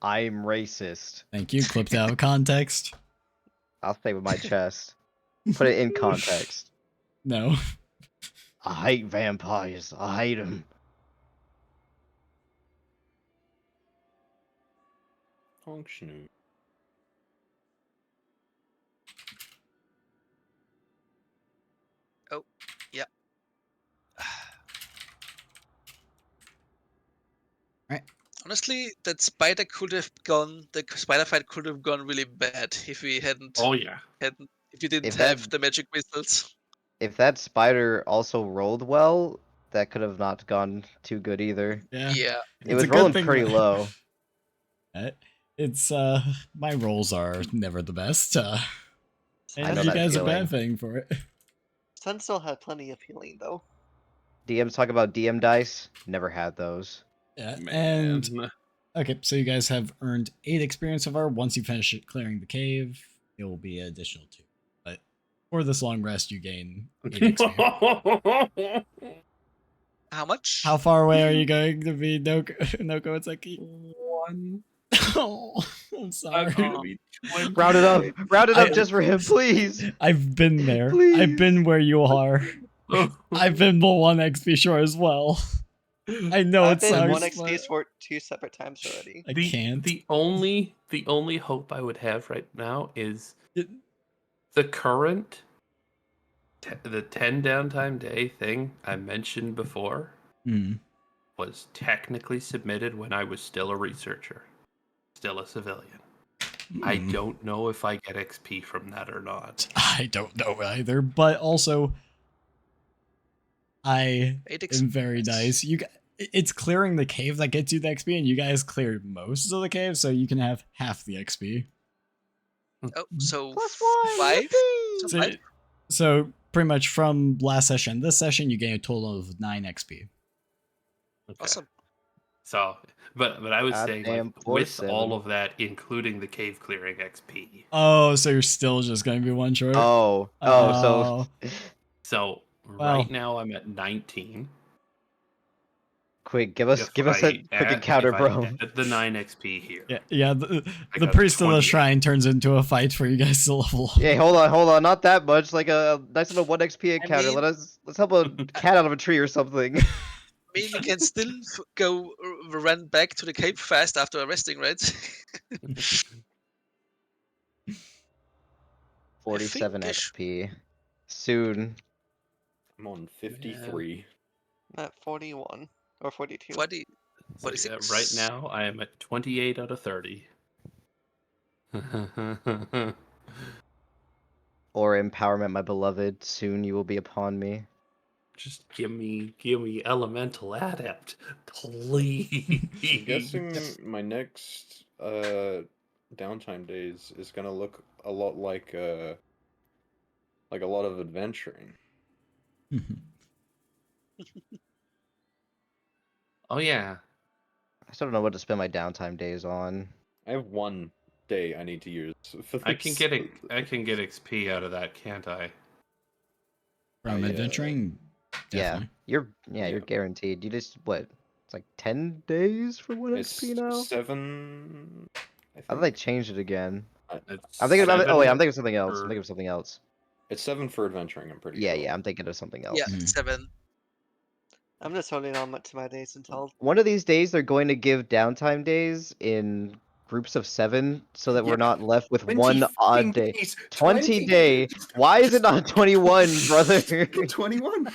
I'm racist. Thank you. Clipped out of context. I'll say with my chest. Put it in context. No. I hate vampires. I hate them. Honk schnoot. Honestly, that spider could have gone. The spider fight could have gone really bad if we Oh yeah. if you didn't If that- have the magic missiles. If that spider also rolled well, that could have not gone too good either. Yeah. Yeah. It It's was a good rolling thing pretty that- low. It's my rolls are never the best. I And know you that guys a feeling. bad thing for it. Sun still had plenty of healing though. DMs talk about DM dice. Never had those. Yeah. Man. And okay, so you guys have earned 8 experience so far. Once you finish clearing the cave, it will be an additional 2. But for this long rest, you gain 8 experience. How much? How far away are you going to be, Noko Itseki? 1. Oh, I'm sorry. Round it up. Round it up I- just for him, please. I've been there. I've Please. been where you are. I've been the 1 XP short as well. I know I've it been sucks. 1 XP but for 2 separate times already. I the, can't. The only hope I would have right now is It- the current the 10 downtime day thing I mentioned before Hmm. was technically submitted when I was still a researcher, still a civilian. I Hmm. don't know if I get XP from that or not. I don't know either, but also I 8 am very nice. nice. It's clearing the cave that gets you the XP, and you guys cleared most of the cave, so you can have half the XP. Oh, so +1, 5? yippee! So So, 5? so pretty much from last session, this session you gain a total of 9 XP. Okay. Awesome. So, but I was saying like Goddamn with all 4-7. of that, including the cave clearing XP. Oh, so you're still just going to be one short? So Oh, So well. right now I'm at 19. quick, give us If a I quick add, encounter, if I bro. add the 9 XP here, Yeah. The I got priest of the 28. shrine turns into a fight for you guys to level up. Yeah, hold on, not that much. Like a nice little 1 XP encounter. mean- Let's help a cat out of a tree or something. I mean, we can still go run back to the cave fast after resting, right? 47 I sh- XP. Soon. I'm on 53. I'm at 41 or 42. 40, So yeah, 46. right now I am at 28 out of 30. Or empowerment, my beloved. Soon you will be upon me. Just give me elemental adept, please. I'm guessing my next downtime days is gonna look a lot like a lot of adventuring. Oh yeah, I still don't know what to spend my downtime days on. I have 1 day I need to use for this. I can get XP out of that, can't I? From I, adventuring, definitely. You're Yeah. guaranteed. You just what? It's like 10 days for 1 It's XP now? 7. I I thought think they changed it again. It's I'm thinking about it. Oh wait, I'm 7 thinking of something else. I'm for- thinking of something else. it's 7 for adventuring. I'm pretty Yeah, sure. yeah, I'm thinking of something Yeah, else. 7. I'm just holding on to my days until One of these days they're going to give downtime days in groups of 7 so that we're Yeah. not left with 20 one odd fucking day. days! 20 day. Why is it not 21, brother? Make it 21.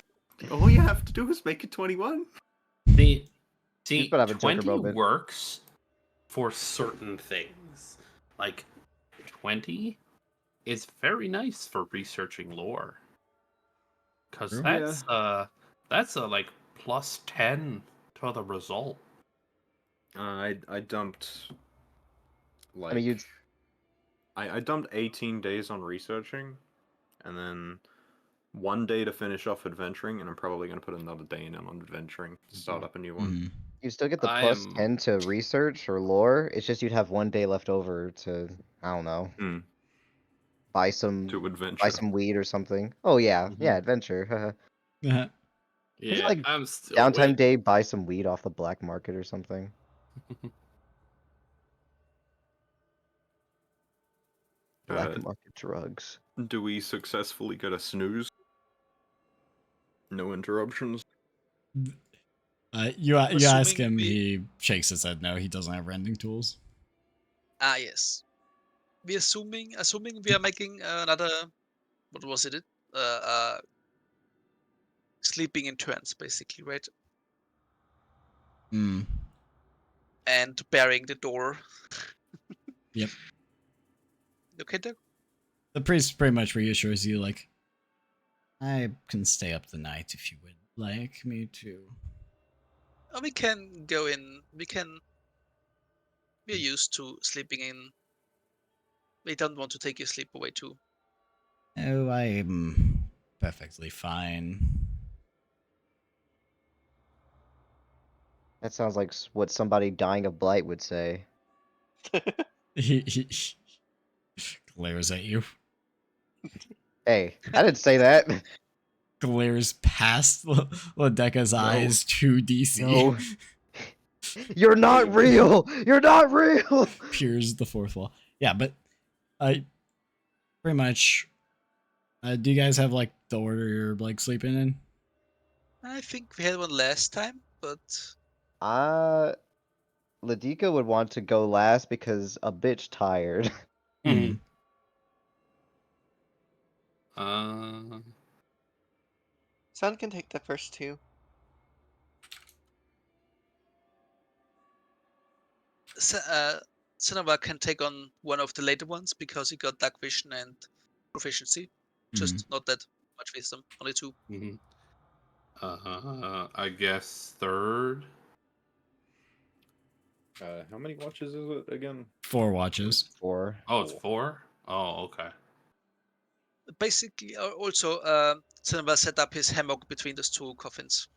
All you have to do is make it 21. See, He's about to have a Joker 20 moment. works for certain things. Like 20 is very nice for researching lore. Cause True. that's a like plus 10 to the result. I dumped like I mean, you'd I dumped 18 days on researching, and then 1 day to finish off adventuring, and I'm probably gonna put another day in on adventuring to start up a new one. Mhm. you still get the I plus am 10 to research or lore. It's just you'd have 1 day left over to, I don't know, Hmm. buy some To adventure. weed or something. Oh yeah, Mhm. yeah, adventure. Uh-huh. Is it yeah, like I'm still downtime waiting. day, buy some weed off the black market or something. Black Uh, market drugs. do we successfully get a snooze? No interruptions. You ask assuming him, we- he shakes his head. No, he doesn't have rending tools. Ah, yes. We assuming we are making another, what was it? Sleeping in turns, basically, right? Hmm. And burying the door. Yep. Okay, Doug? The priest pretty much reassures you, like, I can stay up the night if you would like me to. We can go in. We're used to sleeping in. We don't want to take your sleep away too. Oh, I'm perfectly fine. That sounds like what somebody dying of blight would say. He glares at you. Hey, I didn't say that. Glares past Ladeka's eyes to DC. No. You're not real. You're not real. Peers the fourth wall. Yeah, but pretty much. Do you guys have like the order you're like sleeping in? I think we had one last time, but Ladika would want to go last because a bitch tired. Hmm. Uh, Sun can take the first two. Cinema can take on one of the later ones because he got dark vision and proficiency. Just not that much wisdom, only 2. Mm-hmm. I guess third. How many watches is it again? 4 watches. 4. Oh, it's 4? Oh, okay. Basically, also, Cinema set up his hammock between those 2 coffins.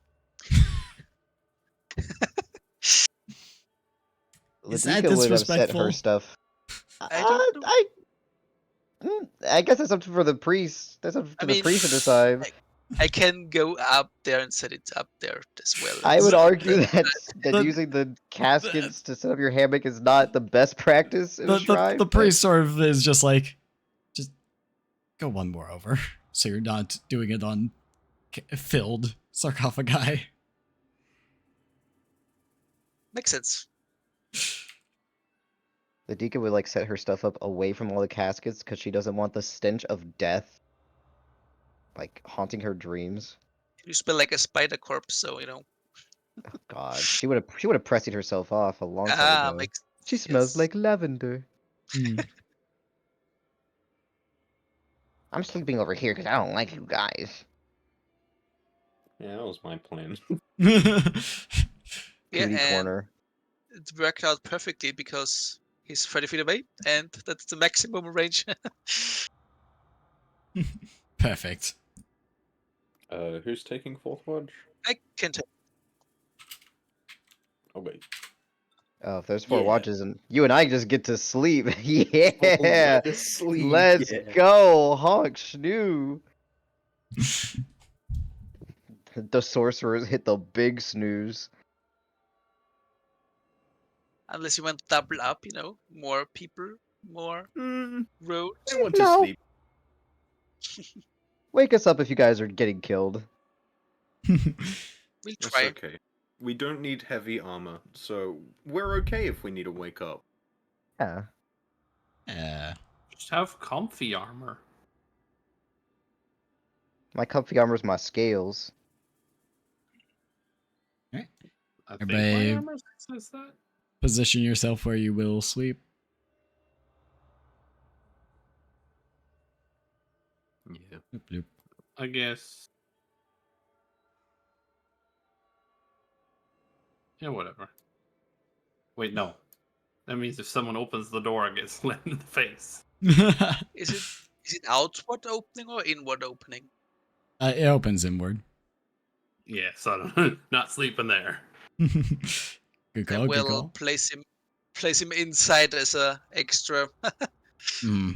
Is that Ladika would have set her disrespectful? stuff. I don't know. I guess that's up for the priest. That's up to I the mean, priest to decide. I can go up there and set it up there as well. I would It's- argue that the- using the caskets to set up your hammock is not the best practice in a shrine. The but- priest sort of is just like, just go one more over, so you're not doing it on filled sarcophagi. Makes sense. The deacon would like set her stuff up away from all the caskets because she doesn't want the stench of death like haunting her dreams. You smell like a spider corpse, so you know. God, she would have pressed herself off a long time ago. Makes She smells yes. like lavender. Hmm. I'm sleeping over here because I don't like you guys. Yeah, that was my plan. Yeah, Cootie and corner. it worked out perfectly because he's 30 feet away, and that's the maximum range. Perfect. Who's taking fourth watch? I can take. Oh wait. Oh, if there's 4 Yeah. watches and you and I just get to sleep. Oh, Yeah. let us sleep, Let's yeah. go, honk snoo. The sorcerers hit the big snooze. Unless you went double up, you know, more people, more road. I want to No. sleep. Wake us up if you guys are getting killed. We'll That's try. okay. We don't need heavy armor, so we're okay if we need to wake up. Yeah. Yeah. Just have comfy armor. My comfy armor's my scales. I think Everybody- my armor says that. Position yourself where you will sleep. Yeah. Bloop, bloop. I guess. Yeah, whatever. Wait, no. That means if someone opens the door, I get slammed in the face. Is it outward opening or inward opening? It opens inward. Yeah, so I'm not sleeping there. Good call, Then good we'll call. place him inside as a extra. Hmm.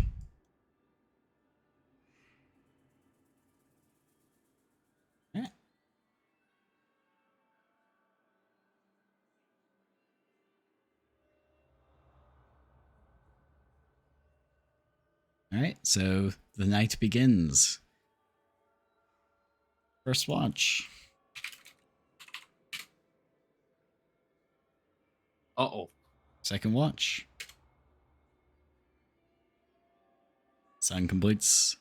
Yeah. Alright, so the night begins. First watch. Uh-oh. Second watch. Sun completes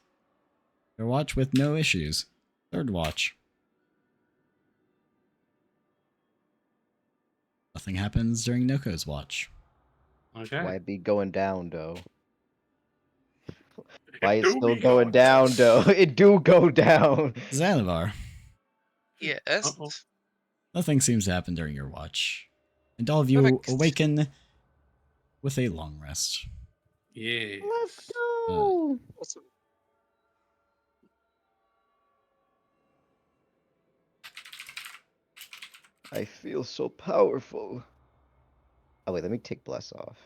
their watch with no issues. Third watch. Nothing happens during Noko's watch. Okay. Why it be going down, though? Why It it's do still be going down, though? It do go down. Xanavar. Yes. Uh-oh. Nothing seems to happen during your watch. And all of you Perfect. awaken with a long rest. Yeah. Let's go. Awesome. I feel so powerful. Oh wait, let me take bless off.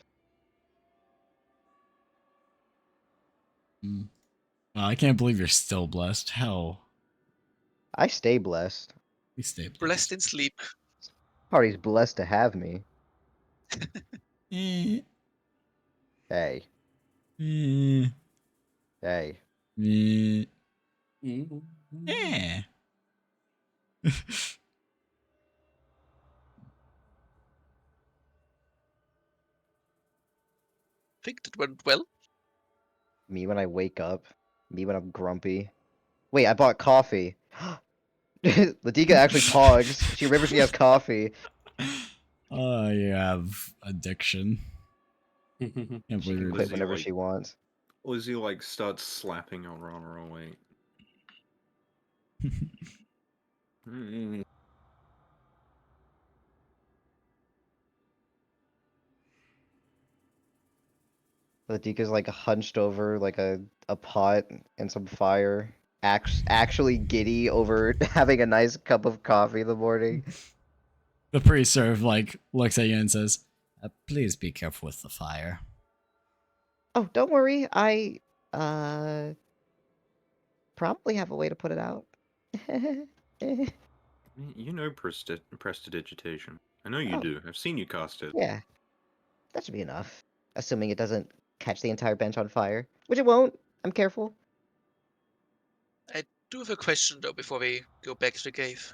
Hmm. Wow, I can't believe you're still blessed. Hell, I stay blessed. we stay Blessed in sleep. Party's blessed to have me. Eh, Hey, eh, hey. eh, Mm-hmm. eh. Think that went well. Me when I wake up. Me when I'm grumpy. Wait, I bought coffee. Ladika actually pogs. She remembers she has coffee. You have addiction. Can't She believe can you're- quit Lizzie, whenever like- she wants. Lizzie like starts slapping Aurora away. Mm. Ladika's like hunched over like a pot and some fire. Actually giddy over having a nice cup of coffee in the morning. The priest sort of like looks at you and says, "Please be careful with the fire." Oh, don't worry. I uh probably have a way to put it out. You know prestidigitation. I know you Oh. do. I've seen you cast it. Yeah, that should be enough. Assuming it doesn't catch the entire bench on fire, which it won't. I'm careful. I do have a question though before we go back to the cave.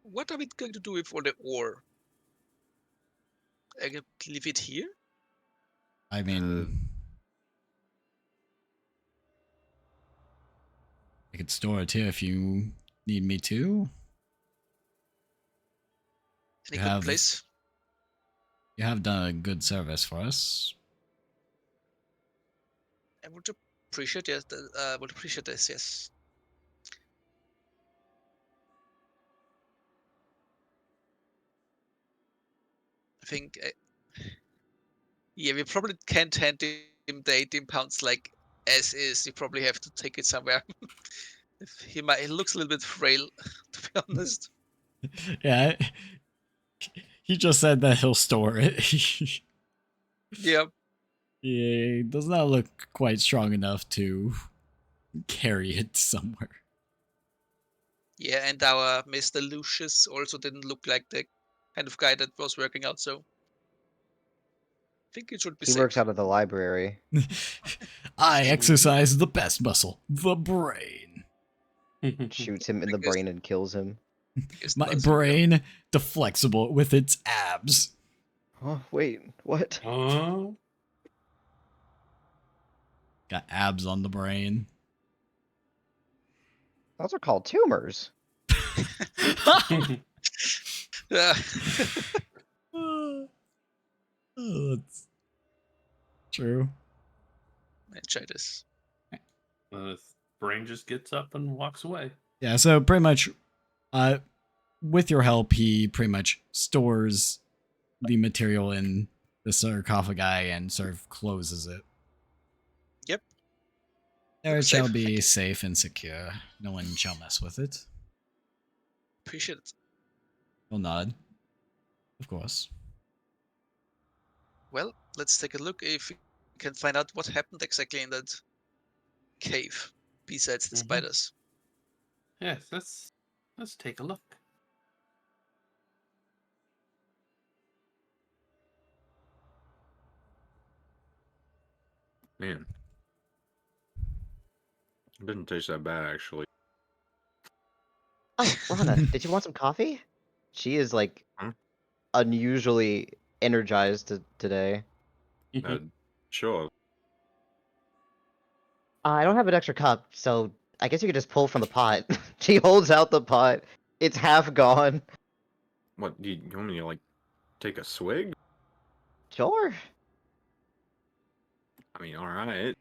What are we going to do with all the ore? I can leave it here? I mean, I could store it here if you need me to. Any You good have- place? You have done a good service for us. I would appreciate this, yes. I think, yeah, we probably can't hand him the 18 pounds like as is. You probably have to take it somewhere. He looks a little bit frail, to be honest. Yeah, he just said that he'll store it. Yeah, He does not look quite strong enough to carry it somewhere. yeah, and our Mr. Lucius also didn't look like the kind of guy that was working out, so I think it should be He safe. works out of the library. I exercise the best muscle, the brain. Shoots him in the I guess- brain and kills him. Guess My that's- brain, deflexible with its abs. Oh, wait, what? Huh? Got abs on the brain. Those are called tumors. Yeah. Oh, that's true. Try this. The brain just gets up and walks away. Yeah, so pretty much, with your help, he pretty much stores the material in the sarcophagi and sort of closes it. Yep. There it Looks shall safe, thank be you. safe and secure. No one shall mess with it. Appreciate it. He'll nod. Of course. Well, let's take a look if we can find out what happened exactly in that cave, besides the Mhm. spiders. Yes, let's take a look. Man. It didn't taste that bad actually. Oh, Rana, did you want some coffee? She is like Huh? unusually energized today. Uh, sure. I don't have an extra cup, so I guess you could just pull from the pot. She holds out the pot. It's half gone. What, you want me to like take a swig? Sure. I mean, alright.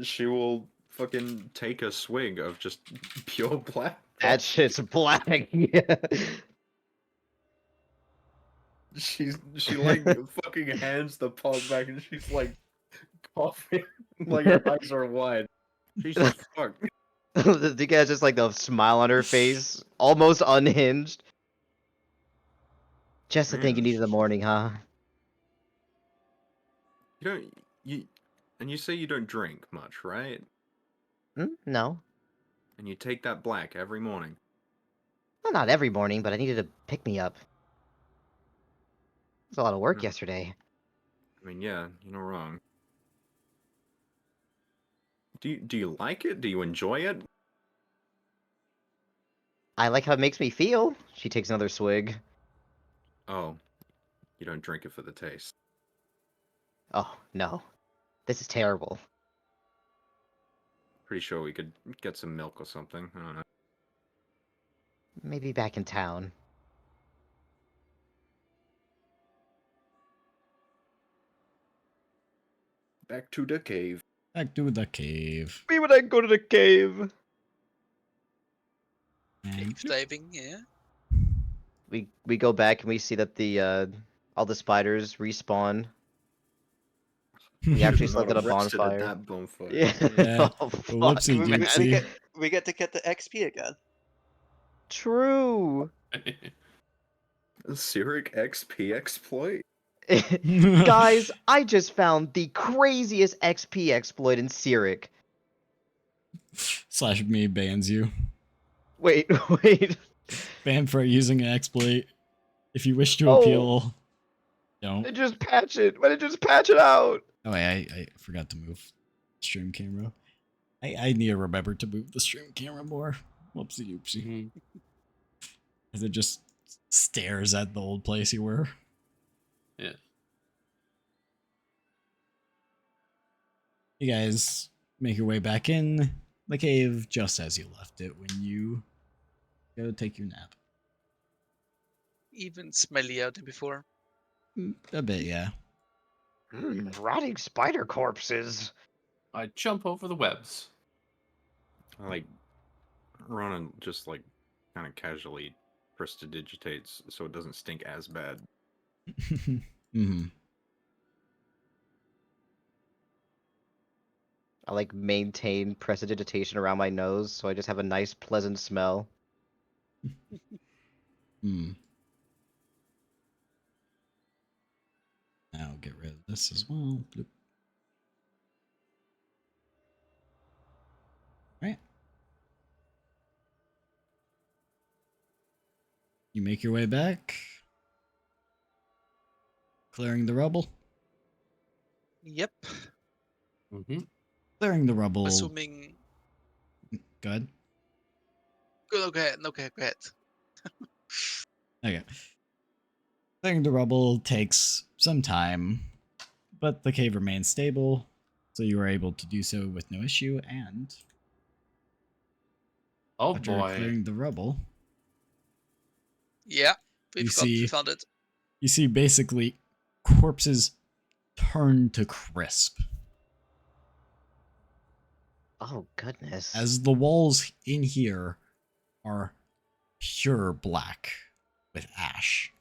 She will fucking take a swig of just pure black. That shit's black. Yeah. She like fucking hands the pot back and she's like coughing like her eyes are wide. Jesus fuck. The guy's just like the smile on her face, almost unhinged. Just the thing you Man, need in the morning, huh? You don't and you say you don't drink much, right? No. And you take that black every morning. Well, not every morning, but I needed to pick me up. It was a lot of work Hmm. yesterday. I mean, yeah, you're not wrong. Do you like it? Do you enjoy it? I like how it makes me feel. She takes another swig. Oh, you don't drink it for the taste. Oh, no. This is terrible. Pretty sure we could get some milk or something. I don't know. Maybe back in town. Back to the cave. Back to the cave. We would go to the cave. And Cave diving, yeah. We go back and we see that the all the spiders respawn. We actually Not slept at a arrested bonfire. At that bonfire. Yeah. Yeah. Oh, fuck. Whoopsie We, and doopsie. we get to get the XP again. True. A Cyric XP exploit? Guys, I just found the craziest XP exploit in Cyric. Slash me bans you. Wait, wait. Ban for using an exploit. If you wish to Oh. appeal, don't. Just patch it. Why did just patch it out? Oh wait, I forgot to move stream camera. I need to remember to move the stream camera more. Whoopsie doopsie. As it just stares at the old place you were. Yeah. You guys make your way back in the cave just as you left it when you go take your nap. Even smellier than before. A bit, yeah. Rotting spider corpses. I jump over the webs. Like, Ronan just, like, kind of casually prestidigitates so it doesn't stink as bad. Mm-hmm. I like maintain prestidigitation around my nose, so I just have a nice, pleasant smell. Hmm. I'll get rid of this as well. Bloop. Right. You make your way back, clearing the rubble. Yep. Mm-hmm. Clearing the rubble. Assuming. Go ahead. Go ahead. Okay, go ahead. Okay. Clearing the rubble takes some time, but the cave remains stable, so you were able to do so with no issue. And Oh after boy. clearing the rubble, Yeah. We You forgot. We see- found it. you see basically corpses turn to crisp Oh, goodness. as the walls in here are pure black with ash.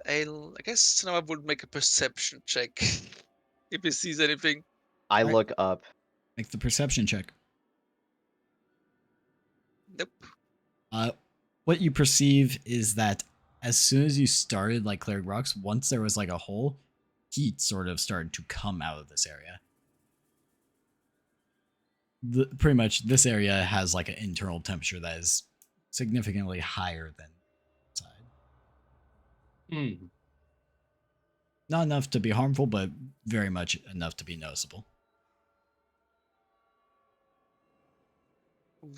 I guess now I would make a perception check if he sees anything. I Right. look up. Make the perception check. Nope. What you perceive is that as soon as you started like clearing rocks, once there was like a hole, heat sort of started to come out of this area. Pretty much this area has like an internal temperature that is significantly higher than outside. Hmm. Not enough to be harmful, but very much enough to be noticeable.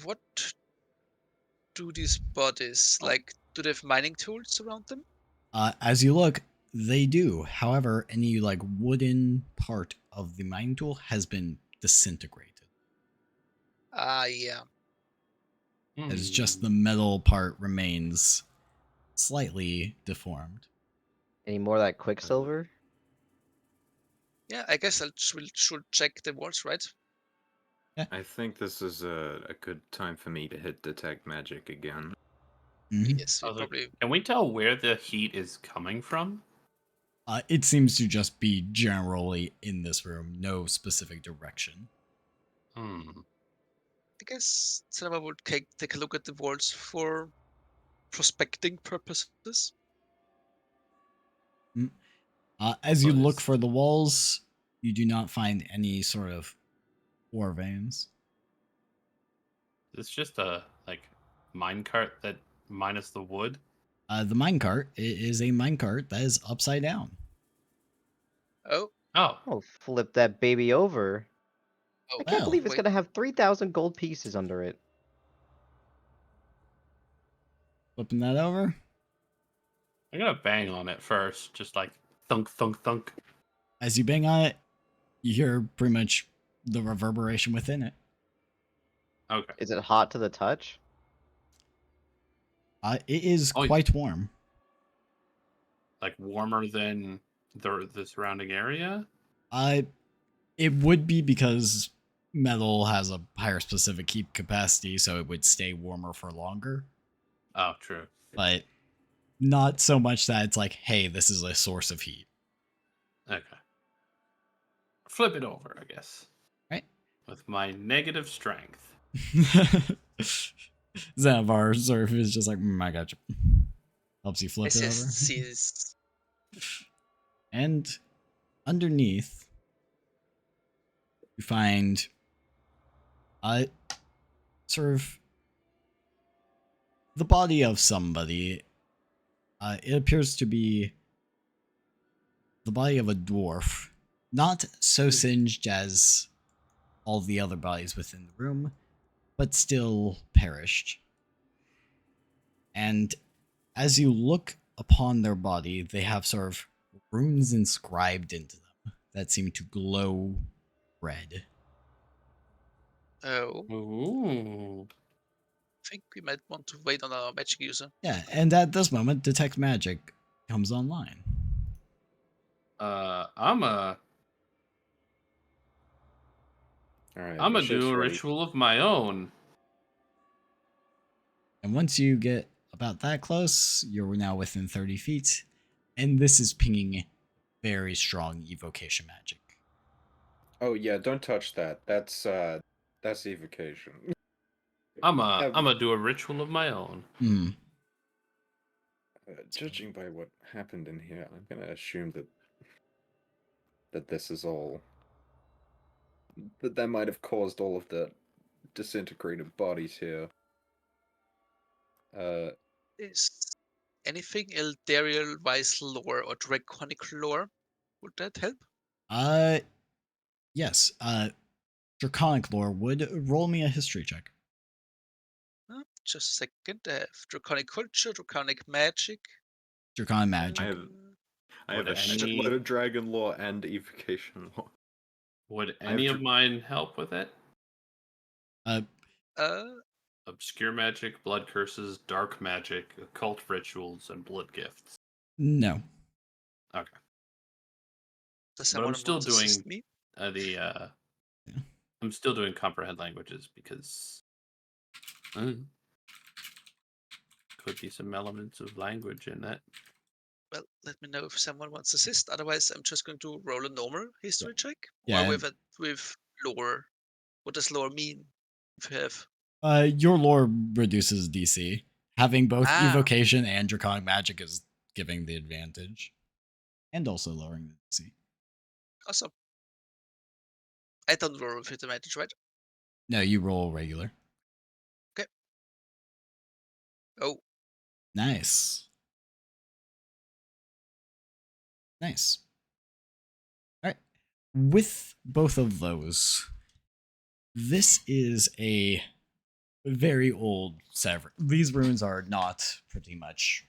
What do these bodies like? Do they have mining tools around them? As you look, they do. However, any like wooden part of the mining tool has been disintegrated. Ah, yeah. It's just the metal part remains slightly deformed. Any more of that quicksilver? Yeah, I guess I should check the walls, right? I think this is a good time for me to hit detect magic again. Mhm. Yes, we Also, probably. can we tell where the heat is coming from? It seems to just be generally in this room, no specific direction. Hmm. I guess Cinema would take a look at the walls for prospecting purposes. As you look Nice. for the walls, you do not find any sort of ore veins. It's just a like minecart that minus the wood. The minecart is a minecart that is upside down. Oh, Oh, Oh, flip that baby over. oh, I can't Well. believe it's wait. gonna have 3,000 gold pieces under it. Flipping that over. I'm gonna bang on it first, just like thunk, thunk, thunk. As you bang on it, you hear pretty much the reverberation within it. Okay. Is it hot to the touch? It is Oh, quite warm. like warmer than the surrounding area? It would be because metal has a higher specific heat capacity, so it would stay warmer for longer. Oh, true. But not so much that it's like, hey, this is a source of heat. Okay. Flip it over, I guess. Right? With my negative strength. Xanavar sort of is just like, I got you. Helps you I flip it over. just sees And underneath, you find sort of the body of somebody. It appears to be the body of a dwarf, not so singed as all the other bodies within the room, but still perished. And as you look upon their body, they have sort of runes inscribed into them that seem to glow red. oh, Ooh. I think we might want to wait on our magic user. Yeah, and at this moment, Detect Magic comes online. I'm a Alright, I'm the gonna do ship's a ready. ritual of my own. And once you get about that close, you're now within 30 feet. And this is pinging very strong evocation magic. Oh yeah, don't touch that. That's evocation. I'm Um, gonna do a ritual of my own. Hmm. Judging by what happened in here, I'm gonna assume that this is all that might have caused all of the disintegrated bodies here. Is anything Elderia wise lore or draconic lore? Would that help? Yes. Draconic lore would roll me a history check. Just a second. I have draconic culture, draconic magic. Draconic magic. I Would have a any- shitload of dragon lore and evocation lore. Would I have any of mine help with it? Uh, Uh, Obscure magic, blood curses, dark magic, occult rituals, and blood gifts. no. Okay. does But someone I'm still want to assist doing me? the Yeah. I'm still doing comprehend languages because could be some elements of language in that. Well, let me know if someone wants to assist. Otherwise, I'm just going to roll a normal history check. Yeah. Or with lore. What does lore mean? If you have Your lore reduces DC. Having both Ah. evocation and draconic magic is giving the advantage, and also lowering the DC. awesome. I don't roll with advantage, right? No, you roll regular. Oh, Nice. Nice. All right. With both of those, this is a very old sever. These runes are not pretty much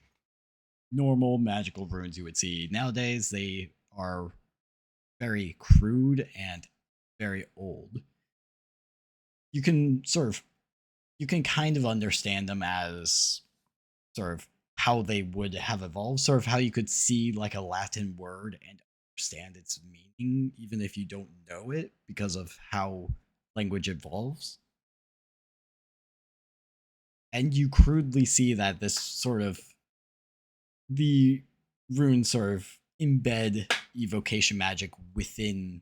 normal magical runes you would see nowadays. They are very crude and very old. You can kind of understand them as sort of how they would have evolved, sort of how you could see like a Latin word and understand its meaning, even if you don't know it, because of how language evolves. And you crudely see that this sort of the runes sort of embed evocation magic within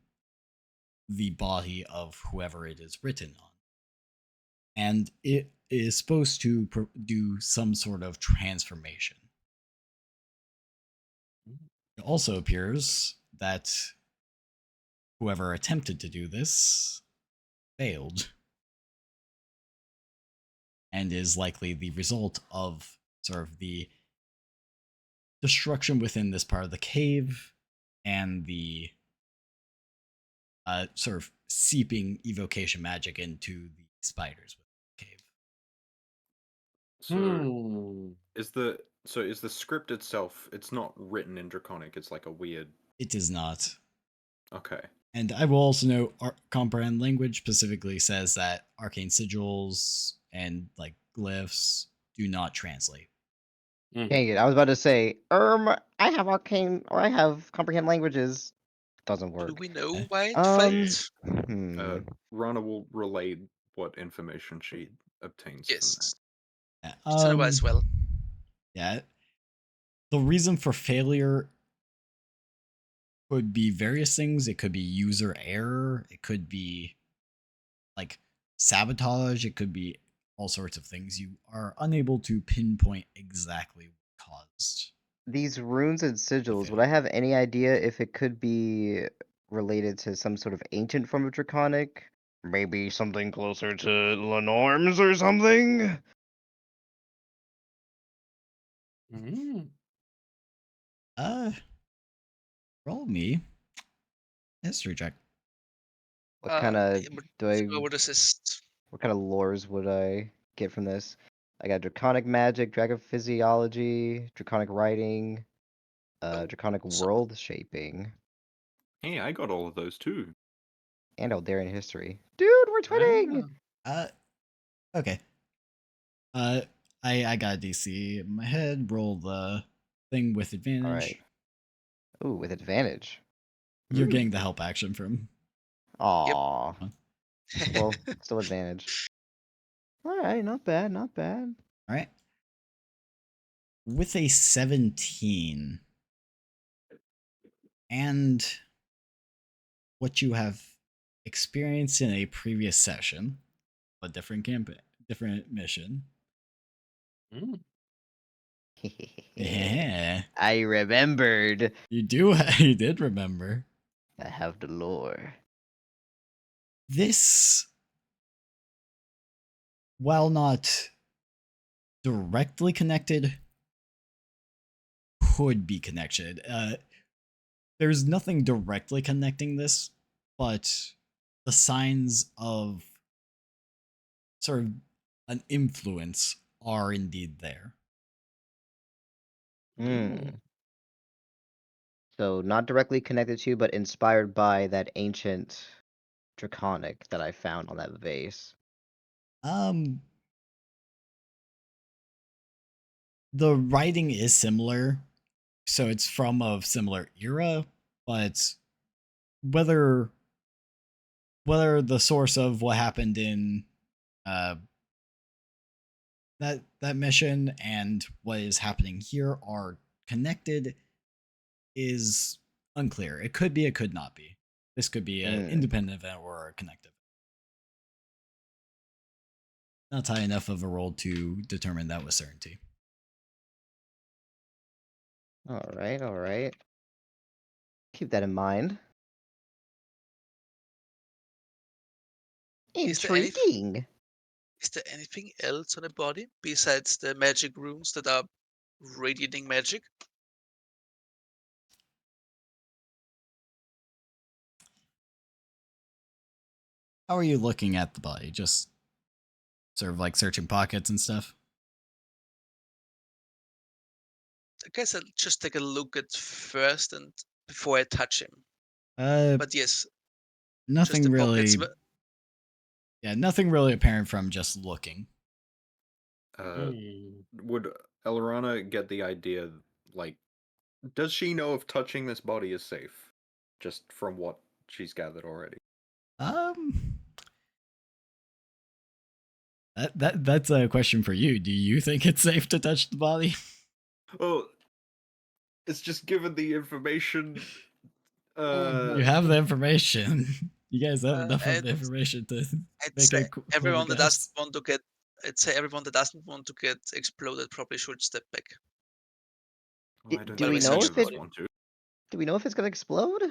the body of whoever it is written on. And it is supposed to do some sort of transformation. It also appears that whoever attempted to do this failed and is likely the result of sort of the destruction within this part of the cave and the sort of seeping evocation magic into the spiders within the cave. So is the script itself? It's not written in Draconic. It's like a weird. It is not. Okay. And I will also note comprehend language specifically says that arcane sigils and like glyphs do not translate. Mm. Dang it! I was about to say, I have arcane or I have comprehend languages. Doesn't Do work. we know Eh? why it Um, failed? hmm. Rana will relay what information she obtains from that. Yes. Yeah, Cinema as well. Yeah. The reason for failure could be various things. It could be user error. It could be like sabotage. It could be all sorts of things. You are unable to pinpoint exactly what caused. These runes and sigils, would I failure. have any idea if it could be related to some sort of ancient form of Draconic? Maybe something closer to Lenorm's or something? Mm. Uh, roll me history check. What kind of I would do I? I would assist. What kind of lores would I get from this? I got Draconic magic, Dragon physiology, Draconic writing, Oh, Draconic some world shaping, Hey, I got all of those too. and Eldarian history. Dude, we're twinning. Ah. Okay. Uh, I got a DC in my head. Roll the thing with All advantage. right. Ooh, with advantage. You're getting the help action from. Aw. All Well, still advantage. All right, not bad, not bad. right. With a 17 and what you have experienced in a previous session, a different campaign, different mission. Mm. Yeah, I remembered. you do. You did remember I have the lore. this. While not directly connected, could be connected. There's nothing directly connecting this, but the signs of sort of an influence are indeed there. Hmm. So not directly connected to, but inspired by that ancient Draconic that I found on that vase. Um, the writing is similar, so it's from a similar era, but whether the source of what happened in uh that mission and what is happening here are connected is unclear. It could be, it could not be. This could be an Hmm. independent event or a connective. Not high enough of a roll to determine that with certainty. All right, all right. Keep that in mind. Is there any Intriguing. is there anything else on the body besides the magic runes that are radiating magic? How are you looking at the body? Just sort of like searching pockets and stuff? I guess I'll just take a look at first and before I touch him. Uh, But yes, just nothing the pockets. really. Yeah, nothing really apparent from just looking. Mm. Would Elrana get the idea, like, does she know if touching this body is safe? Just from what she's gathered already. Um, that's a question for you. Do you think it's safe to touch the body? Well, it's just given the information. You have the information. You guys have enough of I'd, the information to I'd make say a clever everyone that doesn't guess. want to get. I'd say everyone that doesn't want to get exploded probably should step back. Well, I don't Do While we we think know any search if of the us it? body. want to. Do we know if it's gonna explode?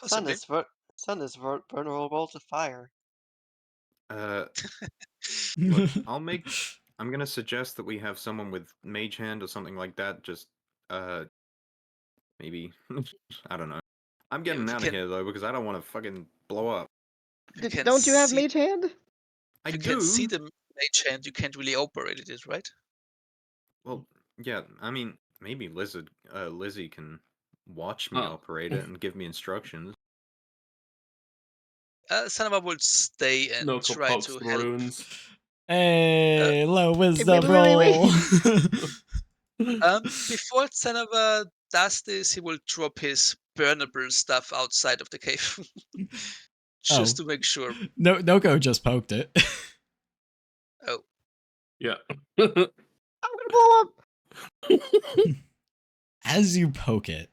Sun Possibly. is vulnerable to fire. Uh, Look, I'm gonna suggest that we have someone with mage hand or something like that. Just, maybe. I don't know. I'm Yeah, getting if you out of can, here though because I don't want to fucking blow up. if you can Don't you have see, mage hand? I if you can see do. the mage hand, you can't really operate it, right? Well, yeah. I mean, maybe Lizzie can watch me Oh. operate it and give me instructions. Sanaba will stay and No try pokes to the help. runes. Hey, low wisdom wait, roll. Before Sanaba does this, he will drop his burnable stuff outside of the cave. Just Oh. to make sure. No, Noko just poked it. Oh, Yeah. I'm gonna blow up. As you poke it,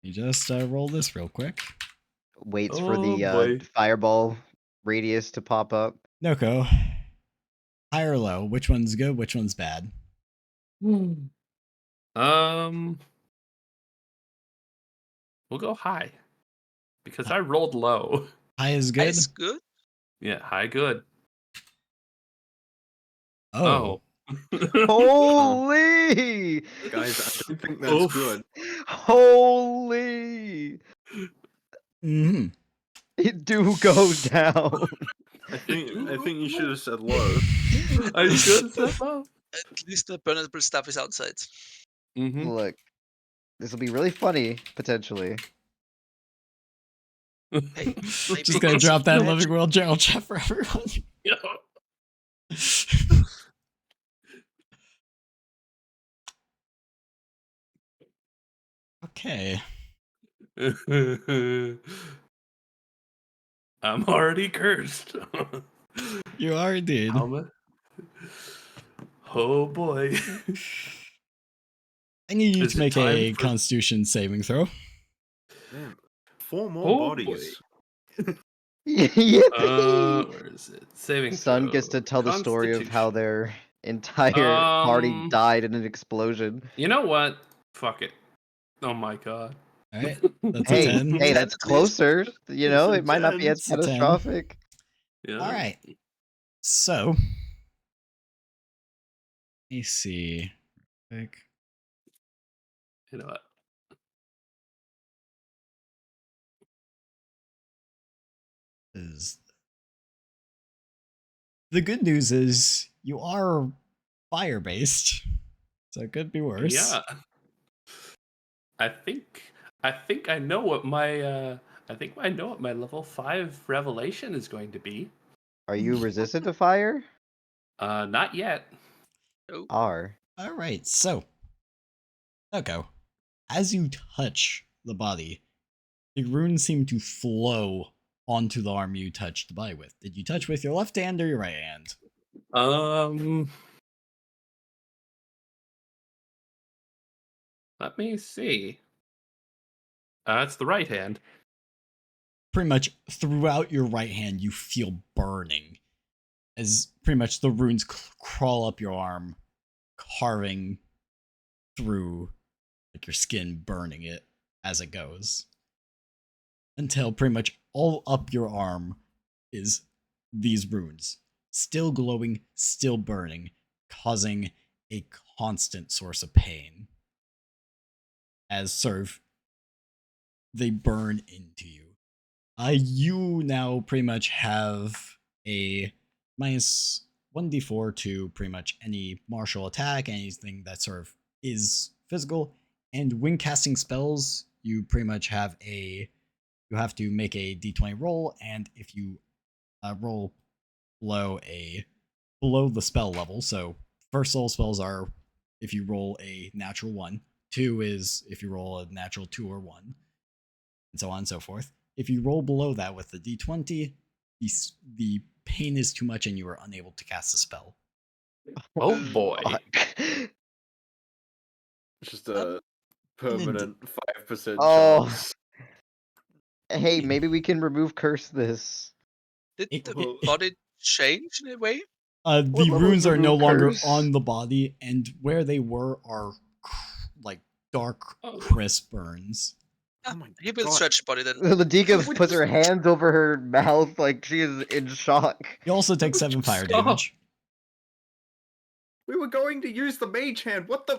you just roll this real quick. Waits for Oh, the boy. fireball radius to pop up. Noko, high or low? Which one's good? Which one's bad? We'll go high because I rolled low. High is good. ice good. Yeah, high good. Oh, Holy! Guys, I don't think that's Oof. good. Holy! hmm It do go down. I think you should have said low. I should have said low. At least the burnable stuff is outside. Mm-hmm. Look, this will be really funny potentially. Hey, maybe just gonna it's drop that magic. Living World journal chat for everyone. Yeah. Okay. I'm already cursed. You are indeed. How much? Oh boy. I need you Is to it make time a for- Constitution saving throw. Damn. 4 more Oh, bodies. Yippee! where is it? Saving Sun throw. gets to tell the story of how Constitution. their entire party died in an explosion. You know what? Fuck it. Oh my god. All right, that's a Hey, 10. hey, 10 that's at least. closer. You know, It's a it might not be 10. as It's a 10. catastrophic. Yeah. All right. So, let me see. Quick. You know what? Is the good news is you are fire based, so it could be worse. Yeah. I think I know what my level 5 revelation is going to be. Are you resistant to fire? Not yet. Oh, Are. All right, so okay. As you touch the body, the runes seem to flow onto the arm you touched the body with. Did you touch with your left hand or your right hand? Let me see. It's the right hand. Pretty much throughout your right hand, you feel burning as pretty much the runes crawl up your arm, carving through like your skin, burning it as it goes. Until pretty much all up your arm is these runes, still glowing, still burning, causing a constant source of pain. As sort of they burn into you. You now pretty much have a minus 1d4 to pretty much any martial attack, anything that sort of is physical. And when casting spells, you pretty much have you have to make a d20 roll, and if you roll below the spell level, so first level spells are if you roll a natural 1, 2 is if you roll a natural 2 or 1, and so on and so forth. If you roll below that with the d20, the pain is too much and you are unable to cast a spell. Oh boy. Fuck. It's just a permanent 5% Oh. chance. Hey, maybe we can remove curse this. did It- the body change in a way? The What level runes is are no remove longer curse? on the body, and where they were are like dark, Oh. crisp burns. Oh my He will God. stretch body then. Ladika Which puts is- her hands over her mouth like she is in shock. You also take 7 fire Stop. damage. We were going to use the mage hand. What the?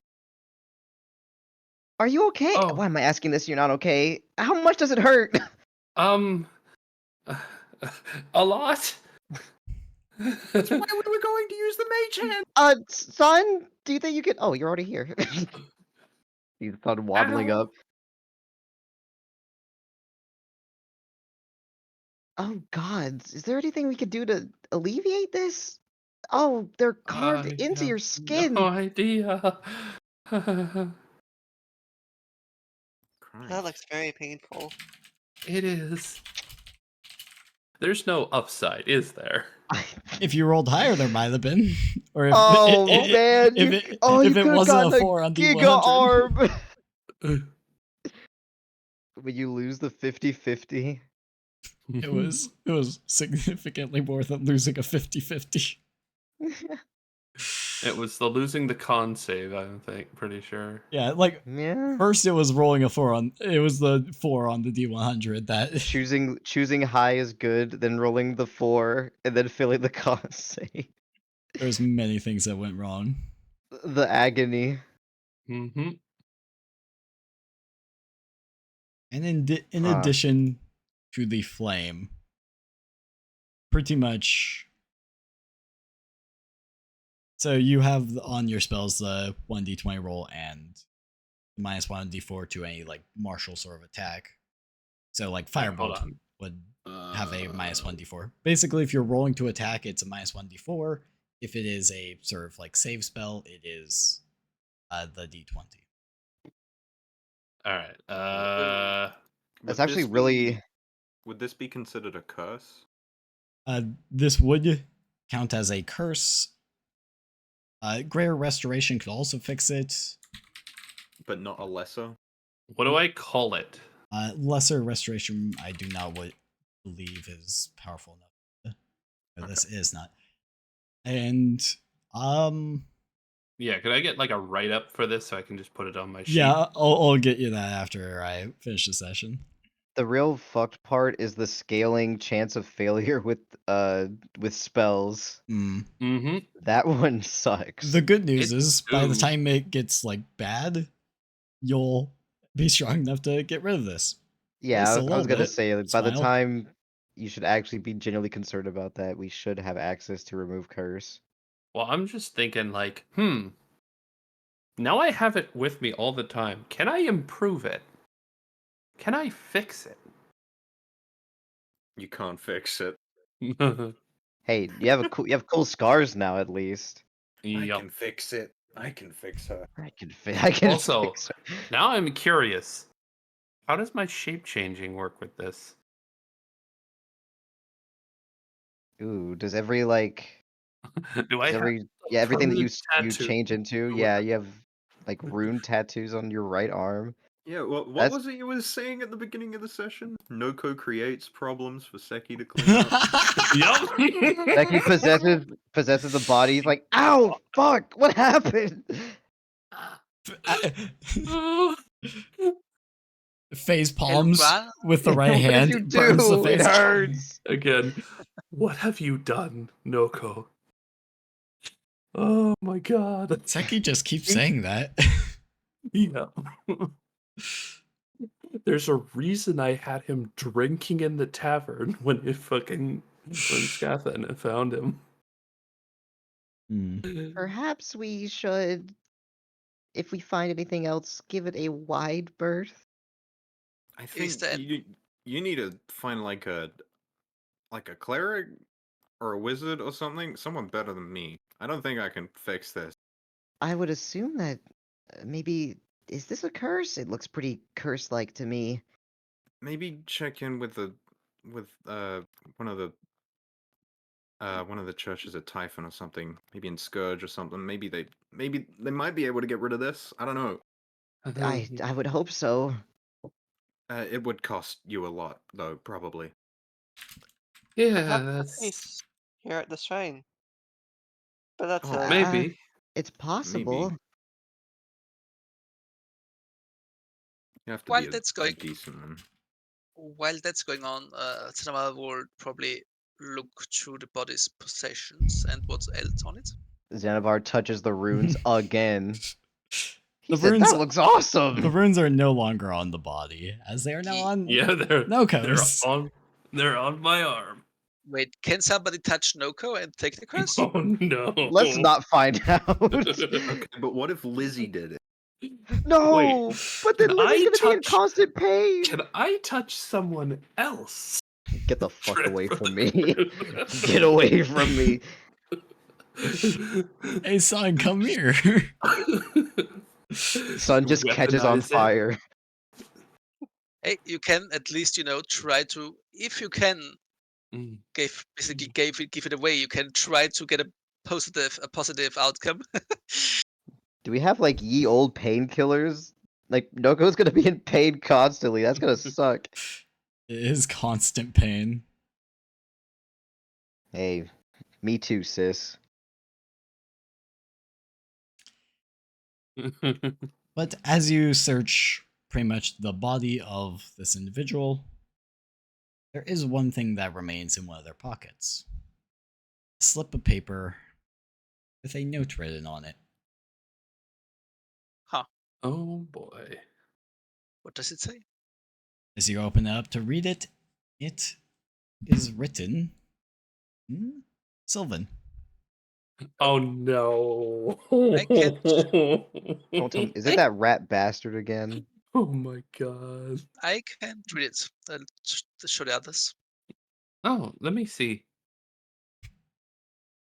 Are you okay? Oh. Why am I asking this? You're not okay. How much does it hurt? A lot. That's why we were going to use the mage hand. Son, do you think you could? Oh, you're already here. You thought waddling Ow. up. Oh God, is there anything we could do to alleviate this? Oh, they're carved I into your have skin. no idea. That Christ. looks very painful. It is. There's no upside, is there? If you rolled higher, there might have been. Or if Oh man, if you it you if it could have wasn't a gotten 4 on a Giga D100. Arm. When you lose the 50-50. It was significantly more than losing a 50-50. It was the losing the con save, I think, pretty sure. Yeah, like Yeah. first it was rolling a 4 on it was the 4 on the D100 that Choosing high is good, then rolling the 4, and then filling the cost save. there's many things that went wrong. The agony. Mm-hmm. And in Huh. addition to the flame, pretty much. So you have on your spells the 1d20 roll and -1 on d4 to any like martial sort of attack. So like Wait, hold firebolt on. would have a -1 d4. Basically, if you're rolling to attack, it's a -1 d4. If it is a sort of like save spell, it is the d20. All right. That's Would actually this really. be- Would this be considered a curse? This would count as a curse. Greater Restoration could also fix it. But not a lesser? What do I call it? Lesser Restoration, I do not believe is powerful enough. No, this is not. And Yeah, could I get like a write up for this so I can just put it on my sheet? yeah, I'll get you that after I finish the session. The real fucked part is the scaling chance of failure with spells. Mm. Mm-hmm. That one sucks. The good news It is, by the do. time it gets like bad, you'll be strong enough to get rid of this. Yeah, It's a I little was gonna bit, say, like, it's by the fine. time you should actually be genuinely concerned about that, we should have access to remove curse. Well, I'm just thinking like, now I have it with me all the time. Can I improve it? Can I fix it? You can't fix it. Hey, you have cool scars now at least. I Yup. can fix it. I can fix her. I can Also, fix it. now I'm curious. How does my shape changing work with this? Ooh, does every like Do I does have every yeah, everything that you permanent you tattoo? change into, Or yeah, whatever? you have like rune tattoos on your right arm. Yeah, what That's- was it you were saying at the beginning of the session? Noko creates problems for Seki to clean up. Yup. Like he possesses the body. He's like, ow, fuck, what happened? Face palms Elra? with the right What did hand you burns the do? It face. hurts. Again, what have you done, Noko? Oh my god. Seki just keeps saying that. Yeah. There's a reason I had him drinking in the tavern when Scathan found him. Perhaps we should, if we find anything else, give it a wide berth. I think Is that you need to find like a cleric or a wizard or something, someone better than me. I don't think I can fix this. I would assume that maybe, is this a curse? It looks pretty curse-like to me. Maybe check in with one of the churches at Typhon or something. Maybe in Scourge or something. Maybe they might be able to get rid of this. I don't know. I would hope so. It would cost you a lot though, probably. Yeah, Perhaps that's he's here at the shrine. But that's Oh, maybe. It's possible. You have to While be that's a going- decent one. while that's going on, Cinema will probably look through the body's possessions and what's else on it. Xanabar touches the runes again. He The said, runes- that looks awesome! The runes are no longer on the body, as they are now on Yeah, they're Noko's. they're on my arm. Wait, can somebody touch Noko and take the curse? Oh no. Let's not find out. Okay, but what if Lizzie did it? No! Wait, But then can Lizzie's I gonna be in touch- constant pain! Can I touch someone else? Get the fuck away from me. Get away from me. Hey, son, come here. Sun just catches on Weaponize it. fire. Hey, you can at least, try to, if you can, Mm. basically give it away. You can try to get a positive outcome. Do we have like ye old painkillers? Like Noko's gonna be in pain constantly. That's gonna suck. It is constant pain. Hey, me too, sis. But as you search pretty much the body of this individual, there is one thing that remains in one of their pockets. A slip of paper with a note written on it. Oh boy. What does it say? As you open it up to read it, it is written in Sylvan. Oh no. I can't- Don't tell me. Is it that rat bastard again? Oh my god. I can't read it. I'll show the others. Oh, let me see.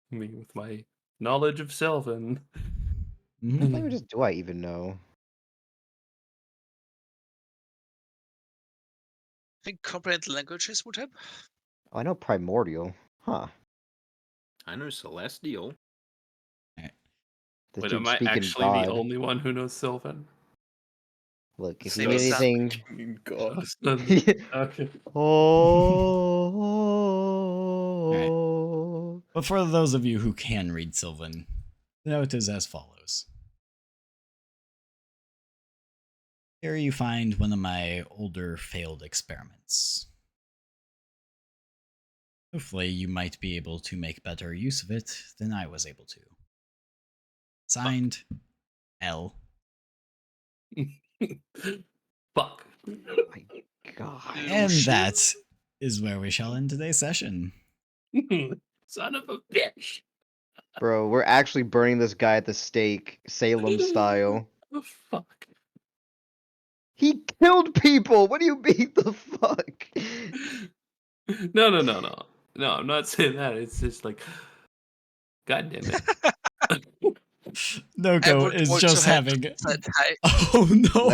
Me with my knowledge of Sylvan. Mhm. What languages do I even know? I think comprehend languages would help. Oh, I know primordial. Huh. I know Celestial. This Wait, dude's am I speaking actually the God. only one who knows Sylvan? Look, if Same you need as Sam. anything. God. Okay. Oh. But for those of you who can read Sylvan, the note is as follows. Here you find one of my older failed experiments. Hopefully you might be able to make better use of it than I was able to. Signed, L. Fuck. My God. And that is where we shall end today's session. Son of a bitch. Bro, we're actually burning this guy at the stake, Salem style. Oh, fuck. He killed people! What do you mean the fuck? No. No, I'm not saying that. It's just like, God damn it. I Noko would is also just have having. said hi. Oh no!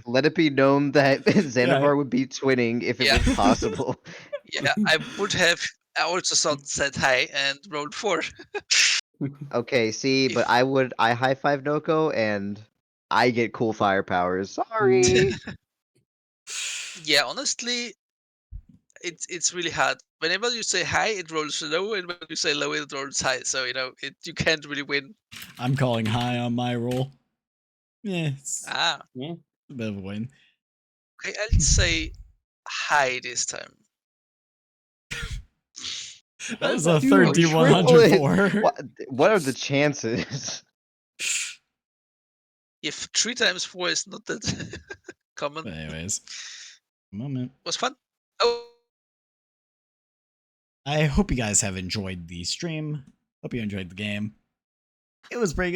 Let it be known that Xanavar would be twinning if it Yeah. was possible. Yeah, I also said hi and rolled 4. Okay, see, but If- I high five Noko and I get cool fire powers. Sorry. Yeah, honestly, it's really hard. Whenever you say high, it rolls low, and when you say low, it rolls high. So you can't really win. I'm calling high on my roll. Yeah, it's Ah, Yeah. a bit of a win. okay, I'll say high this time. That is How's a that third work? D104. What are the chances? If 3 times 4 is not that common, But anyways, a moment. was fun. Oh, I hope you guys have enjoyed the stream. Hope you enjoyed the game. It was pretty good.